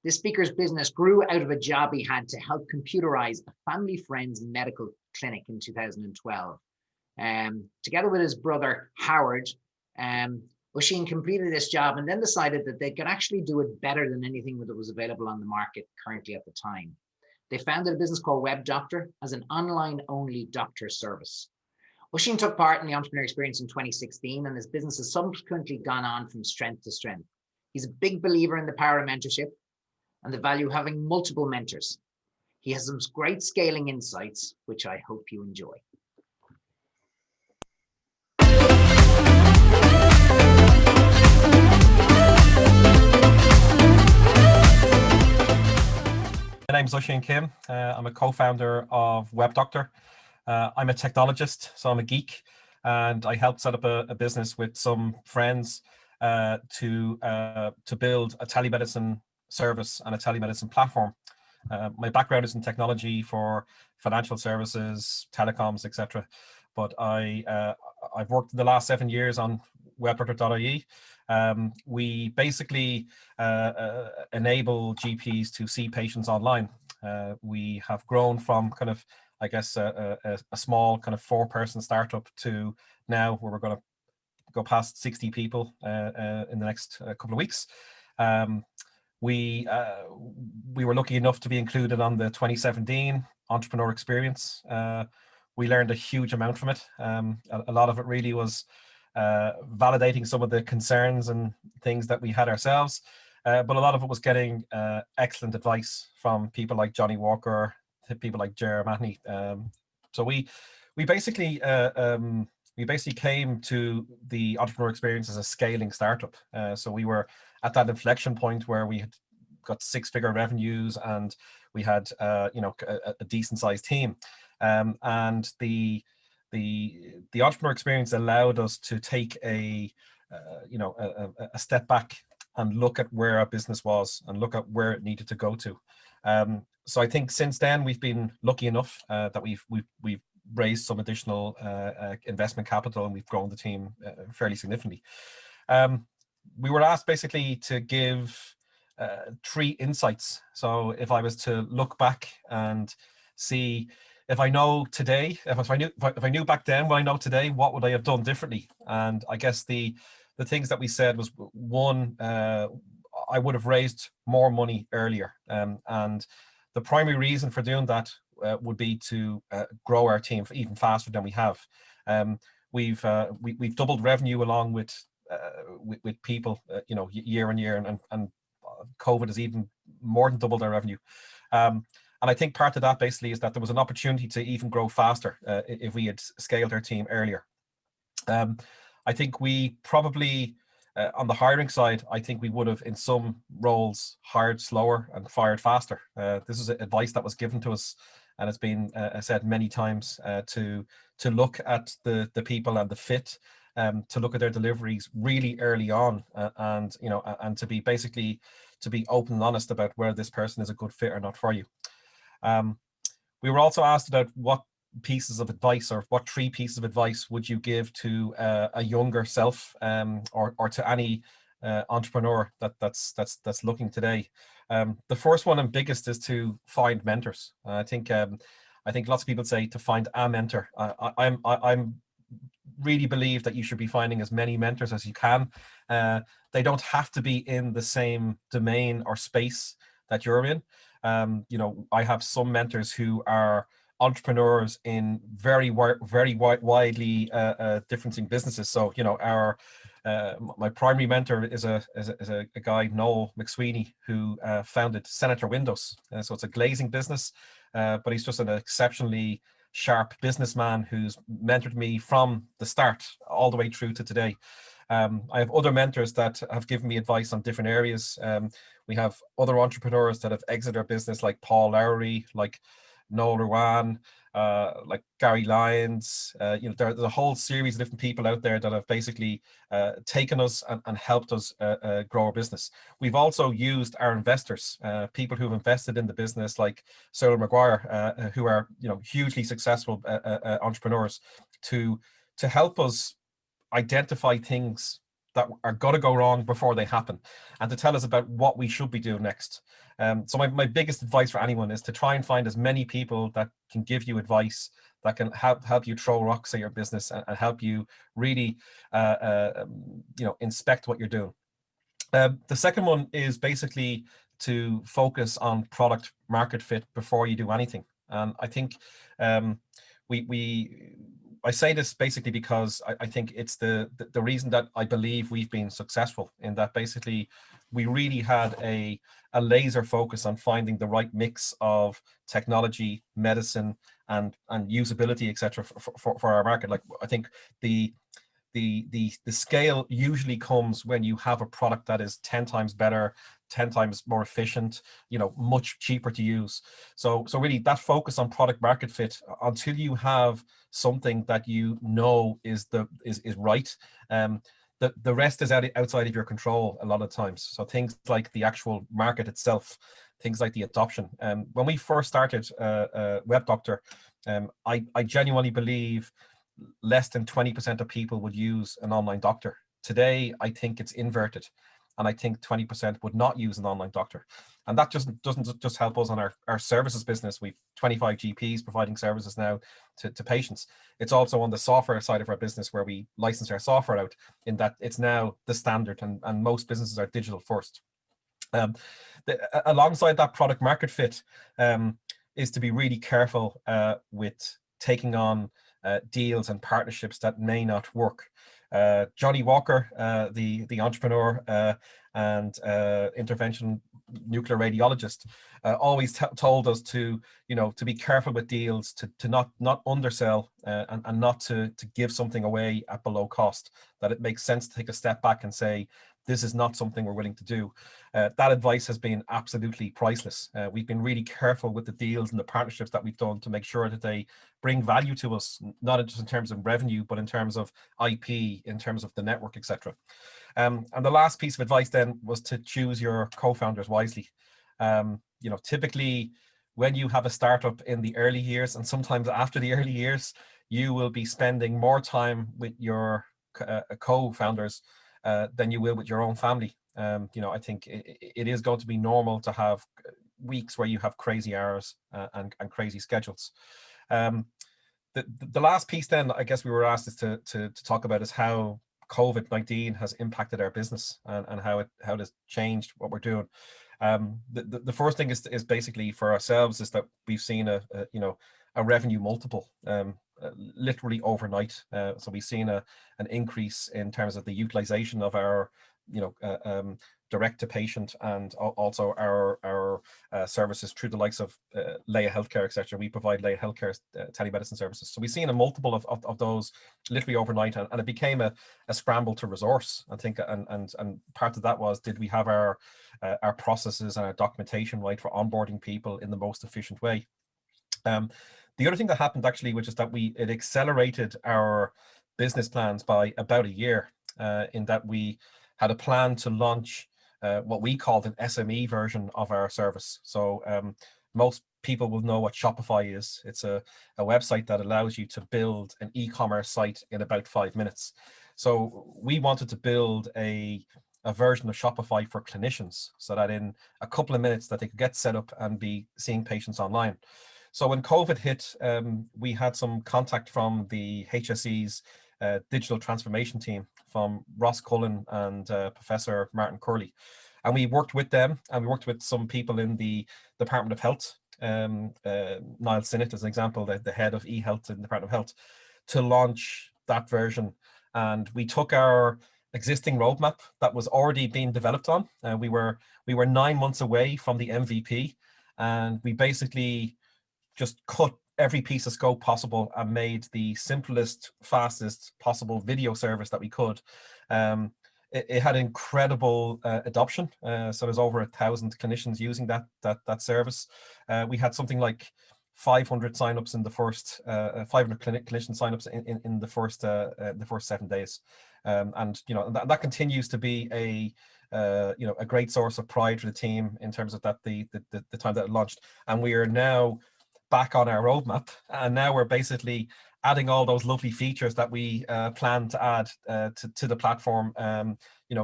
This speaker's business grew out of a job he had to help computerize a family friend's medical clinic in 2012. Together with his brother, Howard, Oisin completed this job and then decided that they could actually do it better than anything that was available on the market currently at the time. They founded a business called Webdoctor as an online-only doctor service. Oisin took part in the entrepreneur experience in 2016, and his business has subsequently gone on from strength to strength. He's a big believer in the power of mentorship and the value of having multiple mentors. He has some great scaling insights, which I hope you enjoy. My name's Oisin Kim. I'm a co-founder of Webdoctor. I'm a technologist, so I'm a geek, and I helped set up a business with some friends to build a telemedicine service and a telemedicine platform. My background is in technology for financial services, telecoms, etc. But I've worked the last 7 years on Webdoctor.ie. We basically enable GPs to see patients online. We have grown from kind of, I guess, a small kind of 4-person startup to now where we're going to go past 60 people in the next couple of weeks. We were lucky enough to be included on the 2017 Entrepreneur Experience. We learned a huge amount from it. A lot of it really was validating some of the concerns and things that we had ourselves, but a lot of it was getting excellent advice from people like Johnny Walker, people like Ger Matney. So we basically came to the Entrepreneur Experience as a scaling startup. So we were at that inflection point where we had got 6-figure revenues and we had a decent sized team. And the Entrepreneur Experience allowed us to take a step back and look at where our business was and look at where it needed to go to. So I think since then we've been lucky enough that we've raised some additional investment capital, and we've grown the team fairly significantly. We were asked basically to give 3 insights. So if I was to look back and see if I know today, if I knew back then what I know today, what would I have done differently? And I guess the things that we said was, one, I would have raised more money earlier, and the primary reason for doing that would be to grow our team even faster than we have. We've doubled revenue along with people, year on year, and COVID has even more than doubled our revenue. And I think part of that basically is that there was an opportunity to even grow faster if we had scaled our team earlier. I think we probably, on the hiring side, I think we would have in some roles hired slower and fired faster. This is advice that was given to us, and it's been said many times to look at the people and the fit, to look at their deliveries really early on, and to be basically to be open and honest about whether this person is a good fit or not for you. We were also asked about what pieces of advice, or what 3 pieces of advice would you give to a younger self, or to any entrepreneur that's looking today. The first one and biggest is to find mentors. I think I think lots of people say to find a mentor. I'm really believe that you should be finding as many mentors as you can. They don't have to be in the same domain or space that you're in. You know, I have some mentors who are entrepreneurs in very widely different businesses. So, you know, my primary mentor is a guy, Noel McSweeney, who founded Senator Windows. So it's a glazing business, but he's just an exceptionally sharp businessman who's mentored me from the start all the way through to today. I have other mentors that have given me advice on different areas. We have other entrepreneurs that have exited their business, like Paul Lowry, like Noel Ruan, like Gary Lyons. You know, there's a whole series of different people out there that have basically taken us and helped us grow our business. We've also used our investors, people who've invested in the business, like Cyril Maguire, who are, you know, hugely successful entrepreneurs, to help us identify things that are going to go wrong before they happen, and to tell us about what we should be doing next. So my biggest advice for anyone is to try and find as many people that can give you advice, that can help you throw rocks at your business, and help you really you know, inspect what you're doing. The second one is basically to focus on product market fit before you do anything. And I think I say this basically because I think it's the reason that I believe we've been successful, in that basically we really had a laser focus on finding the right mix of technology, medicine, and usability, etc. for our market. Like, I think the scale usually comes when you have a product that is 10 times better, 10 times more efficient, you know, much cheaper to use. So really that focus on product market fit, until you have something that you know is right, the rest is outside of your control a lot of times. So things like the actual market itself, things like the adoption. When we first started Webdoctor, I genuinely believe less than 20% of people would use an online doctor. Today, I think it's inverted, and I think 20% would not use an online doctor. And that doesn't just help us on our services business. We've 25 GPs providing services now to patients. It's also on the software side of our business, where we license our software out, in that it's now the standard, and most businesses are digital first. Alongside that product market fit is to be really careful with taking on deals and partnerships that may not work. Johnny Walker, the entrepreneur and intervention nuclear radiologist, always told us to be careful with deals, to not undersell, and not to give something away at below cost. That it makes sense to take a step back and say, this is not something we're willing to do. That advice has been absolutely priceless. We've been really careful with the deals and the partnerships that we've done to make sure that they bring value to us, not just in terms of revenue, but in terms of IP, in terms of the network, etc. And the last piece of advice then was to choose your co-founders wisely. Typically, when you have a startup in the early years, and sometimes after the early years, you will be spending more time with your co-founders than you will with your own family. I think it is going to be normal to have weeks where you have crazy hours and crazy schedules. The last piece then, I guess we were asked is to talk about is how COVID-19 has impacted our business and how it has changed what we're doing. The first thing is basically for ourselves is that we've seen a revenue multiple literally overnight. So we've seen an increase in terms of the utilization of our direct to patient, and also our services through the likes of Leia Healthcare, etc. We provide Leia Healthcare telemedicine services. So we've seen a multiple of those literally overnight, and it became a scramble to resource, I think. And part of that was, did we have our processes and our documentation right for onboarding people in the most efficient way? The other thing that happened actually, which is that it accelerated our business plans by about a year, in that we had a plan to launch what we called an SME version of our service. So most people will know what Shopify is. It's a website that allows you to build an e-commerce site in about 5 minutes. So we wanted to build a version of Shopify for clinicians, so that in a couple of minutes that they could get set up and be seeing patients online. So when COVID hit, we had some contact from the HSE's digital transformation team from Ross Cullen and Professor Martin Curley. And we worked with them, and we worked with some people in the Department of Health, Niall Sinnott as an example, the head of e-health in the Department of Health, to launch that version. And we took our existing roadmap that was already being developed on. We were 9 months away from the MVP, and we basically just cut every piece of scope possible and made the simplest, fastest possible video service that we could. It had incredible adoption. So there's over 1,000 clinicians using that service. We had something like 500 signups in the first 500 clinician signups in the first 7 days, and that continues to be a great source of pride for the team in terms of that the time that it launched. And we are now back on our roadmap, and now we're basically adding all those lovely features that we plan to add to the platform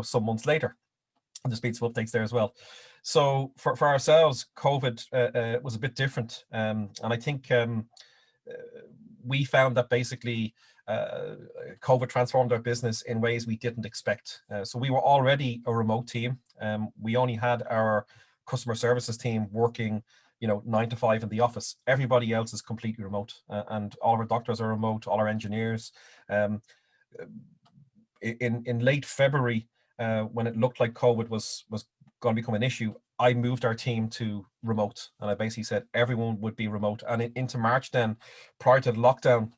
some months later. And there's been some updates there as well. So for ourselves, COVID was a bit different, and I think we found that basically COVID transformed our business in ways we didn't expect. So we were already a remote team. We only had our customer services team working 9 to 5 in the office. Everybody else is completely remote, and all of our doctors are remote, all our engineers. In late February, when it looked like COVID was going to become an issue, I moved our team to remote, and I basically said everyone would be remote. And into March then, prior to the lockdown,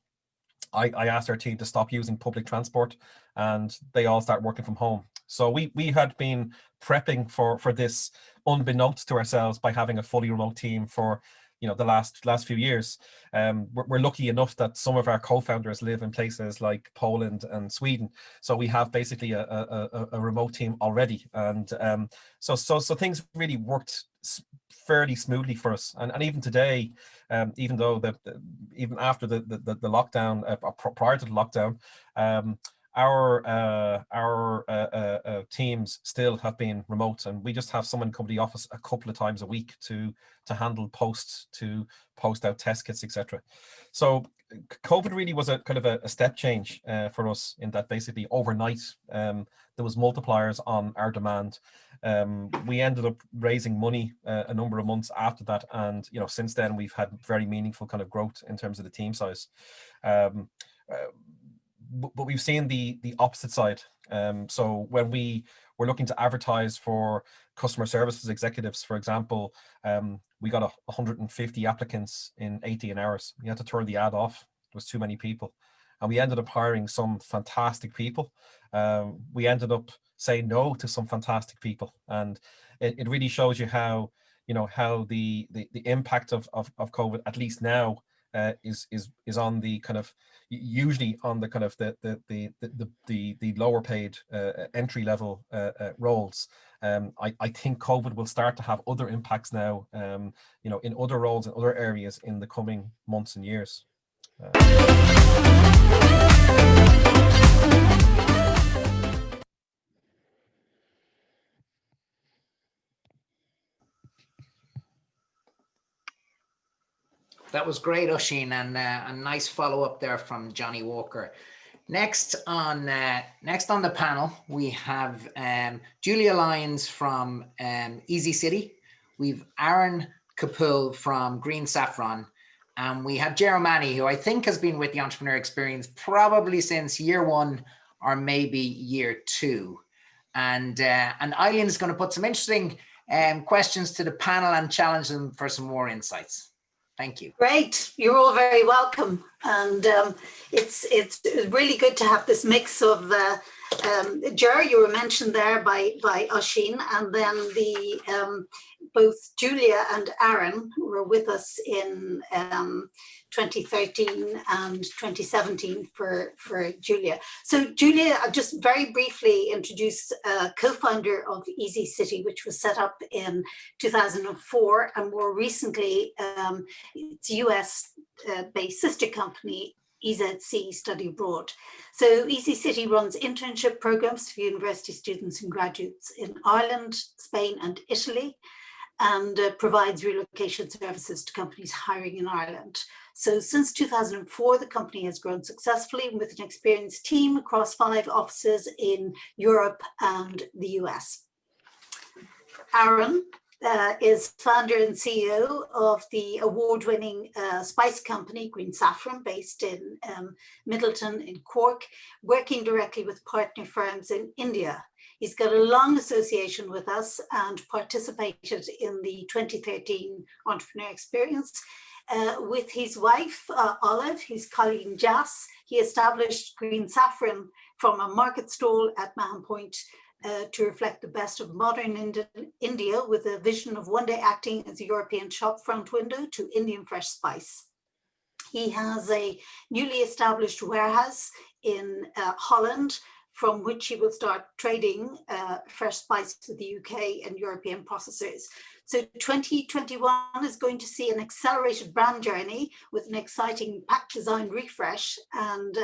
I asked our team to stop using public transport, and they all start working from home. So we had been prepping for this unbeknownst to ourselves by having a fully remote team for the last few years. We're lucky enough that some of our co-founders live in places like Poland and Sweden, so we have basically a remote team already, and so things really worked fairly smoothly for us. And even today, even though even after the lockdown, prior to the lockdown, our teams still have been remote, and we just have someone come to the office a couple of times a week to handle posts, to post out test kits, etc. So COVID really was a kind of a step change for us, in that basically overnight there was multipliers on our demand. We ended up raising money a number of months after that, and since then we've had very meaningful kind of growth in terms of the team size. But we've seen the opposite side. So when we were looking to advertise for customer services executives, for example, we got 150 applicants in 18 hours. We had to turn the ad off. There was too many people. And we ended up hiring some fantastic people. We ended up saying no to some fantastic people. And it really shows you how, how the impact of COVID, at least now, is on the kind of, usually on the kind of the lower paid entry level roles. I think COVID will start to have other impacts now, in other roles and other areas in the coming months and years. That was great, Oisin, and a nice follow-up there from Johnny Walker. Next on the panel, we have Julia Lyons from Easy City. We've Aaron Kapul from Green Saffron, and we have Jeremy, who I think has been with the Entrepreneur Experience probably since year 1 or maybe year 2. And Eileen is going to put some interesting questions to the panel and challenge them for some more insights. Thank you. Great. You're all very welcome. And it's really good to have this mix of Ger, you were mentioned there by Oisin, and then both Julia and Aaron were with us in 2013 and 2017 for Julia. So Julia, I'll just very briefly introduce co-founder of Easy City, which was set up in 2004, and more recently, its US-based sister company, EZC Study Abroad. So Easy City runs internship programs for university students and graduates in Ireland, Spain and Italy. and provides relocation services to companies hiring in Ireland. So since 2004, the company has grown successfully with an experienced team across 5 offices in Europe and the US. Aaron is founder and CEO of the award-winning spice company Green Saffron, based in Middleton in Cork, working directly with partner firms in India. He's got a long association with us and participated in the 2013 Entrepreneur Experience. With his wife, Olive, his colleague Jas, he established Green Saffron from a market stall at Mahon Point to reflect the best of modern India, with a vision of one day acting as a European shop front window to Indian fresh spice. He has a newly established warehouse in Holland, from which he will start trading fresh spice to the UK and European processors. So 2021 is going to see an accelerated brand journey with an exciting pack design refresh, and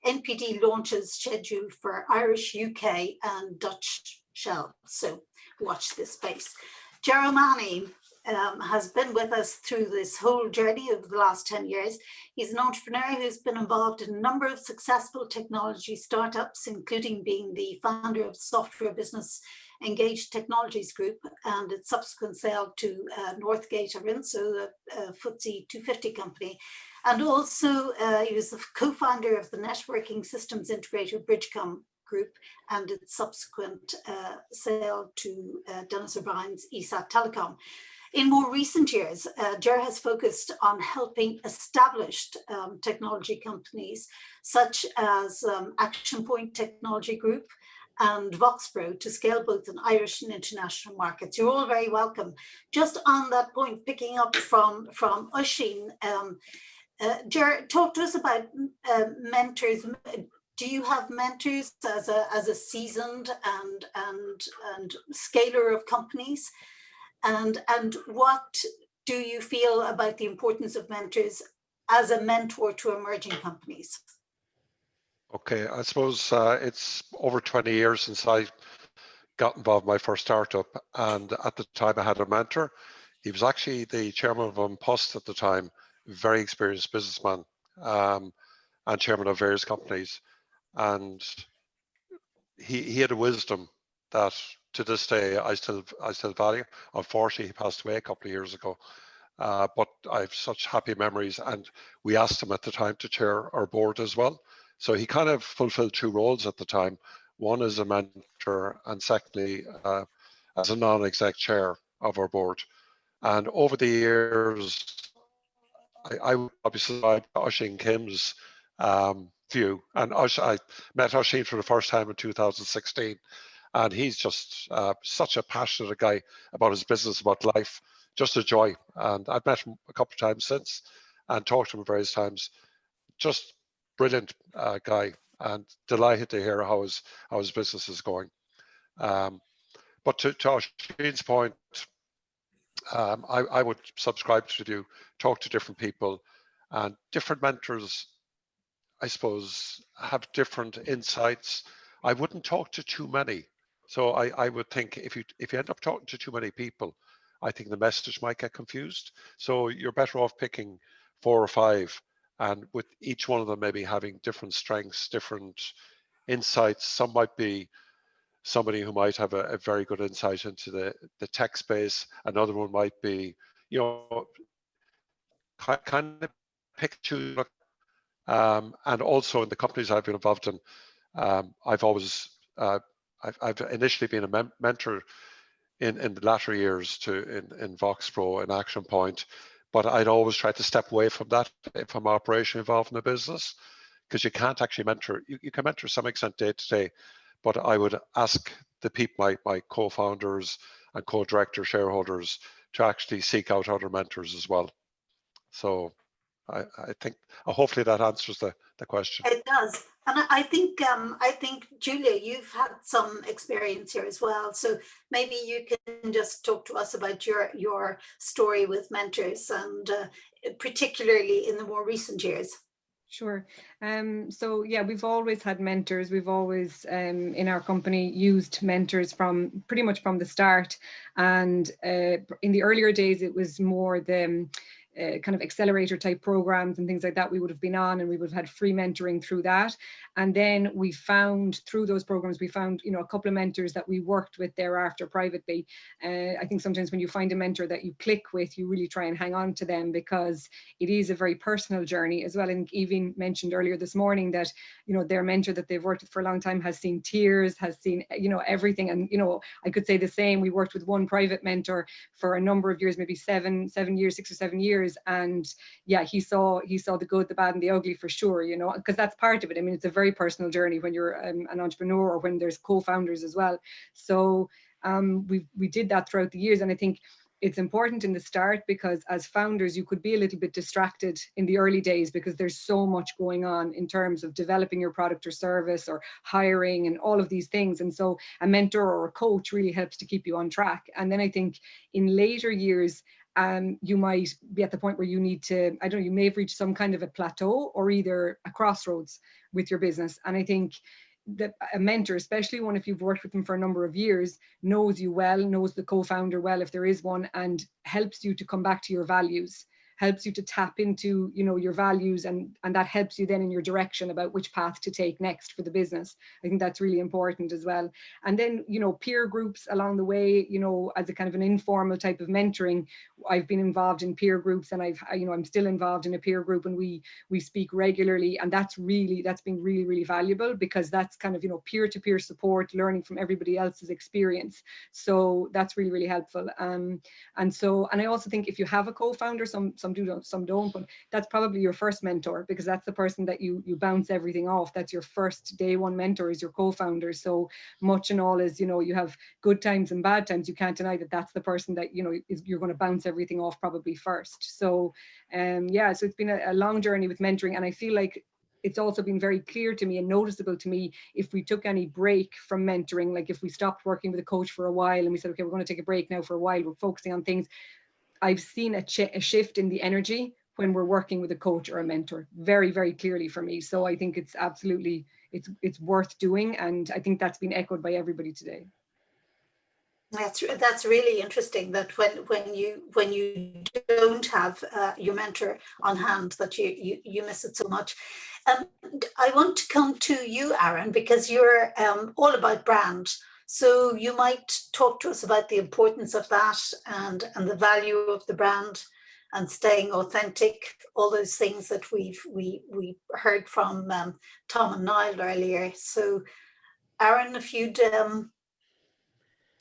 NPD launches scheduled for Irish, UK and Dutch shelves. So watch this space. Jeremy has been with us through this whole journey over the last 10 years. He's an entrepreneur who's been involved in a number of successful technology startups, including being the founder of software business Engaged Technologies Group and its subsequent sale to Northgate Arin, so a FTSE 250 company. And also he was the co-founder of the networking systems integrator Bridgecom Group and its subsequent sale to Dennis O'Brien's ESAT Telecom. In more recent years, Ger has focused on helping established technology companies such as Action Point Technology Group and Voxpro to scale both in Irish and international markets. You're all very welcome. Just on that point, picking up from Oisin, Ger, talk to us about mentors. Do you have mentors as a seasoned and scaler of companies? And what do you feel about the importance of mentors as a mentor to emerging companies? Okay, I suppose it's over 20 years since I got involved in my first startup, and at the time I had a mentor. He was actually the chairman of Unpost at the time, very experienced businessman, and chairman of various companies. And he had a wisdom that to this day I still value. Unfortunately, he passed away a couple of years ago, but I have such happy memories. And we asked him at the time to chair our board as well. So he kind of fulfilled 2 roles at the time. One as a mentor, and secondly as a non-exec chair of our board. And over the years, I would obviously like Oisin Kim's view. And I met Oisin for the first time in 2016. And he's just such a passionate guy about his business, about life, just a joy. And I've met him a couple of times since and talked to him various times. Just brilliant guy, and delighted to hear how his business is going. But to Oisin's point, I would subscribe to you, talk to different people, and different mentors, I suppose, have different insights. I wouldn't talk to too many. So I would think if you end up talking to too many people, I think the message might get confused. So you're better off picking 4 or 5, and with each one of them maybe having different strengths, different insights. Some might be somebody who might have a very good insight into the tech space. Another one might be, kind of pick two. And also in the companies I've been involved in, I've always, I've initially been a mentor in the latter years in Voxpro and Action Point, but I'd always try to step away from that if I'm operationally involved in a business, because you can't actually mentor. You can mentor to some extent day to day, but I would ask the people, my co-founders and co-director shareholders, to actually seek out other mentors as well. So I think hopefully that answers the question. It does. And I think Julia, you've had some experience here as well. So maybe you can just talk to us about your story with mentors, and particularly in the more recent years. Sure. So yeah, we've always had mentors. We've always in our company used mentors from pretty much from the start. And in the earlier days, it was more the kind of accelerator type programs and things like that we would have been on, and we would have had free mentoring through that. And then we found through those programs, we found, you know, a couple of mentors that we worked with thereafter privately. I think sometimes when you find a mentor that you click with, you really try and hang on to them, because it is a very personal journey as well. And Aoibheann mentioned earlier this morning that, you know, their mentor that they've worked with for a long time has seen tears, has seen, you know, everything. And, you know, I could say the same. We worked with one private mentor for a number of years, maybe 6 or 7 years. And yeah, he saw the good, the bad and the ugly for sure, you know, because that's part of it. I mean, it's a very personal journey when you're an entrepreneur, or when there's co-founders as well. So we did that throughout the years. And I think it's important in the start, because as founders, you could be a little bit distracted in the early days, because there's so much going on in terms of developing your product or service, or hiring, and all of these things. And so a mentor or a coach really helps to keep you on track. And then I think in later years, you might be at the point where you need to, I don't know, you may have reached some kind of a plateau or either a crossroads with your business. And I think that a mentor, especially one if you've worked with them for a number of years, knows you well, knows the co-founder well if there is one, and helps you to come back to your values, helps you to tap into, you know, your values, and that helps you then in your direction about which path to take next for the business. I think that's really important as well. And then, you know, peer groups along the way, you know, as a kind of an informal type of mentoring, I've been involved in peer groups, and I'm still involved in a peer group, and we speak regularly, and that's been really, really valuable, because that's kind of, you know, peer-to-peer support, learning from everybody else's experience. So that's really, really helpful. And I also think if you have a co-founder, some do, some don't, but that's probably your first mentor, because that's the person that you bounce everything off. That's your first day one mentor, is your co-founder. So much and all is, you know, you have good times and bad times. You can't deny that that's the person that, you know, you're going to bounce everything off probably first. So yeah, so it's been a long journey with mentoring, and I feel like it's also been very clear to me and noticeable to me if we took any break from mentoring, like if we stopped working with a coach for a while and we said, okay, we're going to take a break now for a while, we're focusing on things. I've seen a shift in the energy when we're working with a coach or a mentor, very, very clearly for me. So I think it's absolutely, it's worth doing. And I think that's been echoed by everybody today. That's really interesting, that when you don't have your mentor on hand, that you miss it so much. I want to come to you, Aaron, because you're all about brand. So you might talk to us about the importance of that, and the value of the brand, and staying authentic, all those things that we heard from Tom and Niall earlier. So Aaron, if you'd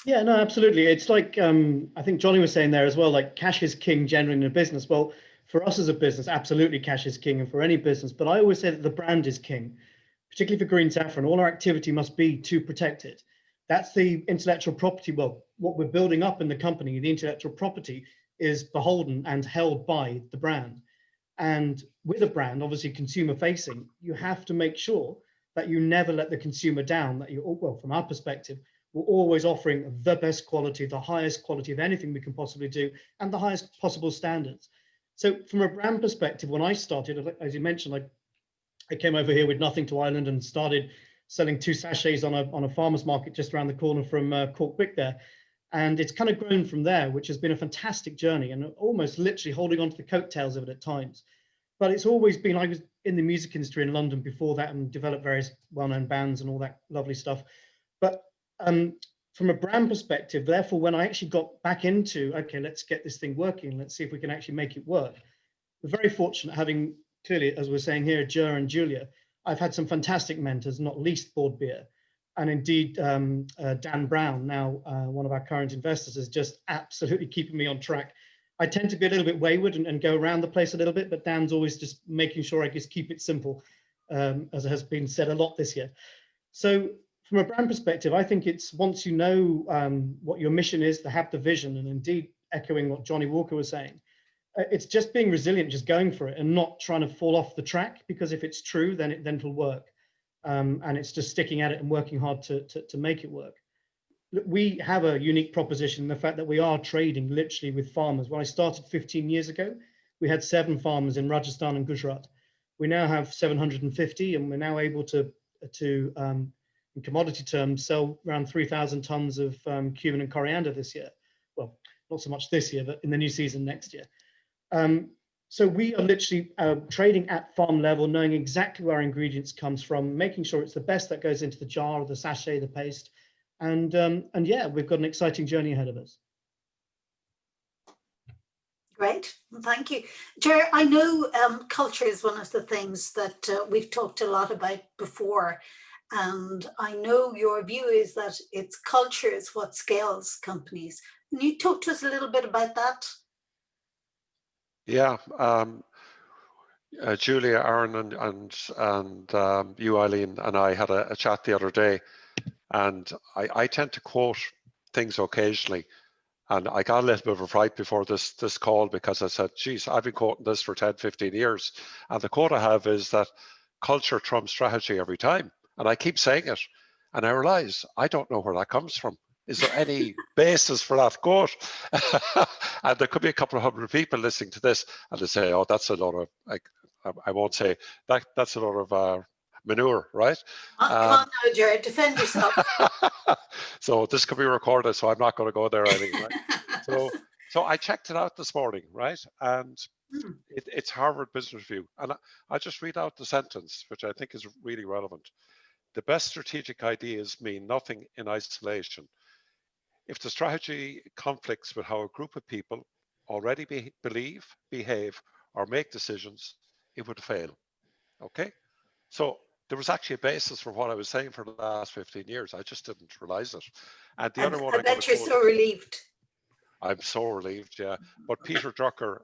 Yeah, no, absolutely. It's like, I think Johnny was saying there as well, like cash is king generally in a business. Well, for us as a business, absolutely cash is king, and for any business. But I always say that the brand is king, particularly for Green Saffron. All our activity must be to protect it. That's the intellectual property. Well, what we're building up in the company, the intellectual property, is beholden and held by the brand. And with a brand, obviously consumer facing, you have to make sure that you never let the consumer down, that you, well, from our perspective, we're always offering the best quality, the highest quality of anything we can possibly do, and the highest possible standards. So from a brand perspective, when I started, as you mentioned, I came over here with nothing to Ireland and started selling 2 sachets on a farmer's market just around the corner from Cork there. And it's kind of grown from there, which has been a fantastic journey, and almost literally holding on to the coattails of it at times. But it's always been, I was in the music industry in London before that and developed various well-known bands and all that lovely stuff. But from a brand perspective, therefore, when I actually got back into, okay, let's get this thing working, let's see if we can actually make it work. We're very fortunate having, clearly, as we're saying here, Ger and Julia. I've had some fantastic mentors, not least Board Beer. And indeed, Dan Brown, now one of our current investors, is just absolutely keeping me on track. I tend to be a little bit wayward and go around the place a little bit, but Dan's always just making sure I just keep it simple, as has been said a lot this year. So from a brand perspective, I think it's once you know what your mission is, to have the vision, and indeed echoing what Johnny Walker was saying, it's just being resilient, just going for it and not trying to fall off the track, because if it's true, then it'll work. And it's just sticking at it and working hard to make it work. We have a unique proposition in the fact that we are trading literally with farmers. When I started 15 years ago, we had 7 farmers in Rajasthan and Gujarat. We now have 750, and we're now able to in commodity terms, sell around 3,000 tons of cumin and coriander this year. Well, not so much this year, but in the new season next year. So we are literally trading at farm level, knowing exactly where our ingredients comes from, making sure it's the best that goes into the jar or the sachet, the paste. And yeah, we've got an exciting journey ahead of us. Great, thank you. Ger, I know culture is one of the things that we've talked a lot about before. And I know your view is that it's culture is what scales companies. Can you talk to us a little bit about that? Yeah, Julia, Aaron, and you, Eileen, and I had a chat the other day, and I tend to quote things occasionally, and I got a little bit of a fright before this call because I said, geez, I've been quoting this for 10, 15 years, and the quote I have is that culture trumps strategy every time, and I keep saying it, and I realize I don't know where that comes from. Is there any basis for that quote? And there could be a couple of hundred people listening to this and they say, oh, that's a lot of, like, I won't say, that's a lot of manure, right? Come on now, Jared, defend yourself. So this could be recorded, so I'm not going to go there anyway. So I checked it out this morning, right? And it's Harvard Business Review. And I just read out the sentence, which I think is really relevant. The best strategic ideas mean nothing in isolation. If the strategy conflicts with how a group of people already believe, behave, or make decisions, it would fail. Okay? So there was actually a basis for what I was saying for the last 15 years. I just didn't realize it. And the other one, I bet you're so relieved. I'm so relieved, yeah. But Peter Drucker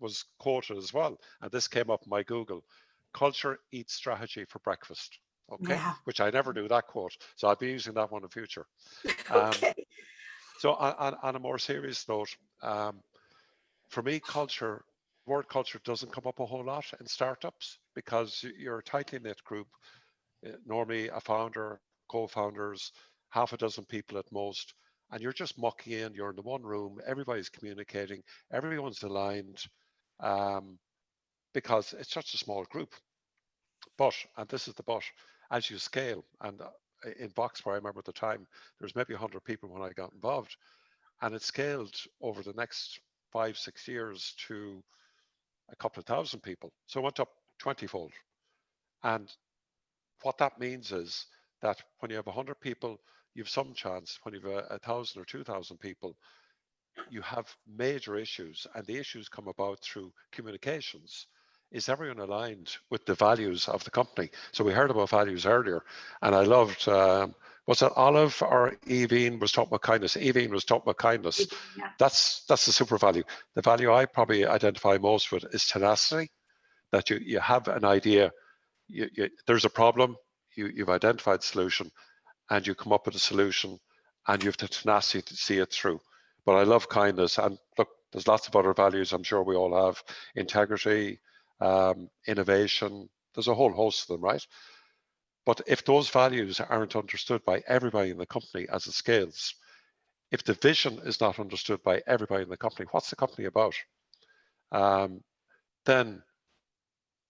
was quoted as well, and this came up in my Google. Culture eats strategy for breakfast. Okay, yeah. Which I never knew that quote, so I'll be using that one in the future. Okay. So on a more serious note, for me, word culture doesn't come up a whole lot in startups because you're a tightly knit group, normally a founder, co-founders, half a dozen people at most, and you're just mucking in, you're in the one room, everybody's communicating, everyone's aligned, because it's such a small group. But, and this is the but, as you scale, and in Boxbar, I remember at the time, there was maybe 100 people when I got involved, and it scaled over the next 5-6 years to a couple of thousand people. So it went up 20-fold. And what that means is that when you have 100 people, you have some chance. When you have 1,000 or 2,000 people, you have major issues, and the issues come about through communications. Is everyone aligned with the values of the company? So we heard about values earlier, and I loved, was that Olive or Aoibheann was talking about kindness? Aoibheann was talking about kindness. Yeah. That's the super value. The value I probably identify most with is tenacity, that you have an idea, there's a problem, you've identified the solution, and you come up with a solution, and you have the tenacity to see it through. But I love kindness, and look, there's lots of other values I'm sure we all have, integrity, innovation, there's a whole host of them, right? But if those values aren't understood by everybody in the company as it scales, if the vision is not understood by everybody in the company, what's the company about? Then,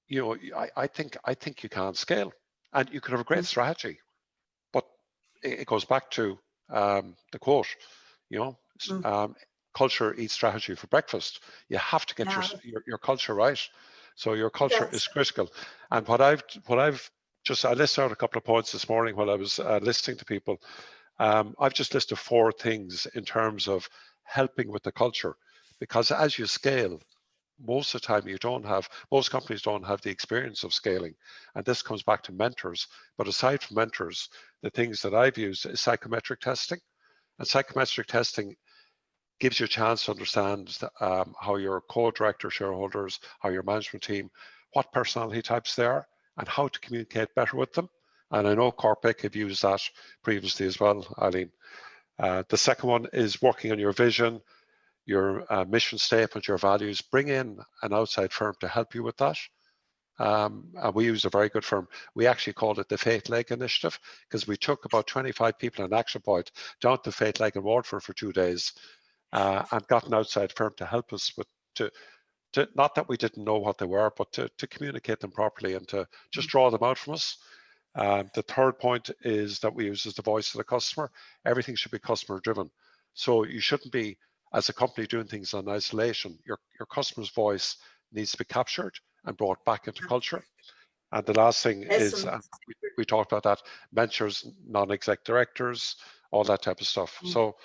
you know, I think you can't scale, and you could have a great strategy, but it goes back to the quote, you know, culture eats strategy for breakfast. You have to get your culture right. So your culture is critical. And what I've just, I listed out a couple of points this morning while I was listening to people. I've just listed 4 things in terms of helping with the culture, because as you scale, most of the time most companies don't have the experience of scaling. And this comes back to mentors. But aside from mentors, the things that I've used is psychometric testing. And psychometric testing gives you a chance to understand how your co-director shareholders, how your management team, what personality types they are, and how to communicate better with them. And I know Corpic have used that previously as well, Eileen. The second one is working on your vision, your mission statement, your values. Bring in an outside firm to help you with that. And we use a very good firm. We actually called it the Faith Lake Initiative, because we took about 25 people in Action Point down to Faith Lake in Waterford for 2 days, and got an outside firm to help us with not that we didn't know what they were, but to communicate them properly and to just draw them out from us. The third point is that we use as the voice of the customer. Everything should be customer driven. So you shouldn't be, as a company, doing things in isolation. Your customer's voice needs to be captured and brought back into culture. And the last thing is, we talked about that, mentors, non-exec directors, all that type of stuff. So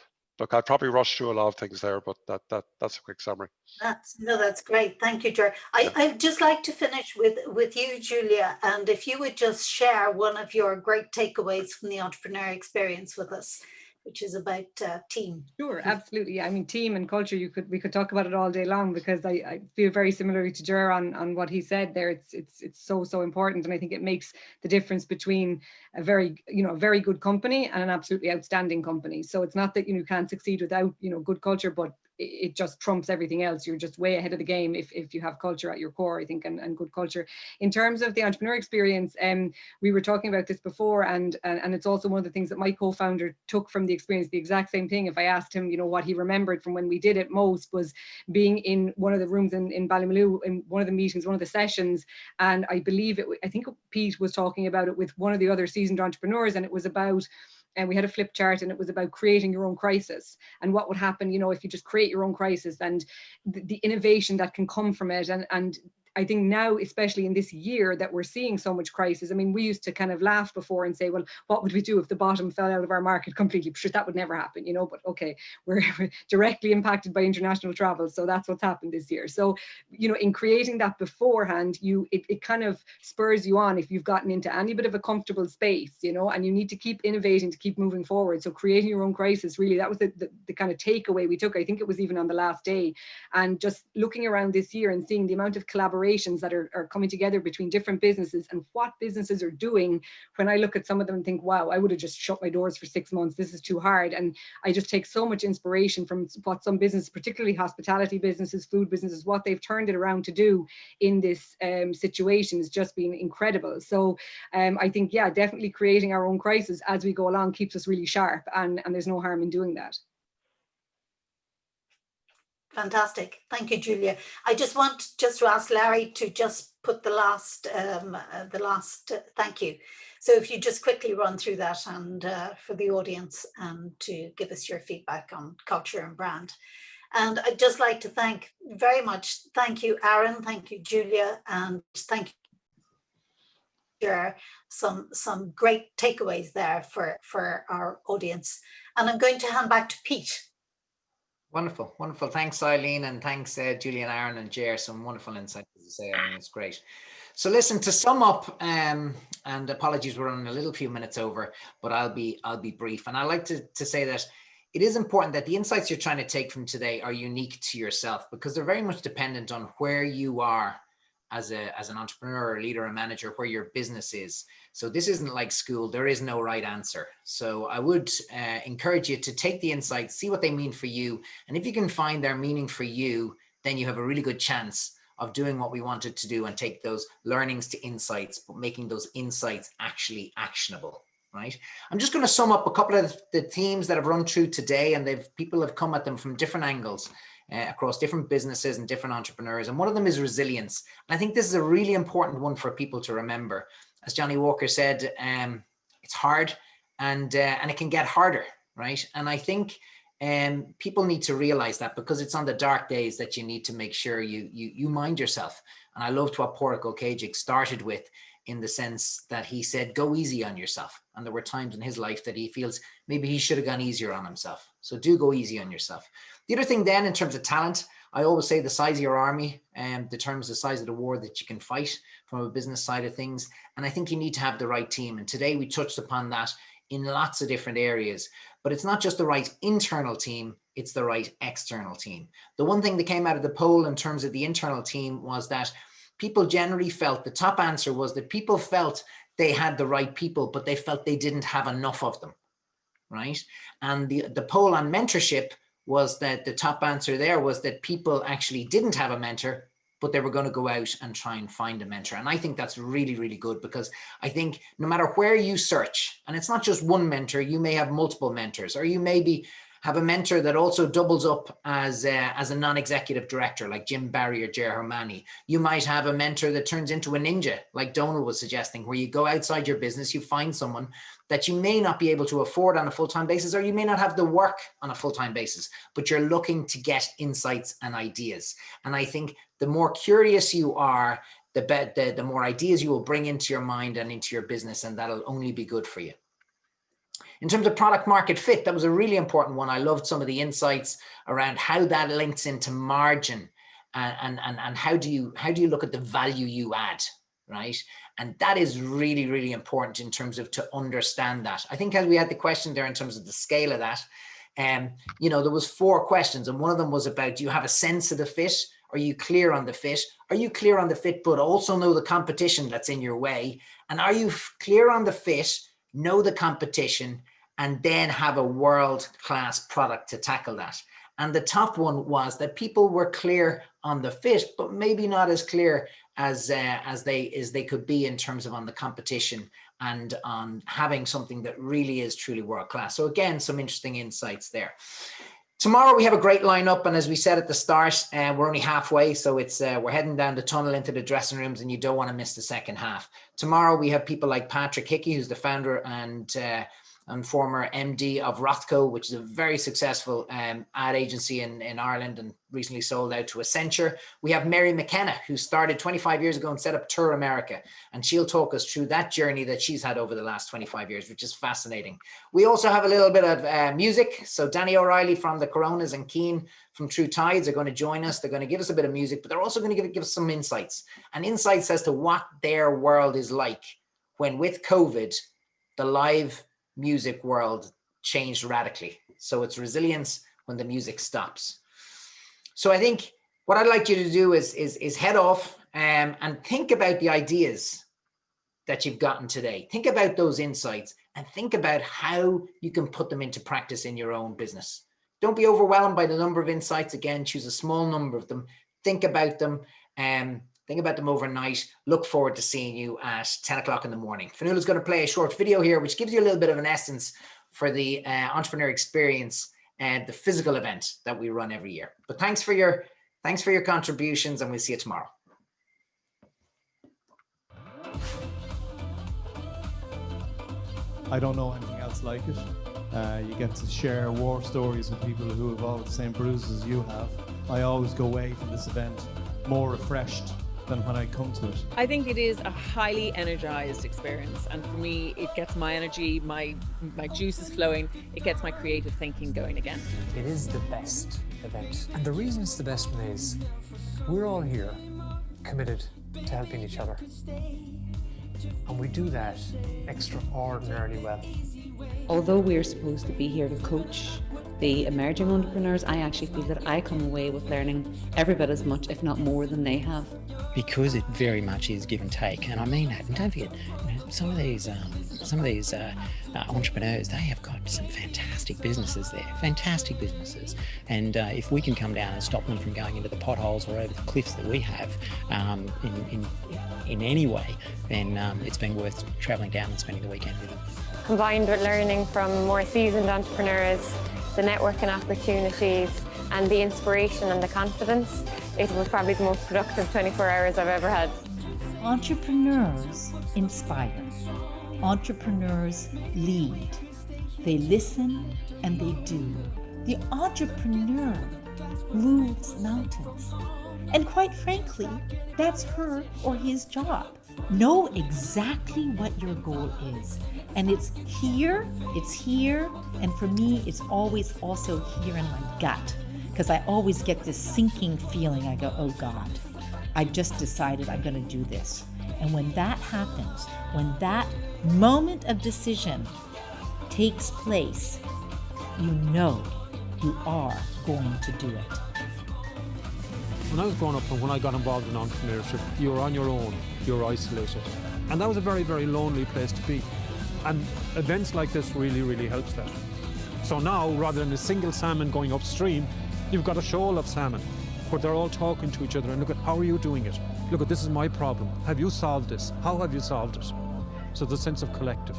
look, I probably rushed through a lot of things there, but that's a quick summary. That's great. Thank you, Ger. I'd just like to finish with you, Julia, and if you would just share one of your great takeaways from the entrepreneur experience with us, which is about team. Sure, absolutely. Yeah, I mean, team and culture, we could talk about it all day long, because I feel very similarly to Ger on what he said there. It's so important, and I think it makes the difference between a very good company and an absolutely outstanding company. So it's not that you can't succeed without good culture, but it just trumps everything else. You're just way ahead of the game if you have culture at your core, I think, and good culture. In terms of the entrepreneur experience, we were talking about this before, and it's also one of the things that my co-founder took from the experience, the exact same thing. If I asked him, what he remembered from when we did it most, was being in one of the rooms in Ballymaloe, in one of the meetings, one of the sessions, and I think Pete was talking about it with one of the other seasoned entrepreneurs, and it was about, and we had a flip chart, and it was about creating your own crisis and what would happen, if you just create your own crisis, and the innovation that can come from it. And I think now, especially in this year that we're seeing so much crisis, I mean, we used to kind of laugh before and say, well, what would we do if the bottom fell out of our market completely? Sure, that would never happen, but okay, we're directly impacted by international travel. So that's what's happened this year. So, in creating that beforehand, it kind of spurs you on if you've gotten into any bit of a comfortable space, and you need to keep innovating to keep moving forward. So creating your own crisis, really, that was the kind of takeaway we took. I think it was even on the last day, and just looking around this year and seeing the amount of collaboration that are coming together between different businesses and what businesses are doing. When I look at some of them and think, wow, I would have just shut my doors for 6 months. This is too hard. And I just take so much inspiration from what some businesses, particularly hospitality businesses, food businesses, what they've turned it around to do in this situation has just been incredible. So I think, yeah, definitely creating our own crisis as we go along keeps us really sharp, and there's no harm in doing that. Fantastic. Thank you, Julia. I just want to ask Larry to just put the last thank you. So if you just quickly run through that, and for the audience, and to give us your feedback on culture and brand. And I'd just like to thank very much. Thank you, Aaron. Thank you, Julia. And thank you. Some great takeaways there for our audience. And I'm going to hand back to Pete. Wonderful, wonderful. Thanks, Eileen, and thanks, Julian, Aaron, and Ger. Some wonderful insights, as you say, Eileen. It's great. So, listen, to sum up, and apologies, we're running a little few minutes over, but I'll be brief. And I like to say that it is important that the insights you're trying to take from today are unique to yourself, because they're very much dependent on where you are as an entrepreneur, or leader, or manager, where your business is. So this isn't like school. There is no right answer. So I would encourage you to take the insights, see what they mean for you. And if you can find their meaning for you, then you have a really good chance of doing what we wanted to do and take those learnings to insights, but making those insights actually actionable, right? I'm just going to sum up a couple of the themes that I've run through today, and people have come at them from different angles. Across different businesses and different entrepreneurs. And one of them is resilience. And I think this is a really important one for people to remember. As Johnny Walker said, it's hard, and it can get harder, right? And I think people need to realize that, because it's on the dark days that you need to make sure you mind yourself. And I loved what Pádraig Ó Céidigh started with, in the sense that he said, go easy on yourself. And there were times in his life that he feels maybe he should have gone easier on himself. So do go easy on yourself. The other thing then, in terms of talent, I always say the size of your army determines the size of the war that you can fight from a business side of things. And I think you need to have the right team. And today we touched upon that in lots of different areas. But it's not just the right internal team, it's the right external team. The one thing that came out of the poll in terms of the internal team was that people generally felt, the top answer was that people felt they had the right people, but they felt they didn't have enough of them, right? And the poll on mentorship was that the top answer there was that people actually didn't have a mentor, but they were going to go out and try and find a mentor. And I think that's really, really good, because I think no matter where you search, and it's not just one mentor, you may have multiple mentors, or you maybe have a mentor that also doubles up as a non-executive director, like Jim Barry or Ger Hermani. You might have a mentor that turns into a ninja, like Donal was suggesting, where you go outside your business, you find someone that you may not be able to afford on a full-time basis, or you may not have the work on a full-time basis, but you're looking to get insights and ideas. And I think the more curious you are, the more ideas you will bring into your mind and into your business, and that'll only be good for you. In terms of product market fit, that was a really important one. I loved some of the insights around how that links into margin and how do you look at the value you add, right? And that is really, really important in terms of to understand that. I think as we had the question there in terms of the scale of that, you know, there was 4 questions, and one of them was about, do you have a sense of the fit? Are you clear on the fit? Are you clear on the fit, but also know the competition that's in your way? And are you clear on the fit, know the competition, and then have a world-class product to tackle that? And the top one was that people were clear on the fit, but maybe not as clear as they could be in terms of on the competition and on having something that really is truly world-class. So again, some interesting insights there. Tomorrow we have a great lineup, and as we said at the start, we're only halfway, so it's we're heading down the tunnel into the dressing rooms, and you don't want to miss the second half. Tomorrow we have people like Pádraig Hickey, who's the founder and former MD of Rothko, which is a very successful ad agency in Ireland and recently sold out to Accenture. We have Mary McKenna, who started 25 years ago and set up Tour America, and she'll talk us through that journey that she's had over the last 25 years, which is fascinating. We also have a little bit of music. So Danny O'Reilly from the Coronas and Keane from True Tides are going to join us. They're going to give us a bit of music, but they're also going to give us some insights as to what their world is like when, with COVID, the live music world changed radically. So it's resilience when the music stops. So I think what I'd like you to do is head off and think about the ideas that you've gotten today. Think about those insights and think about how you can put them into practice in your own business. Don't be overwhelmed by the number of insights. Again, choose a small number of them. Think about them. Think about them overnight. Look forward to seeing you at 10 o'clock in the morning. Fionnuala's going to play a short video here, which gives you a little bit of an essence for the entrepreneur experience and the physical event that we run every year. But thanks for your contributions, and we'll see you tomorrow. I don't know anything else like it. You get to share war stories with people who have all the same bruises as you have. I always go away from this event more refreshed than when I come to it. I think it is a highly energized experience, and for me it gets my energy, my juices flowing, it gets my creative thinking going again. It is the best event, and the reason it's the best one is we're all here committed to helping each other, and we do that extraordinarily well. Although we're supposed to be here to coach the emerging entrepreneurs, I actually feel that I come away with learning every bit as much, if not more, than they have. Because it very much is give and take, and I mean that. And don't forget, you know, some of these entrepreneurs, they have got some fantastic businesses there, fantastic businesses. And if we can come down and stop them from going into the potholes or over the cliffs that we have in any way, then it's been worth travelling down and spending the weekend with them. Combined with learning from more seasoned entrepreneurs, the networking opportunities and the inspiration and the confidence, it was probably the most productive 24 hours I've ever had. Entrepreneurs inspire. Entrepreneurs lead. They listen and they do. The entrepreneur moves mountains. And quite frankly, that's her or his job. Know exactly what your goal is. And it's here, and for me, it's always also here in my gut, because I always get this sinking feeling. I go, oh God, I've just decided I'm gonna do this. And when that happens, when that moment of decision takes place, you know you are going to do it. When I was growing up and when I got involved in entrepreneurship, you were on your own, you were isolated. And that was a very, very lonely place to be. And events like this really, really helps that. So now, rather than a single salmon going upstream, you've got a shoal of salmon where they're all talking to each other and look at, how are you doing it? Look at, this is my problem. Have you solved this? How have you solved it? So the sense of collective.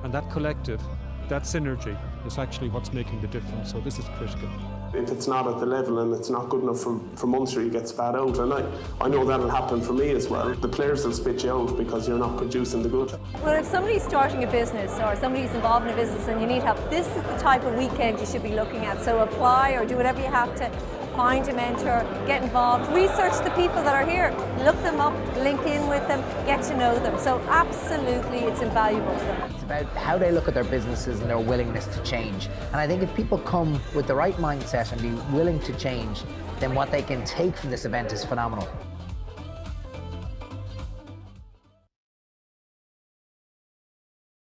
And that collective, that synergy, It's actually what's making the difference. So this is critical. If it's not at the level and it's not good enough for Munster, you get spat out. And I know that'll happen for me as well. The players will spit you out because you're not producing the good. Well, if somebody's starting a business or somebody's involved in a business and you need help, this is the type of weekend you should be looking at. So apply or do whatever you have to. Find a mentor, get involved, research the people that are here, look them up, link in with them, get to know them. So absolutely it's invaluable to them. It's about how they look at their businesses and their willingness to change. And I think if people come with the right mindset and be willing to change, then what they can take from this event is phenomenal.